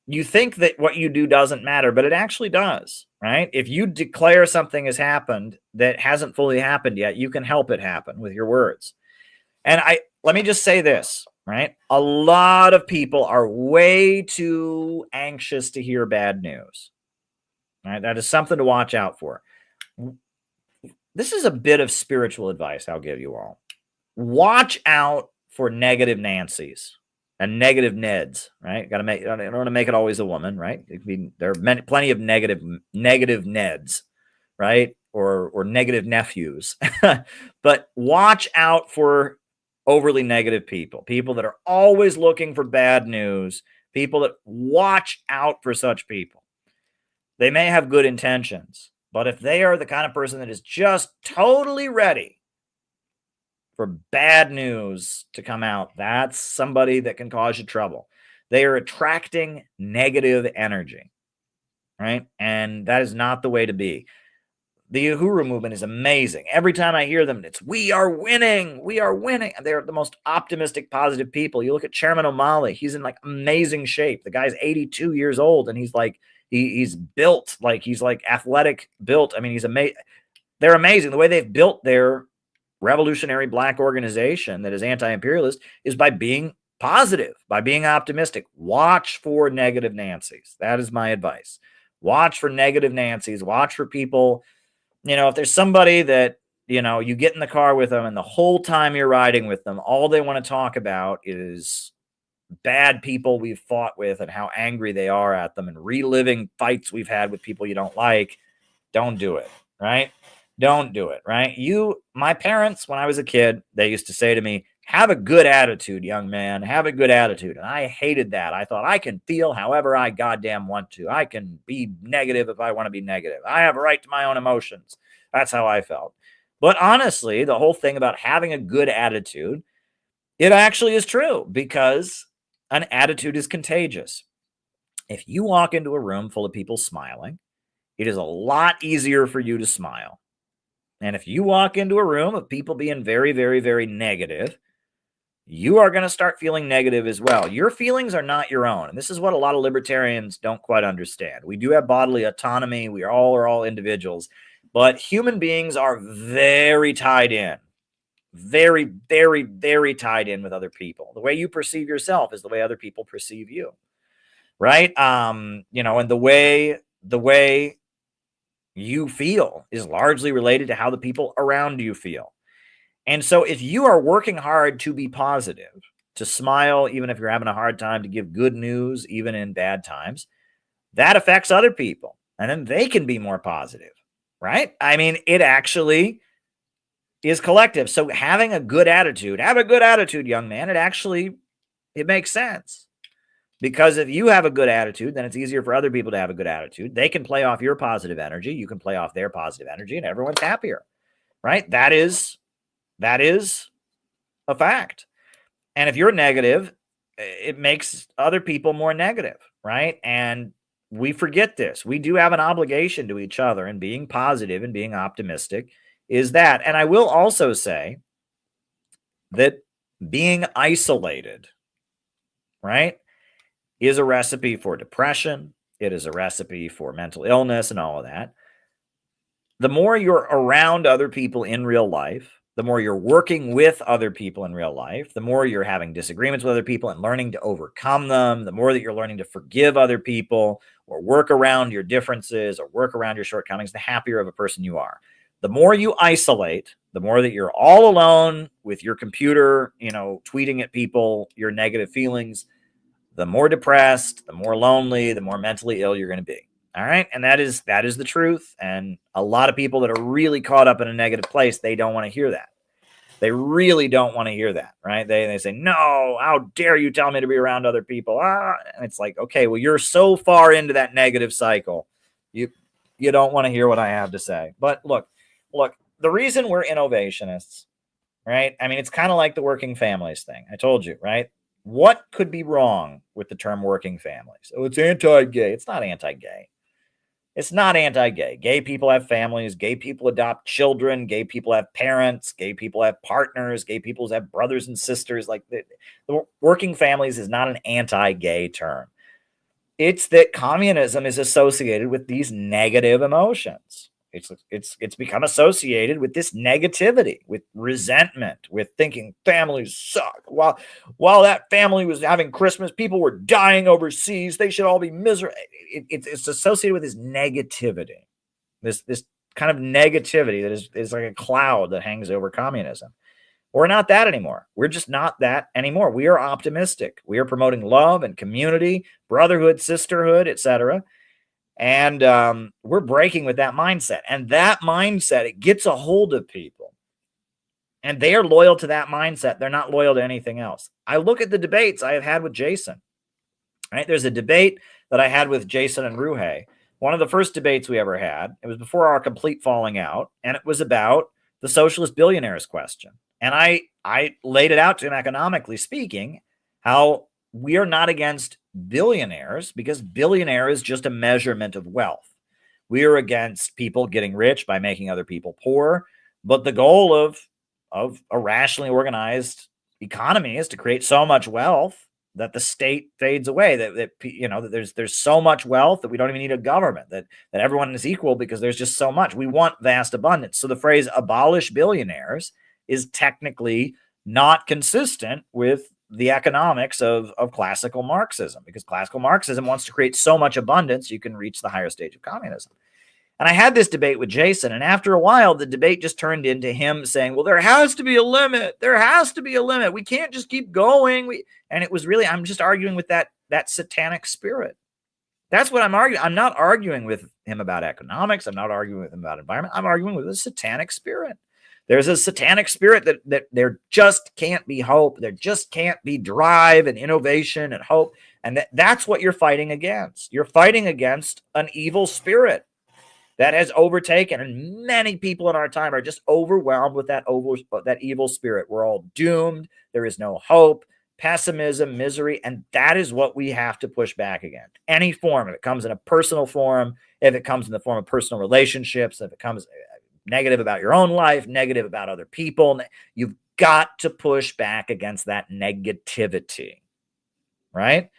[SPEAKER 5] you think that what you do doesn't matter, but it actually does, right? If you declare something has happened that hasn't fully happened yet, you can help it happen with your words. And let me just say this, right? A lot of people are way too anxious to hear bad news. Right? That is something to watch out for. This is a bit of spiritual advice I'll give you all. Watch out for negative Nancys and negative Neds, right? I don't want to make it always a woman, right? There are plenty of negative Neds, right? Or negative nephews. But watch out for overly negative people that are always looking for bad news, people that watch out for such people. They may have good intentions, but if they are the kind of person that is just totally ready for bad news to come out, that's somebody that can cause you trouble. They are attracting negative energy, right? And that is not the way to be. The Uhuru movement is amazing. Every time I hear them, it's, we are winning. We are winning. They're the most optimistic, positive people. You look at Chairman O'Malley. He's in like amazing shape. The guy's 82 years old, and he's like, he's built, like he's like athletic built. I mean, he's amazing. They're amazing. The way they've built their revolutionary black organization that is anti-imperialist is by being positive, by being optimistic. Watch for negative Nancys. That is my advice. Watch for negative Nancys. Watch for people. If there's somebody that, you get in the car with them and the whole time you're riding with them, all they want to talk about is bad people we've fought with and how angry they are at them and reliving fights we've had with people you don't like, don't do it, right? Don't do it, right? My parents, when I was a kid, they used to say to me, have a good attitude, young man, have a good attitude. And I hated that. I thought I can feel however I goddamn want to. I can be negative if I want to be negative. I have a right to my own emotions. That's how I felt. But honestly, the whole thing about having a good attitude, it actually is true because an attitude is contagious. If you walk into a room full of people smiling, it is a lot easier for you to smile. And if you walk into a room of people being very, very, very negative, you are going to start feeling negative as well. Your feelings are not your own. And this is what a lot of libertarians don't quite understand. We do have bodily autonomy. We are all individuals. But human beings are very tied in. Very, very, very tied in with other people. The way you perceive yourself is the way other people perceive you. Right? And the way you feel is largely related to how the people around you feel. And so if you are working hard to be positive, to smile, even if you're having a hard time, to give good news, even in bad times, that affects other people. And then they can be more positive, right? I mean, it actually is collective. So having a good attitude, have a good attitude, young man. It makes sense. Because if you have a good attitude, then it's easier for other people to have a good attitude. They can play off your positive energy. You can play off their positive energy, and everyone's happier, right? That is a fact. And if you're negative, it makes other people more negative, right? And we forget this. We do have an obligation to each other, and being positive and being optimistic is that. And I will also say that being isolated, right, is a recipe for depression. It is a recipe for mental illness and all of that. The more you're around other people in real life, the more you're working with other people in real life, the more you're having disagreements with other people and learning to overcome them, the more that you're learning to forgive other people or work around your differences or work around your shortcomings, the happier of a person you are. The more you isolate, the more that you're all alone with your computer, tweeting at people your negative feelings, the more depressed, the more lonely, the more mentally ill you're going to be. All right. And that is the truth. And a lot of people that are really caught up in a negative place, they don't want to hear that. They really don't want to hear that, right? They say, no, how dare you tell me to be around other people? And it's like, okay, well, you're so far into that negative cycle. You don't want to hear what I have to say. But look, the reason we're innovationists, right? I mean, it's kind of like the working families thing. I told you, right? What could be wrong with the term working families? Oh, it's anti-gay. It's not anti-gay. It's not anti-gay. Gay people have families. Gay people adopt children. Gay people have parents. Gay people have partners. Gay people have brothers and sisters. Like the working families is not an anti-gay term. It's that communism is associated with these negative emotions. It's become associated with this negativity, with resentment, with thinking families suck. While that family was having Christmas, people were dying overseas. They should all be miserable. It's associated with this negativity, this kind of negativity that is like a cloud that hangs over communism. We're not that anymore. We're just not that anymore. We are optimistic. We are promoting love and community, brotherhood, sisterhood, etc. And we're breaking with that mindset. And that mindset, it gets a hold of people. And they are loyal to that mindset. They're not loyal to anything else. I look at the debates I have had with Jason. Right? There's a debate that I had with Jason and Ruhe. One of the first debates we ever had. It was before our complete falling out. And it was about the socialist billionaires question. And I laid it out to him economically speaking, how we are not against billionaires because billionaire is just a measurement of wealth. We are against people getting rich by making other people poor. But the goal of a rationally organized economy is to create so much wealth that the state fades away, that there's so much wealth that we don't even need a government, that everyone is equal because there's just so much. We want vast abundance. So the phrase abolish billionaires is technically not consistent with the economics of classical Marxism, because classical Marxism wants to create so much abundance you can reach the higher stage of communism. And I had this debate with Jason, and after a while, the debate just turned into him saying, well, there has to be a limit. There has to be a limit. We can't just keep going. And it was really, I'm just arguing with that satanic spirit. That's what I'm arguing. I'm not arguing with him about economics. I'm not arguing with him about environment. I'm arguing with a satanic spirit. There's a satanic spirit that there just can't be hope. There just can't be drive and innovation and hope. And that's what you're fighting against. You're fighting against an evil spirit that has overtaken, and many people in our time are just overwhelmed with that evil spirit. We're all doomed. There is no hope, pessimism, misery, and that is what we have to push back against. Any form, if it comes in a personal form, if it comes in the form of personal relationships, if it comes negative about your own life, negative about other people, you've got to push back against that negativity, right?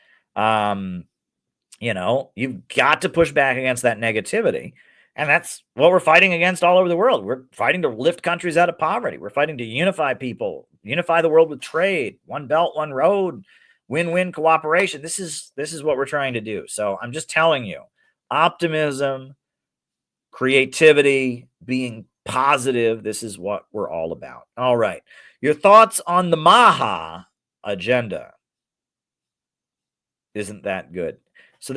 [SPEAKER 5] You've got to push back against that negativity. And that's what we're fighting against all over the world. We're fighting to lift countries out of poverty. We're fighting to unify people, unify the world with trade, one belt, one road, win-win cooperation. This is what we're trying to do. So I'm just telling you, optimism, creativity, being positive, this is what we're all about. All right. Your thoughts on the Maha agenda. Isn't that good? So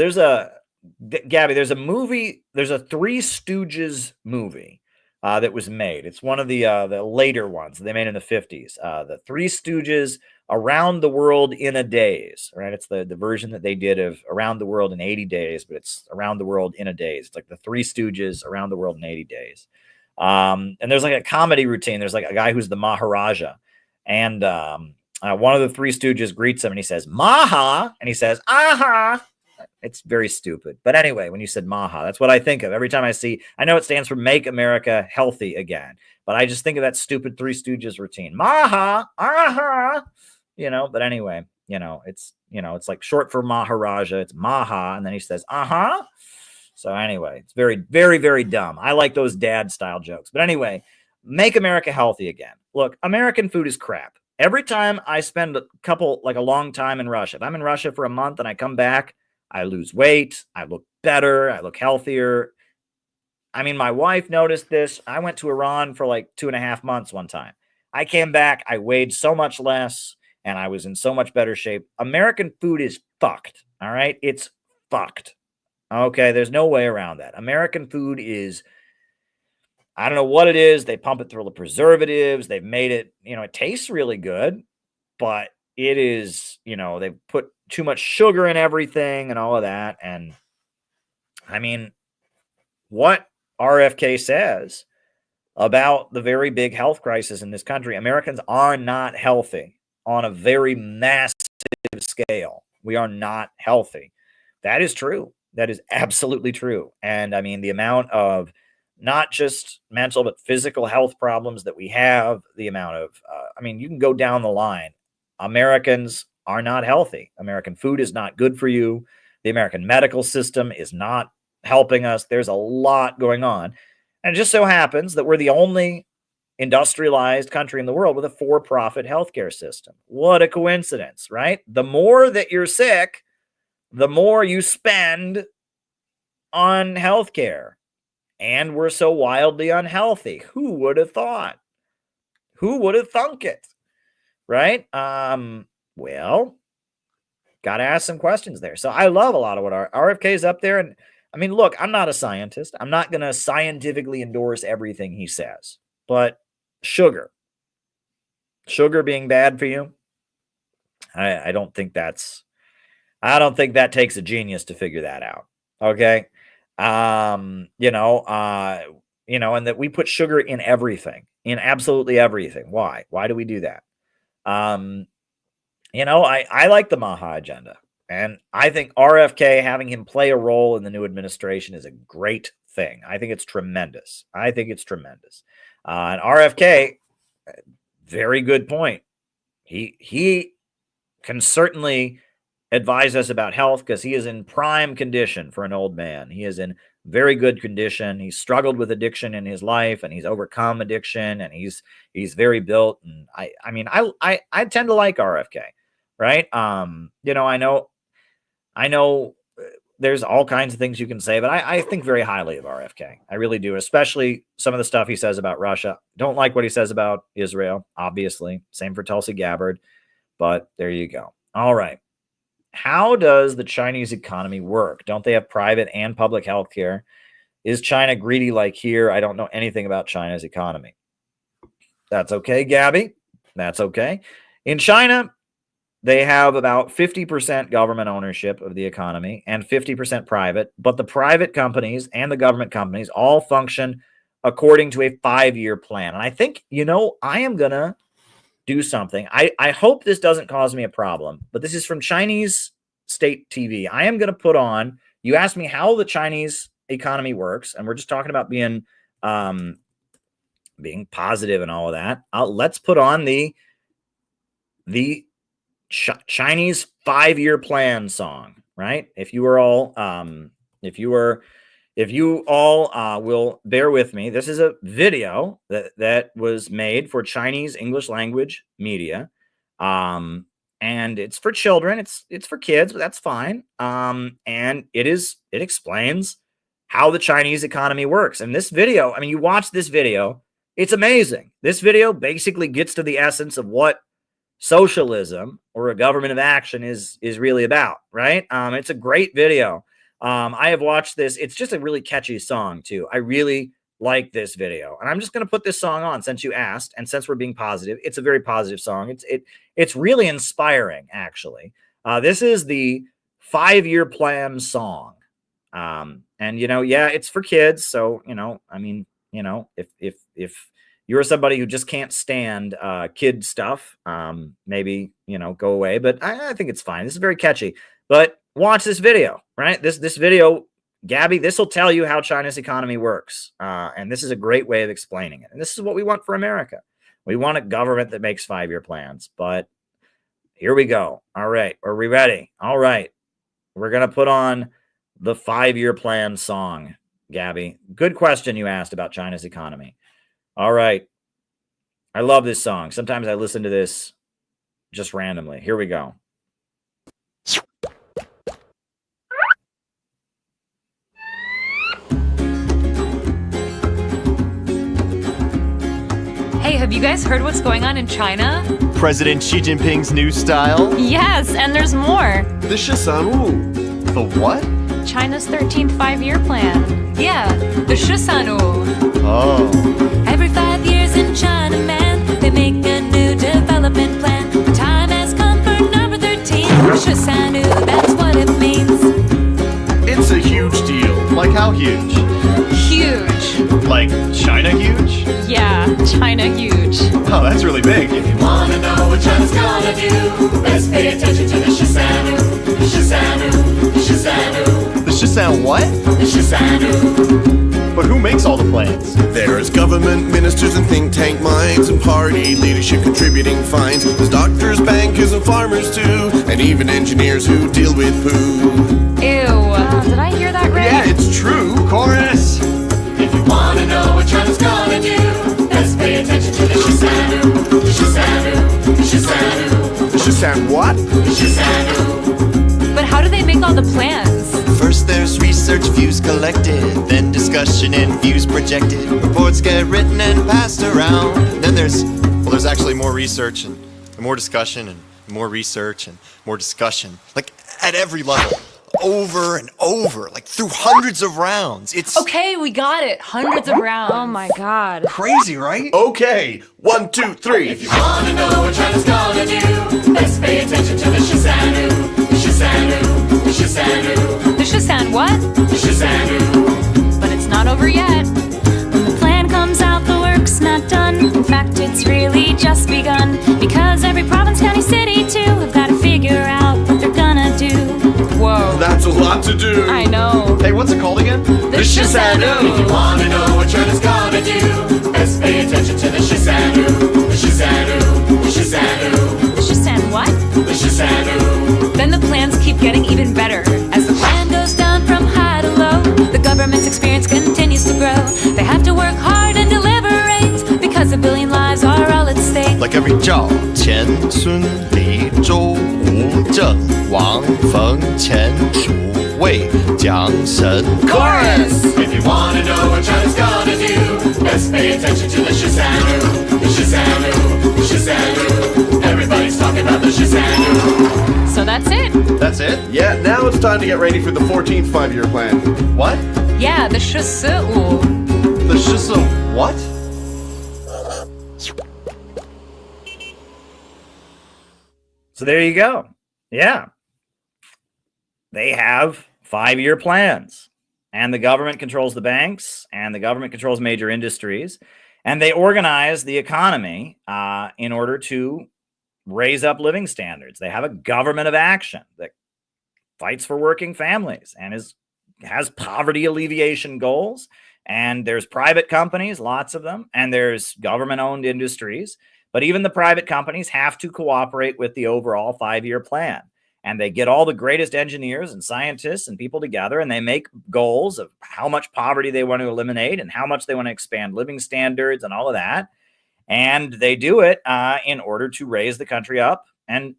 [SPEAKER 5] Gabby, there's a movie, there's a Three Stooges movie that was made. It's one of the later ones they made in the 50s. The Three Stooges Around the World in a Days, right? It's the version that they did of Around the World in 80 Days, but it's Around the World in a Days. It's like the Three Stooges Around the World in 80 Days. And there's like a comedy routine. There's like a guy who's the Maharaja. And one of the Three Stooges greets him and he says, Maha. And he says, aha. It's very stupid. But anyway, when you said Maha, that's what I think of every time I know it stands for Make America Healthy Again, but I just think of that stupid Three Stooges routine. Maha, aha, but anyway, it's like short for Maharaja. It's Maha. And then he says, uh-huh. So anyway, it's very, very, very dumb. I like those dad style jokes. But anyway, Make America Healthy Again. Look, American food is crap. Every time I spend a long time in Russia, if I'm in Russia for a month and I come back, I lose weight. I look better. I look healthier. I mean, my wife noticed this. I went to Iran for like 2.5 months one time. I came back. I weighed so much less and I was in so much better shape. American food is fucked. All right. It's fucked. Okay. There's no way around that. American food is I don't know what it is. They pump it through the preservatives. They've made it, it tastes really good, but it is, they've put too much sugar in everything and all of that. And I mean, what RFK says about the very big health crisis in this country, Americans are not healthy on a very massive scale. We are not healthy. That is true. That is absolutely true. And I mean, the amount of not just mental, but physical health problems that we have, the amount of, you can go down the line. Americans are not healthy. American food is not good for you. The American medical system is not helping us. There's a lot going on. And it just so happens that we're the only industrialized country in the world with a for-profit healthcare system. What a coincidence, right? The more that you're sick, the more you spend on healthcare. And we're so wildly unhealthy. Who would have thought? Who would have thunk it? Right? Well, got to ask some questions there. So I love a lot of what RFK is up there. And I mean, look, I'm not a scientist. I'm not going to scientifically endorse everything he says. But sugar being bad for you, I don't think that takes a genius to figure that out. Okay. And that we put sugar in everything, in absolutely everything. Why? Why do we do that? I like the Maha agenda, and I think RFK, having him play a role in the new administration, is a great thing. I think it's tremendous. And RFK, very good point. He can certainly advise us about health because he is in prime condition for an old man. He is in very good condition. He's struggled with addiction in his life, and he's overcome addiction, and he's very built. And I tend to like RFK, right? I know there's all kinds of things you can say, but I think very highly of RFK. I really do, especially some of the stuff he says about Russia. Don't like what he says about Israel, obviously. Same for Tulsi Gabbard, but there you go. All right. How does the Chinese economy work? Don't they have private and public health care? Is China greedy like here? I don't know anything about China's economy. That's okay, Gabby. That's okay. In China, they have about 50% government ownership of the economy and 50% private, but the private companies and the government companies all function according to a 5-year plan. And I think, I am going to do something. I hope this doesn't cause me a problem, but this is from Chinese state TV. I am going to put on, you asked me how the Chinese economy works, and we're just talking about being positive and all of that. Let's put on the Chinese 5-year plan song, right? If you all will bear with me, this is a video that was made for Chinese English language media. And it's for children. It's for kids, but that's fine. And it explains how the Chinese economy works. And this video, you watch this video, it's amazing. This video basically gets to the essence of what socialism or a government of action is really about, right? It's a great video. I have watched this. It's just a really catchy song too. I really like this video, and I'm just going to put this song on since you asked, and since we're being positive. It's a very positive song. It's really inspiring, actually. This is the 5-year plan song, and it's for kids. So if you're somebody who just can't stand kid stuff, maybe go away. But I think it's fine. This is very catchy. But watch this video, right? This video, Gabby, this will tell you how China's economy works. And this is a great way of explaining it. And this is what we want for America. We want a government that makes 5-year plans. But here we go. All right. Are we ready? All right. We're going to put on the 5-year plan song, Gabby. Good question you asked about China's economy. All right. I love this song. Sometimes I listen to this just randomly. Here we go.
[SPEAKER 4] Hey, have you guys heard what's going on in China?
[SPEAKER 6] President Xi Jinping's new style?
[SPEAKER 4] Yes, and there's more.
[SPEAKER 6] The Shisanwu. The what?
[SPEAKER 4] China's 13th five-year plan. Yeah, the Shisanu.
[SPEAKER 6] Oh.
[SPEAKER 4] Every 5 years in China, man, they make a new development plan. The time has come for number 13. Shisanu, that's what it means.
[SPEAKER 6] It's a huge deal. Like how huge?
[SPEAKER 4] Huge.
[SPEAKER 6] Like China huge?
[SPEAKER 4] Yeah, China huge.
[SPEAKER 6] Oh, that's really big.
[SPEAKER 17] If you wanna know what China's gonna do, best pay attention to the Shisanu. The Shisanu. The Shisanu.
[SPEAKER 6] The Shisanu what?
[SPEAKER 17] The Shisanu.
[SPEAKER 6] But who makes all the plans?
[SPEAKER 7] There's government ministers and think tank minds and party leadership contributing fines. There's doctors, bankers, and farmers too, and even engineers who deal with poo.
[SPEAKER 4] Ew, did I hear that right?
[SPEAKER 6] Yeah, it's true. Chorus.
[SPEAKER 17] If you wanna know what China's gonna do, best pay attention to the Shisanu. The Shisanu. The Shisanu.
[SPEAKER 6] The Shisanu what?
[SPEAKER 17] The Shisanu.
[SPEAKER 4] But how do they make all the plans?
[SPEAKER 6] First there's research, views collected, then discussion and views projected. Reports get written and passed around. Then there's actually more research and more discussion and more research and more discussion. Like at every level. Over and over, like through hundreds of rounds. It's
[SPEAKER 4] Okay, we got it. Hundreds of rounds. Oh my god.
[SPEAKER 6] crazy, right? Okay, 1, 2, 3.
[SPEAKER 17] If you wanna know what China's gonna do, best pay attention to the Shisanu. The Shisanu. The Shisanu.
[SPEAKER 4] The Shisan what?
[SPEAKER 17] The Shisanu.
[SPEAKER 4] But it's not over yet. When the plan comes out, the work's not done. In fact, it's really just begun. Because every province, county, city, too, have got to figure out what they're gonna do. Whoa.
[SPEAKER 6] That's a lot to do.
[SPEAKER 4] I know.
[SPEAKER 6] Hey, what's it called again?
[SPEAKER 4] The Shisanu.
[SPEAKER 17] If you wanna know what China's gonna do, best pay attention to the Shisanu. The Shisanu. The Shisanu.
[SPEAKER 4] The Shisan what?
[SPEAKER 17] The Shisanu.
[SPEAKER 4] Then the plans keep getting even better. As the plan goes down from high to low, the government's experience continues to grow. They have to work hard and deliberate, because a billion lives are all at stake.
[SPEAKER 6] Like every 赵钱孙李周吴郑王冯钱楚魏蒋沈
[SPEAKER 17] Chorus! If you wanna know what China's gonna do, best pay attention to the Shisanu. The Shisanu. The Shisanu. Everybody's talking about the Shisanu.
[SPEAKER 4] So that's it.
[SPEAKER 6] That's it? Yeah, now it's time to get ready for the 14th five-year plan. What?
[SPEAKER 4] Yeah, the Shisu.
[SPEAKER 6] The Shisu what?
[SPEAKER 5] So there you go. Yeah. They have 5-year plans, and the government controls the banks, and the government controls major industries, and they organize the economy in order to raise up living standards. They have a government of action that fights for working families and has poverty alleviation goals. And there's private companies, lots of them, and there's government-owned industries. But even the private companies have to cooperate with the overall 5-year plan. And they get all the greatest engineers and scientists and people together, and they make goals of how much poverty they want to eliminate and how much they want to expand living standards and all of that. And they do it in order to raise the country up and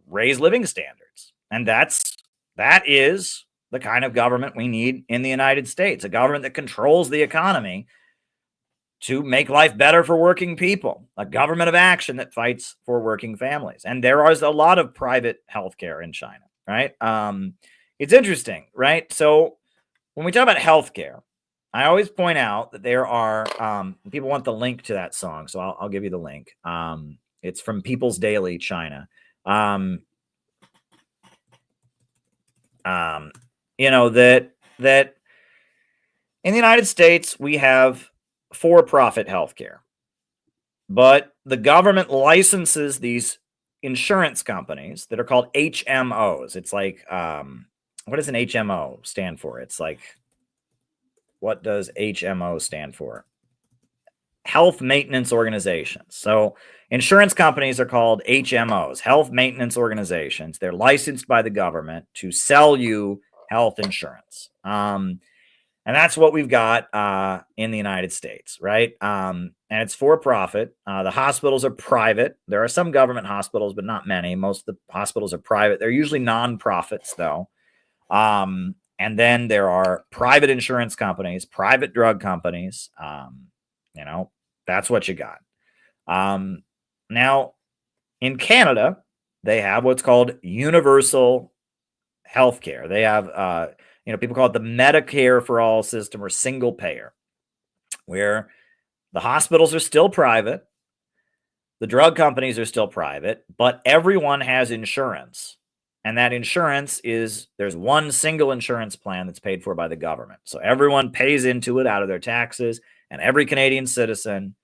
[SPEAKER 5] raise living standards. And that is the kind of government we need in the United States, a government that controls the economy to make life better for working people, a government of action that fights for working families. And there is a lot of private healthcare in China, right? It's interesting, right? So when we talk about healthcare, I always point out that there are people want the link to that song, so I'll give you the link. It's from People's Daily China. You know that in the United States we have for-profit healthcare, but the government licenses these insurance companies that are called HMOs. It's like what does an HMO stand for? It's like, what does HMO stand for? Health maintenance organizations. So insurance companies are called HMOs, health maintenance organizations. They're licensed by the government to sell you health insurance. And that's what we've got in the United States, right? And it's for profit. The hospitals are private. There are some government hospitals, but not many. Most of the hospitals are private. They're usually non-profits, though. And then there are private insurance companies, private drug companies. You know, that's what you got. Now, in Canada, they have what's called universal healthcare. They have People call it the Medicare for all system or single payer, where the hospitals are still private, the drug companies are still private, but everyone has insurance. And that insurance there's one single insurance plan that's paid for by the government. So everyone pays into it out of their taxes, and every Canadian citizen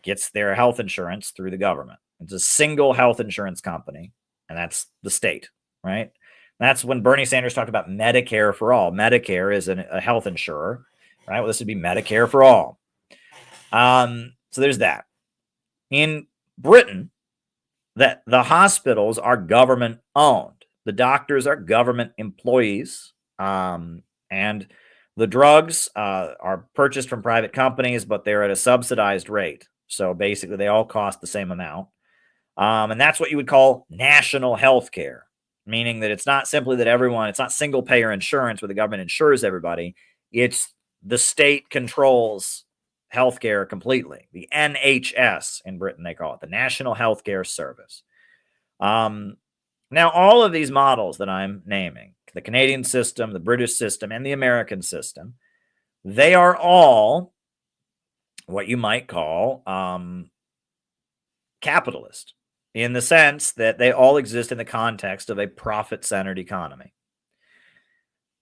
[SPEAKER 5] gets their health insurance through the government. It's a single health insurance company, and that's the state, right? That's when Bernie Sanders talked about Medicare for all. Medicare is a health insurer, right? Well, this would be Medicare for all. So there's that. In Britain, that the hospitals are government owned. The doctors are government employees, and the drugs are purchased from private companies, but they're at a subsidized rate. So basically, they all cost the same amount. And that's what you would call national health care, meaning that it's not simply that it's not single payer insurance where the government insures everybody. It's the state controls healthcare completely. The NHS in Britain, they call it the National Healthcare Service. Now, all of these models that I'm naming, the Canadian system, the British system, and the American system, they are all what you might call capitalist, in the sense that they all exist in the context of a profit-centered economy.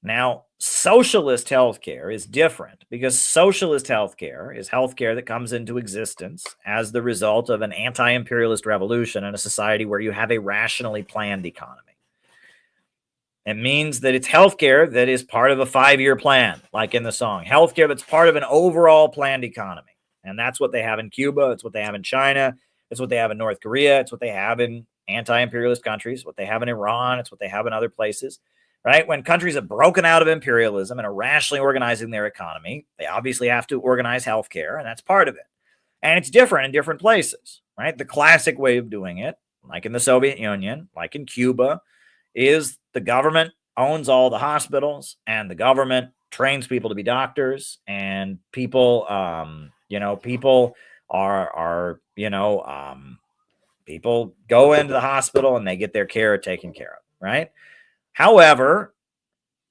[SPEAKER 5] Now, socialist healthcare is different, because socialist healthcare is healthcare that comes into existence as the result of an anti-imperialist revolution in a society where you have a rationally planned economy. It means that it's healthcare that is part of a 5-year plan, like in the song. Healthcare that's part of an overall planned economy. And that's what they have in Cuba. It's what they have in China. It's what they have in North Korea. It's what they have in anti-imperialist countries. What they have in Iran. It's what they have in other places. Right? When countries have broken out of imperialism and are rationally organizing their economy, they obviously have to organize healthcare, and that's part of it. And it's different in different places, right? The classic way of doing it, like in the Soviet Union, like in Cuba, is the government owns all the hospitals, and the government trains people to be doctors, and people, people go into the hospital and they get their care taken care of, right? However,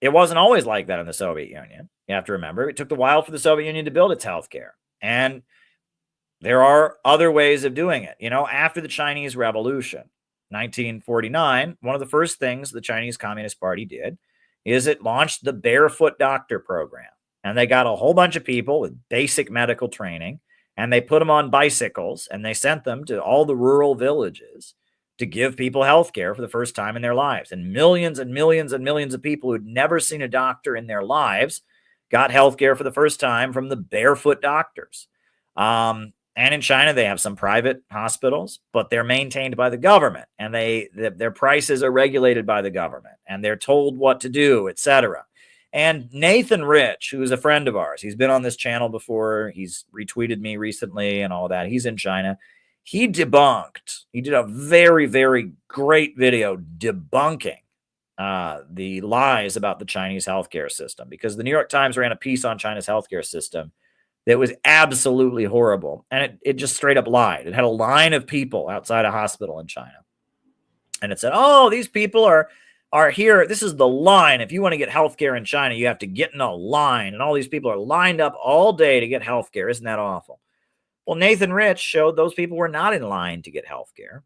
[SPEAKER 5] it wasn't always like that in the Soviet Union. You have to remember, it took a while for the Soviet Union to build its healthcare. And there are other ways of doing it. After the Chinese Revolution, 1949, one of the first things the Chinese Communist Party did is it launched the Barefoot Doctor Program. And they got a whole bunch of people with basic medical training, and they put them on bicycles, and they sent them to all the rural villages to give people health care for the first time in their lives. And millions and millions and millions of people who'd never seen a doctor in their lives got health care for the first time from the barefoot doctors. And in China, they have some private hospitals, but they're maintained by the government, and their prices are regulated by the government, and they're told what to do, etc. And Nathan Rich, who is a friend of ours, he's been on this channel before. He's retweeted me recently and all that. He's in China. He did a very, very great video debunking the lies about the Chinese healthcare system, because the New York Times ran a piece on China's healthcare system that was absolutely horrible. And it just straight up lied. It had a line of people outside a hospital in China. And it said, oh, these people are here. This is the line. If you want to get healthcare in China, you have to get in a line. And all these people are lined up all day to get healthcare. Isn't that awful? Well, Nathan Rich showed those people were not in line to get health care.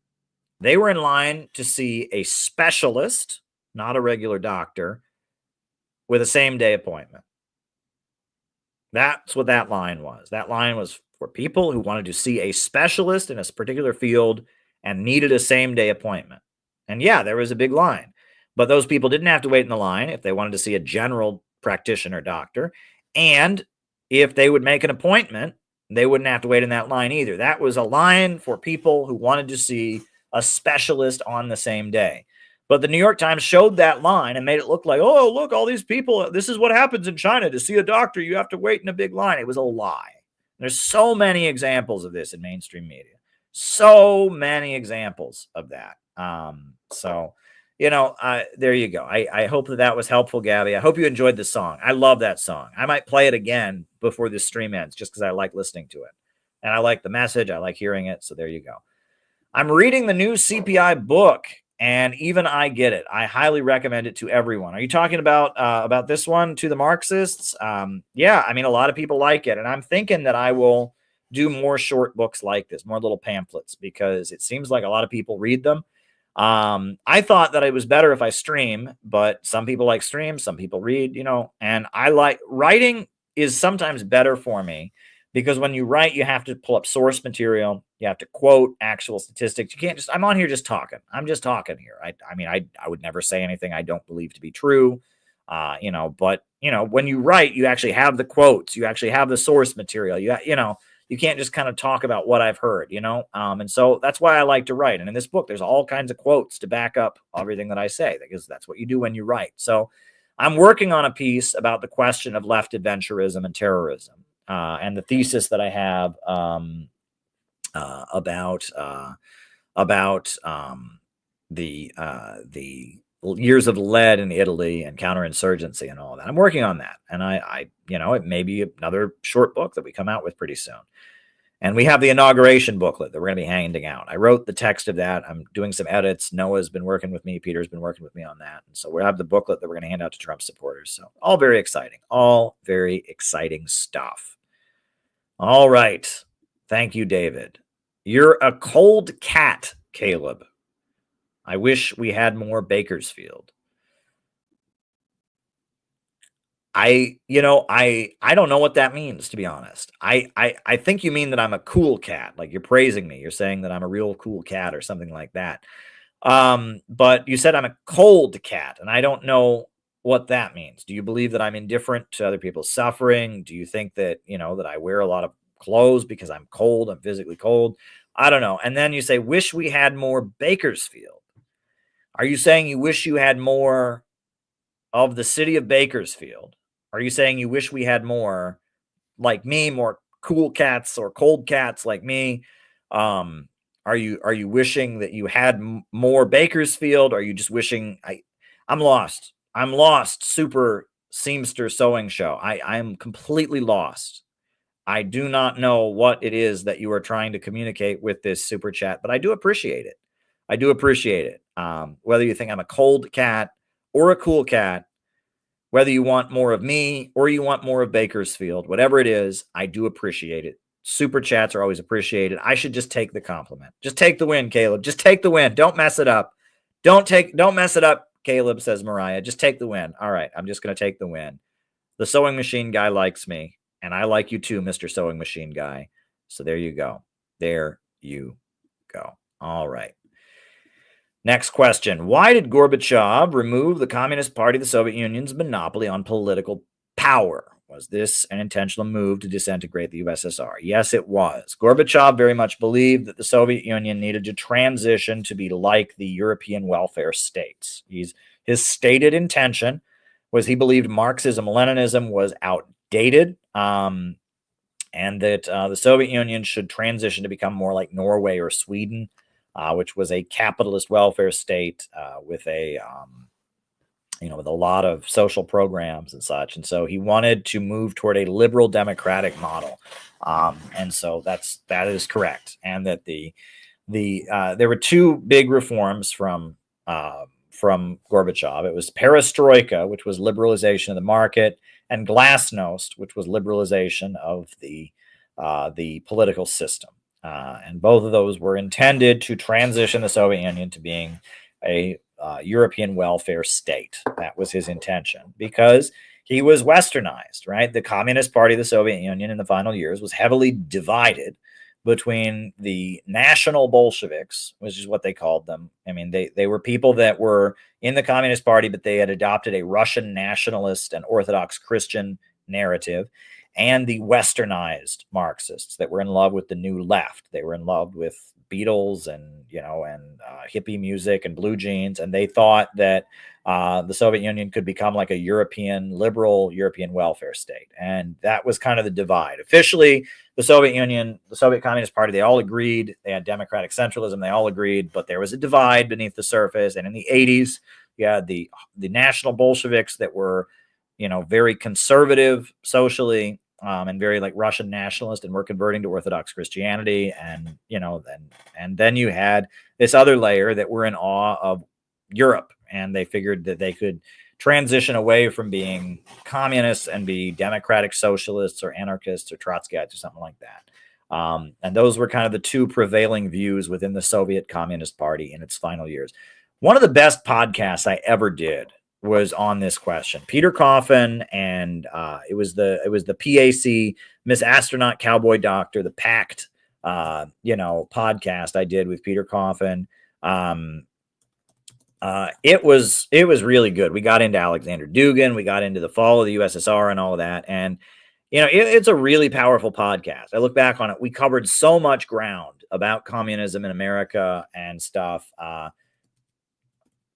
[SPEAKER 5] They were in line to see a specialist, not a regular doctor, with a same-day appointment. That's what that line was. That line was for people who wanted to see a specialist in a particular field and needed a same-day appointment. And yeah, there was a big line. But those people didn't have to wait in the line if they wanted to see a general practitioner doctor. And if they would make an appointment, they wouldn't have to wait in that line either. That was a line for people who wanted to see a specialist on the same day. But the New York Times showed that line and made it look like, oh, look, all these people, this is what happens in China. To see a doctor, you have to wait in a big line. It was a lie. There's so many examples of this in mainstream media. So many examples of that. There you go. I hope that was helpful, Gabby. I hope you enjoyed the song. I love that song. I might play it again before this stream ends, just because I like listening to it. And I like the message. I like hearing it. So there you go. I'm reading the new CPI book, And even I get it. I highly recommend it to everyone. Are you talking about this one, To the Marxists? Yeah, I mean, a lot of people like it. And I'm thinking that I will do more short books like this, more little pamphlets, because it seems like a lot of people read them. I thought that it was better if I stream, but some people like stream, some people read, and I like writing is sometimes better for me. Because when you write, you have to pull up source material. You have to quote actual statistics. You can't I'm on here just talking. I'm just talking here. I mean, I would never say anything I don't believe to be true. But when you write, you actually have the quotes. You actually have the source material. You can't just kind of talk about what I've heard, and so that's why I like to write. And in this book, there's all kinds of quotes to back up everything that I say, because that's what you do when you write. So I'm working on a piece about the question of left adventurism and terrorism. And the thesis that I have about the years of lead in Italy and counterinsurgency and all that. I'm working on that, and it may be another short book that we come out with pretty soon. And we have the inauguration booklet that we're going to be handing out. I wrote the text of that. I'm doing some edits. Noah's been working with me. Peter's been working with me on that. And so we'll have the booklet that we're going to hand out to Trump supporters. So all very exciting. All very exciting stuff. All right. Thank you, David. You're a cold cat, Caleb. I wish we had more Bakersfield. I don't know what that means, to be honest. I think you mean that I'm a cool cat, like you're praising me. You're saying that I'm a real cool cat or something like that. But you said I'm a cold cat, and I don't know what that means. Do you believe that I'm indifferent to other people's suffering? Do you think that, that I wear a lot of clothes because I'm cold, I'm physically cold? I don't know. And then you say, wish we had more Bakersfield. Are you saying you wish you had more of the city of Bakersfield? Are you saying you wish we had more like me, more cool cats or cold cats like me? Are you wishing that you had more Bakersfield? Are you just wishing? I'm lost. I'm lost. Super Seamster Sewing Show. I am completely lost. I do not know what it is that you are trying to communicate with this super chat, but I do appreciate it. I do appreciate it. Whether you think I'm a cold cat or a cool cat, whether you want more of me or you want more of Bakersfield, whatever it is, I do appreciate it. Super chats are always appreciated. I should just take the compliment. Just take the win, Caleb. Just take the win. Don't mess it up. Don't mess it up, Caleb, says Mariah. Just take the win. All right, I'm just going to take the win. The sewing machine guy likes me, and I like you too, Mr. Sewing Machine Guy. So there you go. There you go. All right. Next question. Why did Gorbachev remove the Communist Party of the Soviet Union's monopoly on political power? Was this an intentional move to disintegrate the USSR? Yes, it was. Gorbachev very much believed that the Soviet Union needed to transition to be like the European welfare states. His stated intention was he believed Marxism-Leninism was outdated, and that the Soviet Union should transition to become more like Norway or Sweden, which was a capitalist welfare state with a lot of social programs and such. And so he wanted to move toward a liberal democratic model. And so that is correct. And that there were two big reforms from Gorbachev. It was perestroika, which was liberalization of the market, and glasnost, which was liberalization of the political system. And both of those were intended to transition the Soviet Union to being a European welfare state. That was his intention, because he was westernized, right? The Communist Party of the Soviet Union in the final years was heavily divided between the national Bolsheviks, which is what they called them. I mean, they were people that were in the Communist Party, but they had adopted a Russian nationalist and Orthodox Christian narrative, and the westernized Marxists that were in love with the new left. They were in love with Beatles and hippie music and blue jeans, and they thought that the Soviet Union could become like a liberal European welfare state. And that was kind of the divide. Officially, the Soviet Union, the Soviet Communist Party, they all agreed. They had democratic centralism. They all agreed, but there was a divide beneath the surface. And in the 80s, you had the national Bolsheviks that were very conservative socially, and very like Russian nationalist, and were converting to Orthodox Christianity. And, then you had this other layer that were in awe of Europe, and they figured that they could transition away from being communists and be democratic socialists or anarchists or Trotskyites or something like that. And those were kind of the two prevailing views within the Soviet Communist Party in its final years. One of the best podcasts I ever did was on this question. Peter Coffin, and it was the PAC, Miss Astronaut Cowboy Doctor, the PACT, podcast I did with Peter Coffin. It was really good. We got into Alexander Dugin, we got into the fall of the USSR and all of that. And, it's a really powerful podcast. I look back on it. We covered so much ground about communism in America and stuff.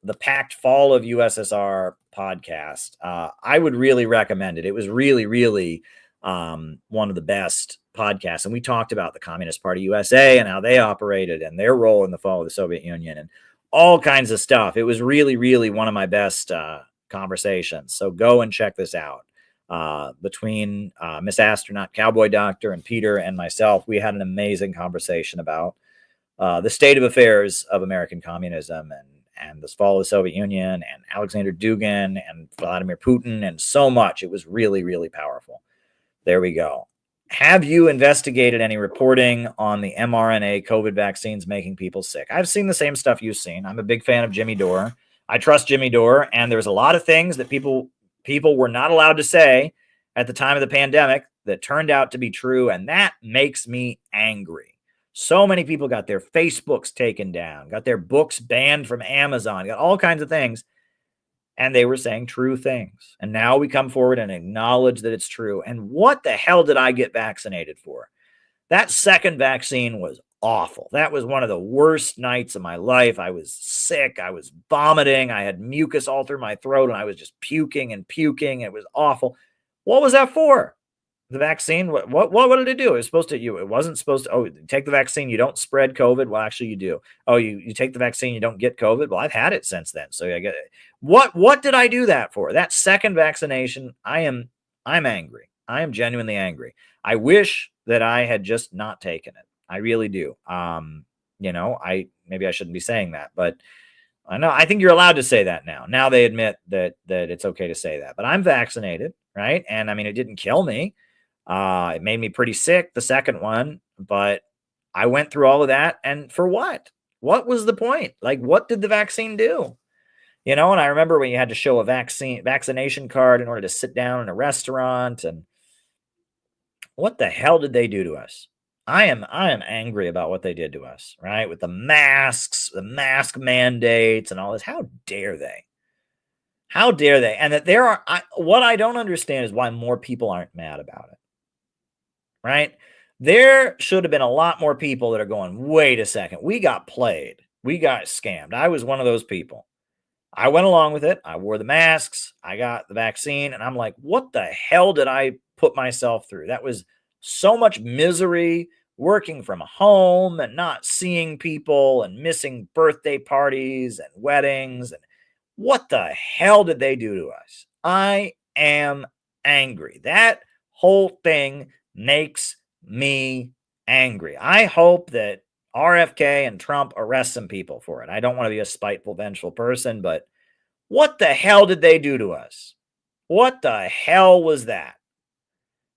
[SPEAKER 5] The Pact Fall of USSR podcast, I would really recommend it. It was really, really one of the best podcasts. And we talked about the Communist Party USA and how they operated and their role in the fall of the Soviet Union and all kinds of stuff. It was really, really one of my best conversations. So go and check this out. Between Miss Astronaut Cowboy Doctor and Peter and myself, we had an amazing conversation about the state of affairs of American communism and the fall of the Soviet Union and Alexander Dugin and Vladimir Putin and so much. It was really, really powerful. There we go. Have you investigated any reporting on the mRNA COVID vaccines making people sick? I've seen the same stuff you've seen. I'm a big fan of Jimmy Dore. I trust Jimmy Dore, and there's a lot of things that people were not allowed to say at the time of the pandemic that turned out to be true, and that makes me angry. So many people got their Facebooks taken down, got their books banned from Amazon, got all kinds of things, and they were saying true things. And now we come forward and acknowledge that it's true. And what the hell did I get vaccinated for? That second vaccine was awful. That was one of the worst nights of my life. I was sick. I was vomiting. I had mucus all through my throat, and I was just puking and puking. It was awful. What was that for? The vaccine? What did it do? It was supposed to. It wasn't supposed to. Oh, you take the vaccine, you don't spread COVID. Well, actually, you do. Oh, you take the vaccine, you don't get COVID. Well, I've had it since then. So I get it. What did I do that for? That second vaccination. I'm angry. I am genuinely angry. I wish that I had just not taken it. I really do. Maybe I shouldn't be saying that, but I think you're allowed to say that now. Now they admit that it's okay to say that. But I'm vaccinated, right? And I mean, it didn't kill me. It made me pretty sick, the second one, but I went through all of that. And for what? What was the point? Like, what did the vaccine do? And I remember when you had to show a vaccination card in order to sit down in a restaurant, and what the hell did they do to us? I am angry about what they did to us, right? With the masks, the mask mandates and all this. How dare they? How dare they? And that what I don't understand is why more people aren't mad about it, right? There should have been a lot more people that are going, wait a second, we got played. We got scammed. I was one of those people. I went along with it. I wore the masks. I got the vaccine. And I'm like, what the hell did I put myself through? That was so much misery, working from home and not seeing people and missing birthday parties and weddings. And what the hell did they do to us? I am angry. That whole thing makes me angry. I hope that RFK and Trump arrest some people for it. I don't want to be a spiteful, vengeful person, but what the hell did they do to us? What the hell was that?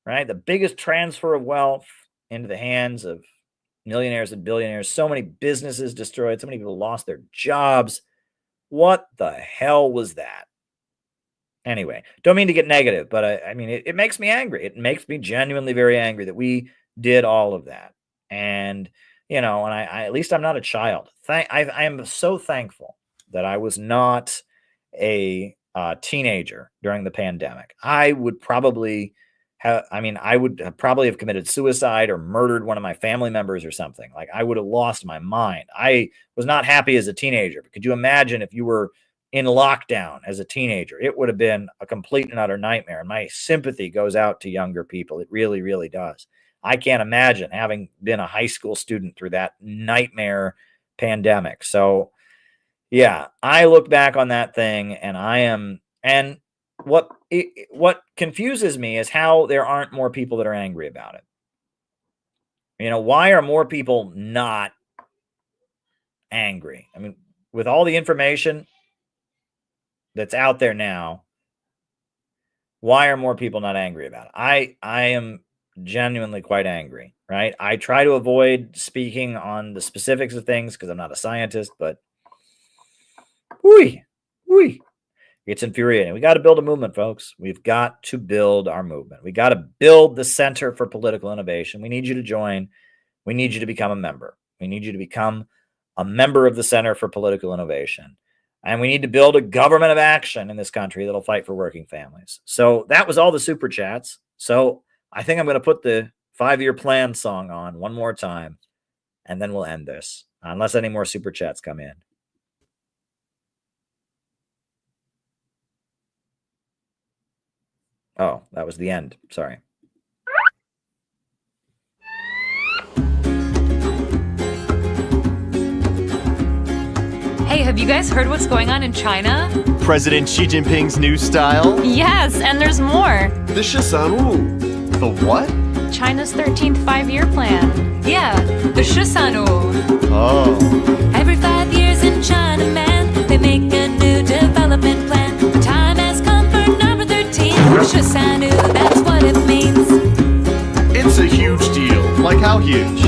[SPEAKER 5] Right? The biggest transfer of wealth into the hands of millionaires and billionaires. So many businesses destroyed. So many people lost their jobs. What the hell was that? Anyway, don't mean to get negative, but it makes me angry. It makes me genuinely very angry that we did all of that. And, and I at least I'm not a child. I am so thankful that I was not a teenager during the pandemic. I would probably have committed suicide or murdered one of my family members or something. Like, I would have lost my mind. I was not happy as a teenager. But could you imagine if you were in lockdown as a teenager? It would have been a complete and utter nightmare. And my sympathy goes out to younger people. It really, really does. I can't imagine having been a high school student through that nightmare pandemic. So yeah, I look back on that thing and what confuses me is how there aren't more people that are angry about it. Why are more people not angry? I mean, with all the information that's out there now, why are more people not angry about it? I am genuinely quite angry, right? I try to avoid speaking on the specifics of things because I'm not a scientist, but it's infuriating. We got to build a movement, folks. We've got to build our movement. We got to build the Center for Political Innovation. We need you to join. We need you to become a member. We need you to become a member of the Center for Political Innovation. And we need to build a government of action in this country that'll fight for working families. So that was all the super chats. So I think I'm going to put the 5-year plan song on one more time, and then we'll end this, unless any more super chats come in. Oh, that was the end. Sorry.
[SPEAKER 4] Hey, have you guys heard what's going on in China?
[SPEAKER 6] President Xi Jinping's new style?
[SPEAKER 4] Yes, and there's more.
[SPEAKER 7] The Shisanu.
[SPEAKER 6] The what?
[SPEAKER 4] China's 13th 5-year plan. Yeah, the Shisanu.
[SPEAKER 6] Oh.
[SPEAKER 4] Every 5 years in China, man, they make a new development plan. The time has come for number 13. Shisanu, that's what it means.
[SPEAKER 7] It's a huge deal.
[SPEAKER 6] Like how huge?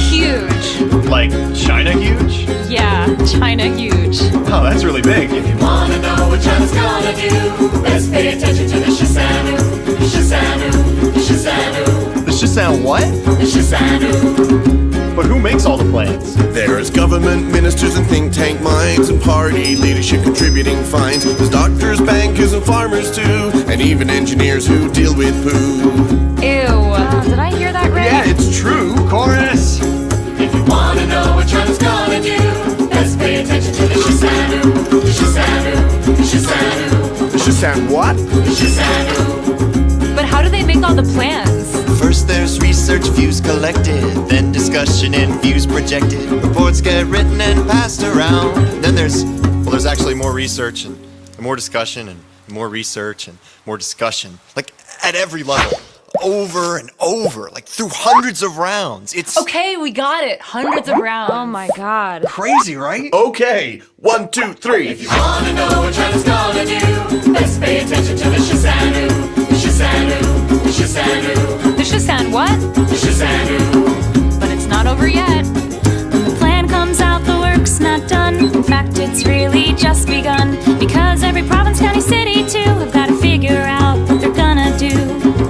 [SPEAKER 4] Huge.
[SPEAKER 6] Like China huge?
[SPEAKER 4] Yeah, China huge.
[SPEAKER 6] Oh, that's really big.
[SPEAKER 17] If you wanna know what China's gonna do, best pay attention to the Shisanu. The Shisanu. The Shisanu.
[SPEAKER 6] The Shisanu what?
[SPEAKER 17] The Shisanu.
[SPEAKER 6] But who makes all the plans?
[SPEAKER 7] There's government ministers and think tank minds and party leadership contributing fines. There's doctors, bankers, and farmers too, and even engineers who deal with poo.
[SPEAKER 4] Ew, did I hear that right?
[SPEAKER 7] Yeah, it's true. Chorus.
[SPEAKER 17] If you wanna know what China's gonna do, best pay attention to the Shisanu. The Shisanu. The Shisanu.
[SPEAKER 7] The Shisanu what?
[SPEAKER 17] The Shisanu.
[SPEAKER 4] But how do they make all the plans?
[SPEAKER 6] First there's research, views collected, then discussion and views projected. Reports get written and passed around. Then there's actually more research and more discussion and more research and more discussion. Like at every level. Over and over, like through hundreds of rounds. It's
[SPEAKER 4] Okay, we got it. Hundreds of rounds. Oh my god.
[SPEAKER 6] crazy, right?
[SPEAKER 7] Okay, 1, 2, 3.
[SPEAKER 17] If you wanna know what China's gonna do, best pay attention to the Shisanu. The Shisanu. The Shisanu.
[SPEAKER 4] The Shisan what?
[SPEAKER 17] The Shisanu.
[SPEAKER 4] But it's not over yet. When the plan comes out, the work's not done. In fact, it's really just begun. Because every province, county, city, too, have got to figure out what they're gonna do.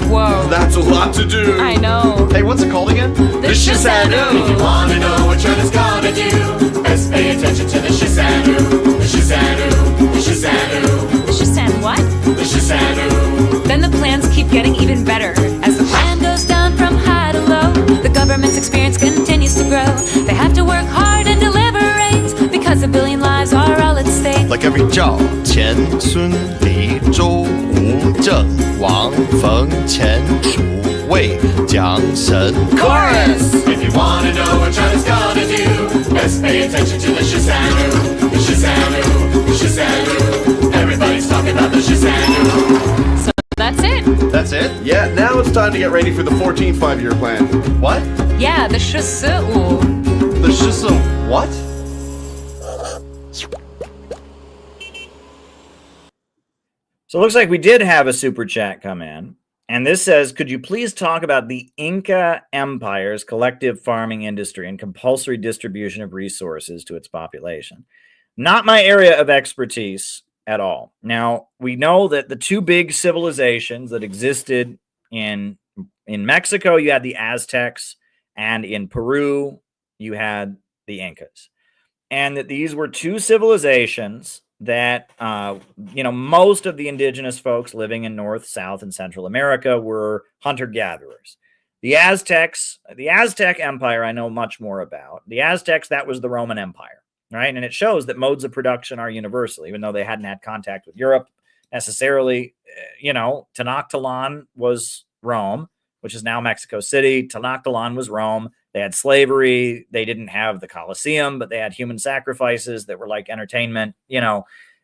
[SPEAKER 4] Whoa.
[SPEAKER 7] That's a lot to do.
[SPEAKER 4] I know.
[SPEAKER 6] Hey, what's it called again?
[SPEAKER 4] The Shisanu.
[SPEAKER 17] If you wanna know what China's gonna do, best pay attention to the Shisanu. The Shisanu. The Shisanu.
[SPEAKER 4] The Shisan what?
[SPEAKER 17] The Shisanu.
[SPEAKER 4] Then the plans keep getting even better. As the plan goes down from high to low, the government's experience continues to grow. They have to work hard and deliberate, because a billion lives are all at stake.
[SPEAKER 6] Like every 赵钱孙李周吴郑王冯钱楚魏蒋沈
[SPEAKER 4] Chorus!
[SPEAKER 17] If you wanna know what China's gonna do, best pay attention to the Shisanu. The Shisanu. The Shisanu. Everybody's talking about the Shisanu.
[SPEAKER 4] So that's it.
[SPEAKER 6] That's it?
[SPEAKER 7] Yeah, now it's time to get ready for the 14th 5-year plan.
[SPEAKER 6] What?
[SPEAKER 4] Yeah, the Shisu.
[SPEAKER 6] The Shisu what?
[SPEAKER 5] So it looks like we did have a super chat come in. And this says, could you please talk about the Inca Empire's collective farming industry and compulsory distribution of resources to its population? Not my area of expertise at all. Now, we know that the two big civilizations that existed in Mexico, you had the Aztecs, and in Peru, you had the Incas. And that these were two civilizations that, most of the indigenous folks living in North, South, and Central America were hunter-gatherers. The Aztec Empire, I know much more about. The Aztecs, that was the Roman Empire, right? And it shows that modes of production are universal, even though they hadn't had contact with Europe necessarily. Tenochtitlan was Rome, which is now Mexico City. Tenochtitlan was Rome. They had slavery. They didn't have the Colosseum, but they had human sacrifices that were like entertainment.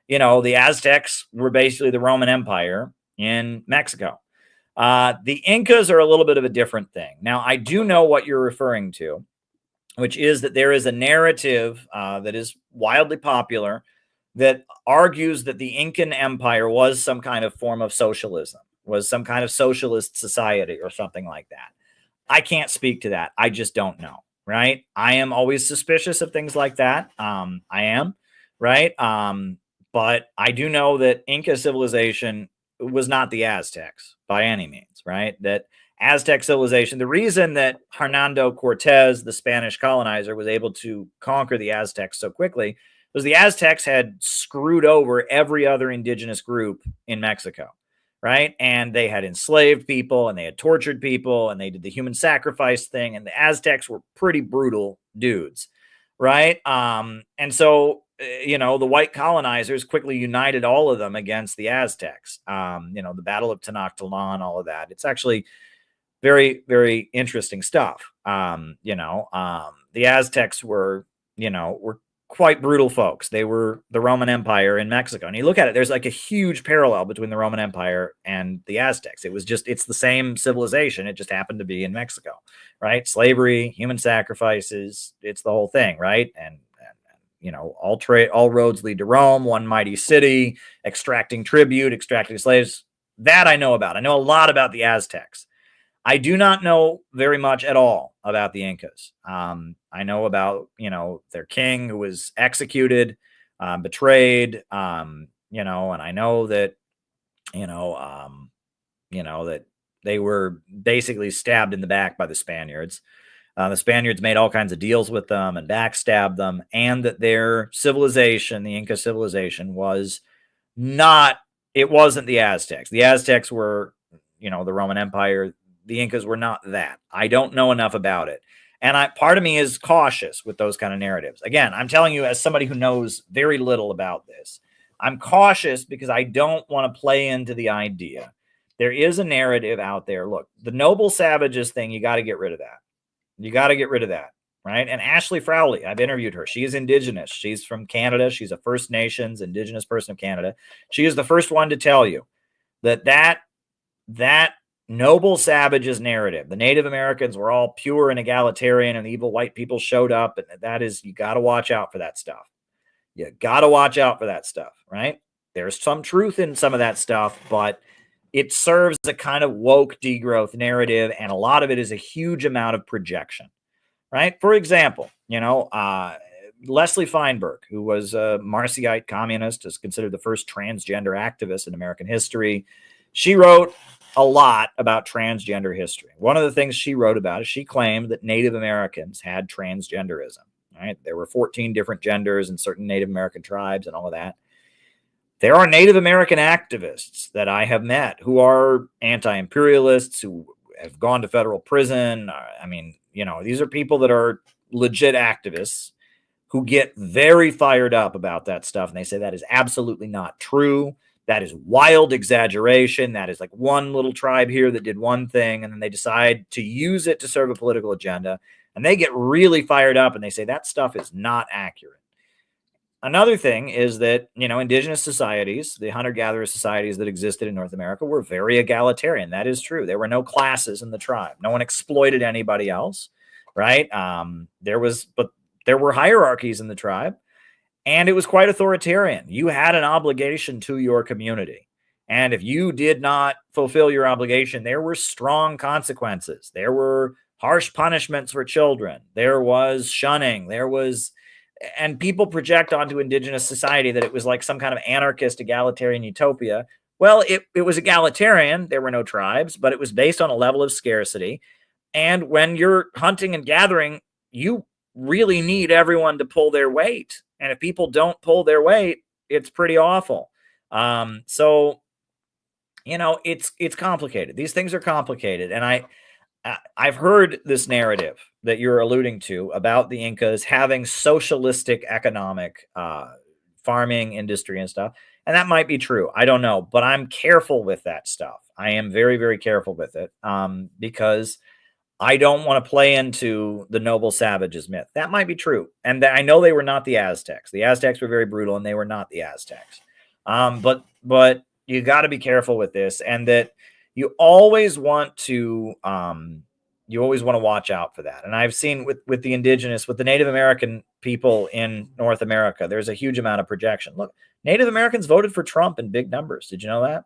[SPEAKER 5] the Aztecs were basically the Roman Empire in Mexico. The Incas are a little bit of a different thing. Now, I do know what you're referring to, which is that there is a narrative that is wildly popular that argues that the Incan Empire was some kind of form of socialism, was some kind of socialist society or something like that. I can't speak to that. I just don't know, right? I am always suspicious of things like that. I am, right? But I do know that Inca civilization was not the Aztecs by any means, right? That Aztec civilization, the reason that Hernando Cortez, the Spanish colonizer, was able to conquer the Aztecs so quickly was the Aztecs had screwed over every other indigenous group in Mexico, right? And they had enslaved people and they had tortured people and they did the human sacrifice thing. And the Aztecs were pretty brutal dudes, right? And so, the white colonizers quickly united all of them against the Aztecs. The Battle of Tenochtitlan, all of that. It's actually very, very interesting stuff. The Aztecs were quite brutal folks. They were the Roman Empire in Mexico. And you look at it, there's like a huge parallel between the Roman Empire and the Aztecs. It's the same civilization. It just happened to be in Mexico, right? Slavery, human sacrifices, it's the whole thing, right? And all roads lead to Rome, one mighty city, extracting tribute, extracting slaves. That I know about. I know a lot about the Aztecs. I do not know very much at all about the Incas. I know about, their king who was executed, betrayed, and I know that, that they were basically stabbed in the back by the Spaniards. The Spaniards made all kinds of deals with them and backstabbed them, and that their civilization, the Inca civilization, it wasn't the Aztecs. The Aztecs were, the Roman Empire. The Incas were not that. I don't know enough about it. And part of me is cautious with those kind of narratives. Again, I'm telling you as somebody who knows very little about this. I'm cautious because I don't want to play into the idea. There is a narrative out there. Look, the noble savages thing, you got to get rid of that. You got to get rid of that, right? And Ashley Frowley, I've interviewed her. She is indigenous. She's from Canada. She's a First Nations indigenous person of Canada. She is the first one to tell you that noble savages narrative, the Native Americans were all pure and egalitarian and the evil white people showed up. And you got to watch out for that stuff. You got to watch out for that stuff, right? There's some truth in some of that stuff, but it serves a kind of woke degrowth narrative. And a lot of it is a huge amount of projection, right? For example, Leslie Feinberg, who was a Marxist communist, is considered the first transgender activist in American history. She wrote a lot about transgender history. One of the things she wrote about is she claimed that Native Americans had transgenderism, right? There were 14 different genders in certain Native American tribes and all of that. There are Native American activists that I have met who are anti-imperialists, who have gone to federal prison. These are people that are legit activists who get very fired up about that stuff. And they say that is absolutely not true. That is wild exaggeration. That is like one little tribe here that did one thing, and then they decide to use it to serve a political agenda. And they get really fired up and they say that stuff is not accurate. Another thing is that, indigenous societies, the hunter-gatherer societies that existed in North America were very egalitarian. That is true. There were no classes in the tribe. No one exploited anybody else, right? There were hierarchies in the tribe. And it was quite authoritarian. You had an obligation to your community. And if you did not fulfill your obligation, there were strong consequences. There were harsh punishments for children. There was shunning. And people project onto indigenous society that it was like some kind of anarchist egalitarian utopia. Well, it was egalitarian. There were no tribes, but it was based on a level of scarcity. And when you're hunting and gathering, you really need everyone to pull their weight. And if people don't pull their weight, it's pretty awful. So, it's complicated. These things are complicated. And I've heard this narrative that you're alluding to about the Incas having socialistic economic farming industry and stuff. And that might be true. I don't know. But I'm careful with that stuff. I am very, very careful with it because I don't want to play into the noble savages myth. That might be true. And I know they were not the Aztecs. The Aztecs were very brutal and they were not the Aztecs. But you got to be careful with this, and that you always want to watch out for that. And I've seen with the indigenous, with the Native American people in North America, there's a huge amount of projection. Look, Native Americans voted for Trump in big numbers. Did you know that?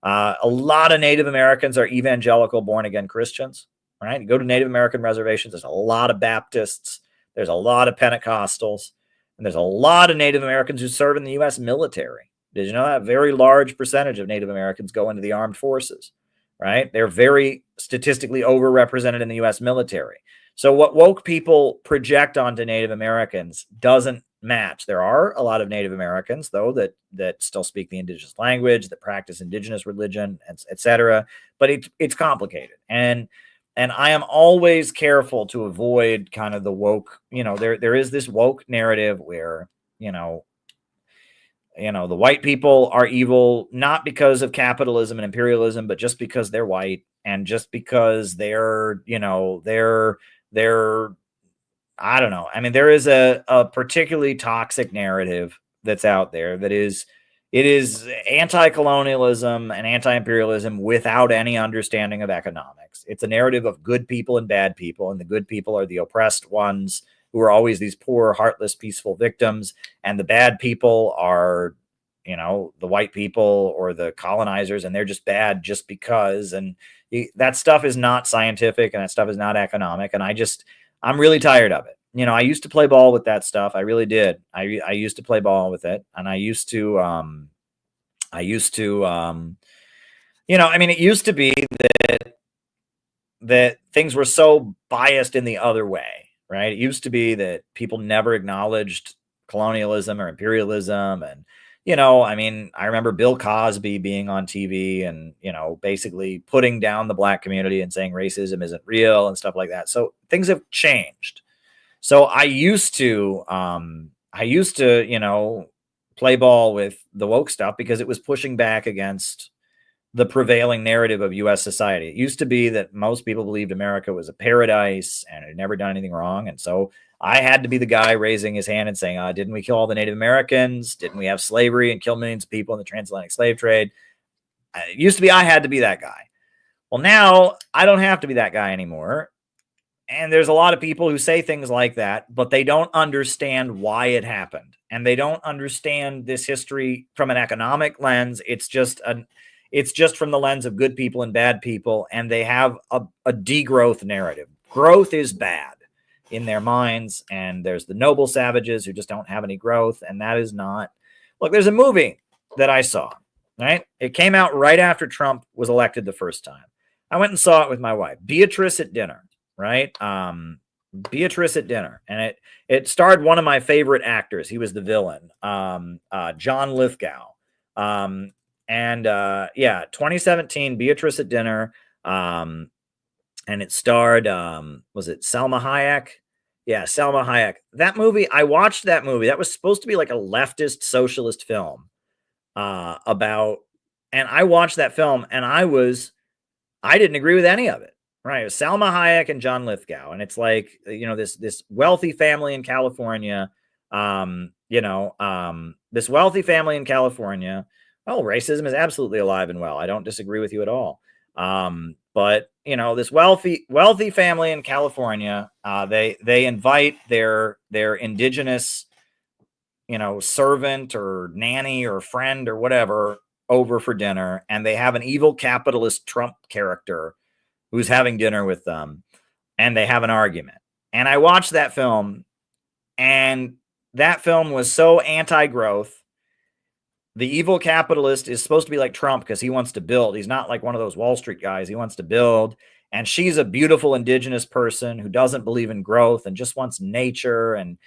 [SPEAKER 5] A lot of Native Americans are evangelical, born-again Christians, right? You go to Native American reservations, there's a lot of Baptists, there's a lot of Pentecostals, and there's a lot of Native Americans who serve in the U.S. military. Did you know that? A very large percentage of Native Americans go into the armed forces, right? They're very statistically overrepresented in the U.S. military. So what woke people project onto Native Americans doesn't match. There are a lot of Native Americans, though, that still speak the indigenous language, that practice indigenous religion, etc. But it's complicated, and I am always careful to avoid kind of the woke. There is this woke narrative where the white people are evil, not because of capitalism and imperialism, but just because they're white, and just because they're I don't know. I mean, there is a particularly toxic narrative that's out there it is anti-colonialism and anti-imperialism without any understanding of economics. It's a narrative of good people and bad people, and the good people are the oppressed ones who are always these poor, heartless, peaceful victims, and the bad people are, the white people or the colonizers, and they're just bad just because. And that stuff is not scientific, and that stuff is not economic, and I'm really tired of it. I used to play ball with that stuff. I really did. I used to play ball with it, and it used to be that things were so biased in the other way, right? It used to be that people never acknowledged colonialism or imperialism. And, I remember Bill Cosby being on TV and, basically putting down the black community and saying racism isn't real and stuff like that. So things have changed. So I used to, play ball with the woke stuff because it was pushing back against the prevailing narrative of U.S. society. It used to be that most people believed America was a paradise and had never done anything wrong. And so I had to be the guy raising his hand and saying, didn't we kill all the Native Americans? Didn't we have slavery and kill millions of people in the transatlantic slave trade? It used to be I had to be that guy. Well, now I don't have to be that guy anymore. And there's a lot of people who say things like that, but they don't understand why it happened. And they don't understand this history from an economic lens. It's just from the lens of good people and bad people. And they have a degrowth narrative. Growth is bad in their minds. And there's the noble savages who just don't have any growth. And that is not. Look, there's a movie that I saw, right? It came out right after Trump was elected the first time. I went and saw it with my wife, Beatrice at Dinner. Right? Beatrice at Dinner. And it starred one of my favorite actors. He was the villain, John Lithgow. 2017, Beatrice at Dinner. And it starred, was it Salma Hayek? Yeah, Salma Hayek. That movie, I watched that movie. That was supposed to be like a leftist socialist film and I watched that film and I didn't agree with any of it. Right. It was Salma Hayek and John Lithgow. And it's like, this wealthy family in California, this wealthy family in California. Oh, racism is absolutely alive and well. I don't disagree with you at all. But this wealthy family in California, they invite their indigenous, servant or nanny or friend or whatever over for dinner. And they have an evil capitalist Trump character who's having dinner with them, and they have an argument. And I watched that film, and that film was so anti-growth. The evil capitalist is supposed to be like Trump because he wants to build. He's not like one of those Wall Street guys. He wants to build. And she's a beautiful indigenous person who doesn't believe in growth and just wants nature and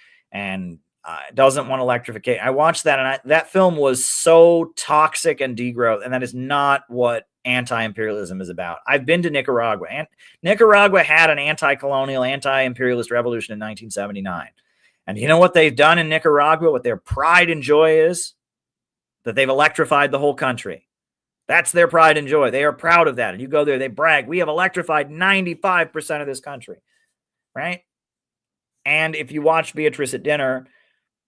[SPEAKER 5] doesn't want electrification. I watched that, and that film was so toxic and degrowth, and that is not what anti-imperialism is about. I've been to Nicaragua, and Nicaragua had an anti-colonial, anti-imperialist revolution in 1979. And you know what they've done in Nicaragua? What their pride and joy is? That they've electrified the whole country. That's their pride and joy. They are proud of that. And you go there, they brag, we have electrified 95% of this country, right? And if you watch Beatrice at Dinner,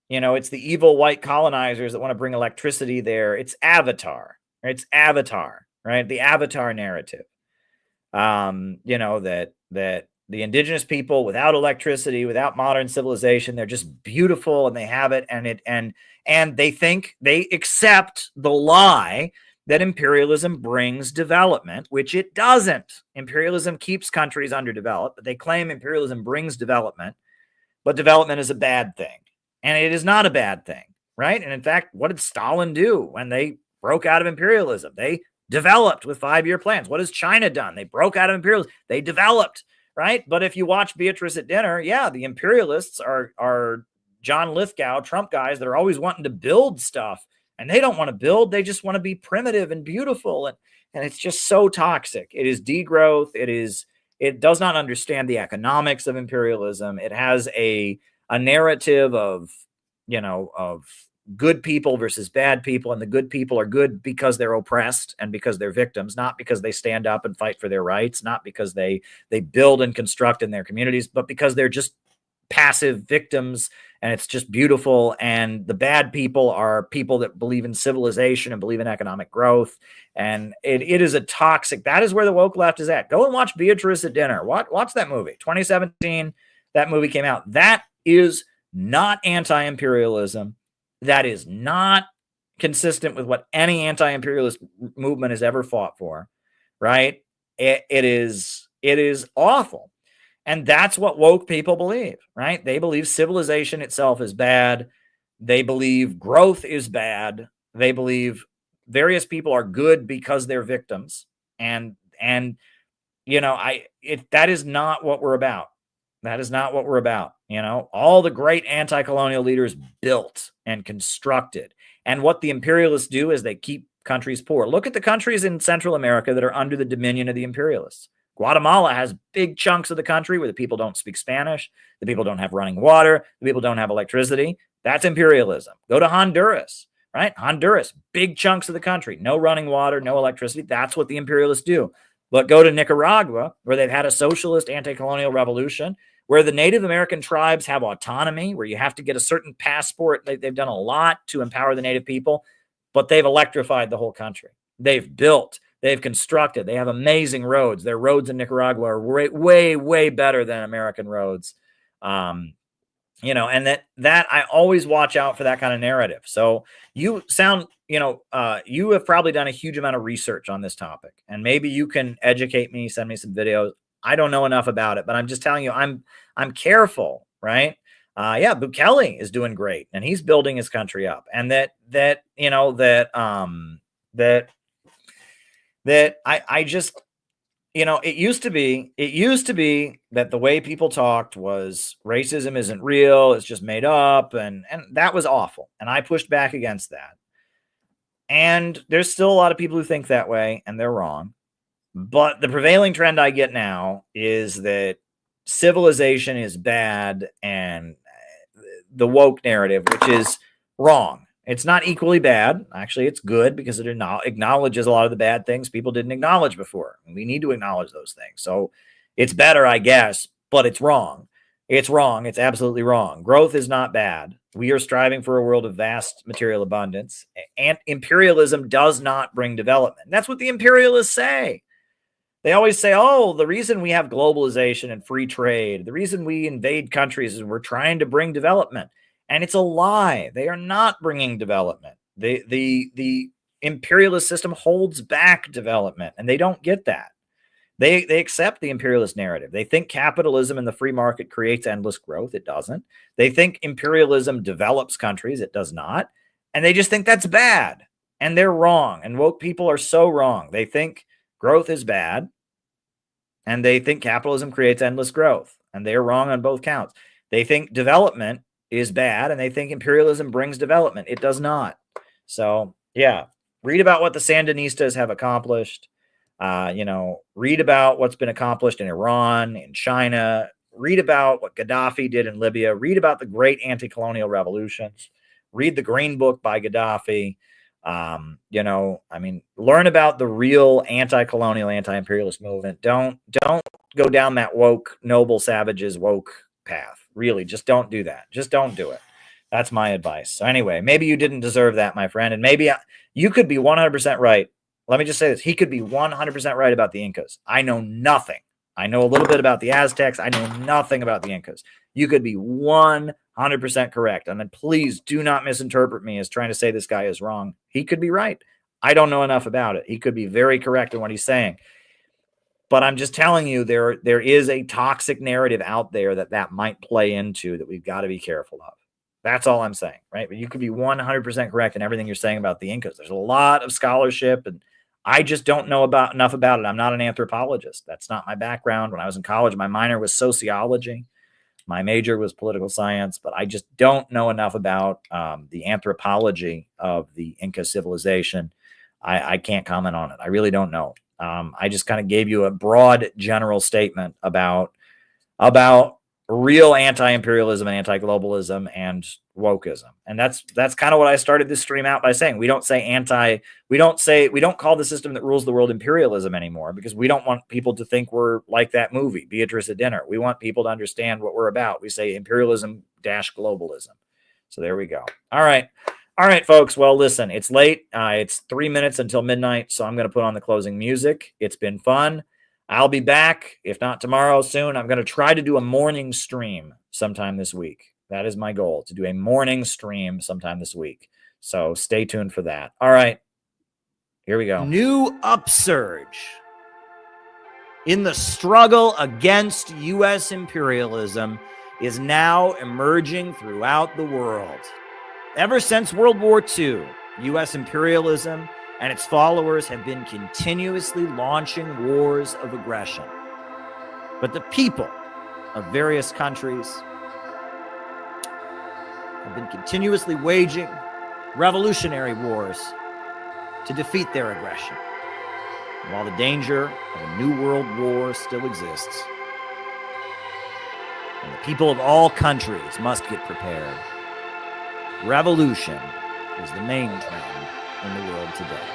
[SPEAKER 5] You know, it's the evil white colonizers that want to bring electricity there. It's Avatar. It's Avatar, right? The Avatar narrative. You know, that the indigenous people without electricity, without modern civilization, they're just beautiful and they have it, and they think they accept the lie that imperialism brings development, which it doesn't. Imperialism keeps countries underdeveloped, but they claim imperialism brings development, but development is a bad thing. And it is not a bad thing, right? And in fact, what did Stalin do when they broke out of imperialism? They developed with 5-year plans. What has China done? They broke out of imperialism. They developed, right? But if you watch Beatrice at dinner, yeah, the imperialists are John Lithgow, Trump guys that are always wanting to build stuff. And they don't want to build. They just want to be primitive and beautiful. And it's just so toxic. It is degrowth. It does not understand the economics of imperialism. It has a narrative of, you know, of good people versus bad people. And the good people are good because they're oppressed and because they're victims, not because they stand up and fight for their rights, not because they build and construct in their communities, but because they're just passive victims, and it's just beautiful. And the bad people are people that believe in civilization and believe in economic growth. And it is a toxic, that is where the woke left is at. Go and watch Beatrice at Dinner. Watch that movie. 2017, that movie came out. That is not anti-imperialism. That is not consistent with what any anti-imperialist movement has ever fought for, right? It is awful. And that's what woke people believe, right? They believe civilization itself is bad. They believe growth is bad. They believe various people are good because they're victims. And you know, that is not what we're about. That is not what we're about. You know, all the great anti-colonial leaders built and constructed. And what the imperialists do is they keep countries poor. Look at the countries in Central America that are under the dominion of the imperialists. Guatemala has big chunks of the country where the people don't speak Spanish, the people don't have running water, the people don't have electricity. That's imperialism. Go to Honduras, right? Honduras, big chunks of the country, no running water, no electricity. That's what the imperialists do. But go to Nicaragua, where they've had a socialist anti-colonial revolution, where the Native American tribes have autonomy, where you have to get a certain passport. They've done a lot to empower the Native people, but they've electrified the whole country. They've built. They've constructed. They have amazing roads. Their roads in Nicaragua are way, way better than American roads. You know, and that I always watch out for that kind of narrative. So you sound, you know, you have probably done a huge amount of research on this topic, and maybe you can educate me, send me some videos. I don't know enough about it, but I'm just telling you, I'm careful, right? Yeah, Bukele is doing great, and he's building his country up, and that I just, you know, it used to be that the way people talked was racism isn't real, it's just made up, and that was awful. And I pushed back against that. And there's still a lot of people who think that way, and they're wrong. But the prevailing trend I get now is that civilization is bad, and the woke narrative, which is wrong. It's not equally bad. Actually, it's good because it acknowledges a lot of the bad things people didn't acknowledge before. We need to acknowledge those things. So it's better, I guess, but it's wrong. It's wrong. It's absolutely wrong. Growth is not bad. We are striving for a world of vast material abundance. And imperialism does not bring development. That's what the imperialists say. They always say, oh, the reason we have globalization and free trade, the reason we invade countries is we're trying to bring development. And it's a lie. They are not bringing development. The imperialist system holds back development, and they don't get that. They accept the imperialist narrative. They think capitalism and the free market creates endless growth. It doesn't. They think imperialism develops countries. It does not. And they just think that's bad. And they're wrong. And woke people are so wrong. They think growth is bad, and they think capitalism creates endless growth. And they're wrong on both counts. They think development is bad, and they think imperialism brings development. It does not. So, yeah, read about what the Sandinistas have accomplished. You know, read about what's been accomplished in Iran, in China. Read about what Gaddafi did in Libya. Read about the great anti-colonial revolutions. Read the Green Book by Gaddafi. You know, I mean, learn about the real anti-colonial, anti-imperialist movement. Don't go down that woke, noble savages woke path. Really, just don't do that. Just don't do it. That's my advice. So anyway, maybe you didn't deserve that, my friend. And maybe you could be 100% right. Let me just say this. He could be 100% right about the Incas. I know nothing. I know a little bit about the Aztecs. I know nothing about the Incas. You could be 100% correct. And then please do not misinterpret me as trying to say this guy is wrong. He could be right. I don't know enough about it. He could be very correct in what he's saying. But I'm just telling you, there is a toxic narrative out there that might play into that we've got to be careful of. That's all I'm saying, right? But you could be 100% correct in everything you're saying about the Incas. There's a lot of scholarship, and I just don't know enough about it. I'm not an anthropologist. That's not my background. When I was in college, my minor was sociology. My major was political science, but I just don't know enough about the anthropology of the Inca civilization. I can't comment on it. I really don't know. I just kind of gave you a broad general statement about real anti-imperialism and anti-globalism and wokeism. And that's kind of what I started this stream out by saying. We don't call the system that rules the world imperialism anymore, because we don't want people to think we're like that movie, Beatrice at Dinner. We want people to understand what we're about. We say imperialism-globalism. So there we go. All right, folks. Well, listen, it's late. It's 3 minutes until midnight, so I'm going to put on the closing music. It's been fun. I'll be back, if not tomorrow, soon. I'm going to try to do a morning stream sometime this week. That is my goal, to do a morning stream sometime this week. So stay tuned for that. All right, here we go. New upsurge in the struggle against U.S. imperialism is now emerging throughout the world. Ever since World War II, U.S. imperialism and its followers have been continuously launching wars of aggression. But the people of various countries have been continuously waging revolutionary wars to defeat their aggression. And while the danger of a new world war still exists, and the people of all countries must get prepared, revolution is the main trend in the world today.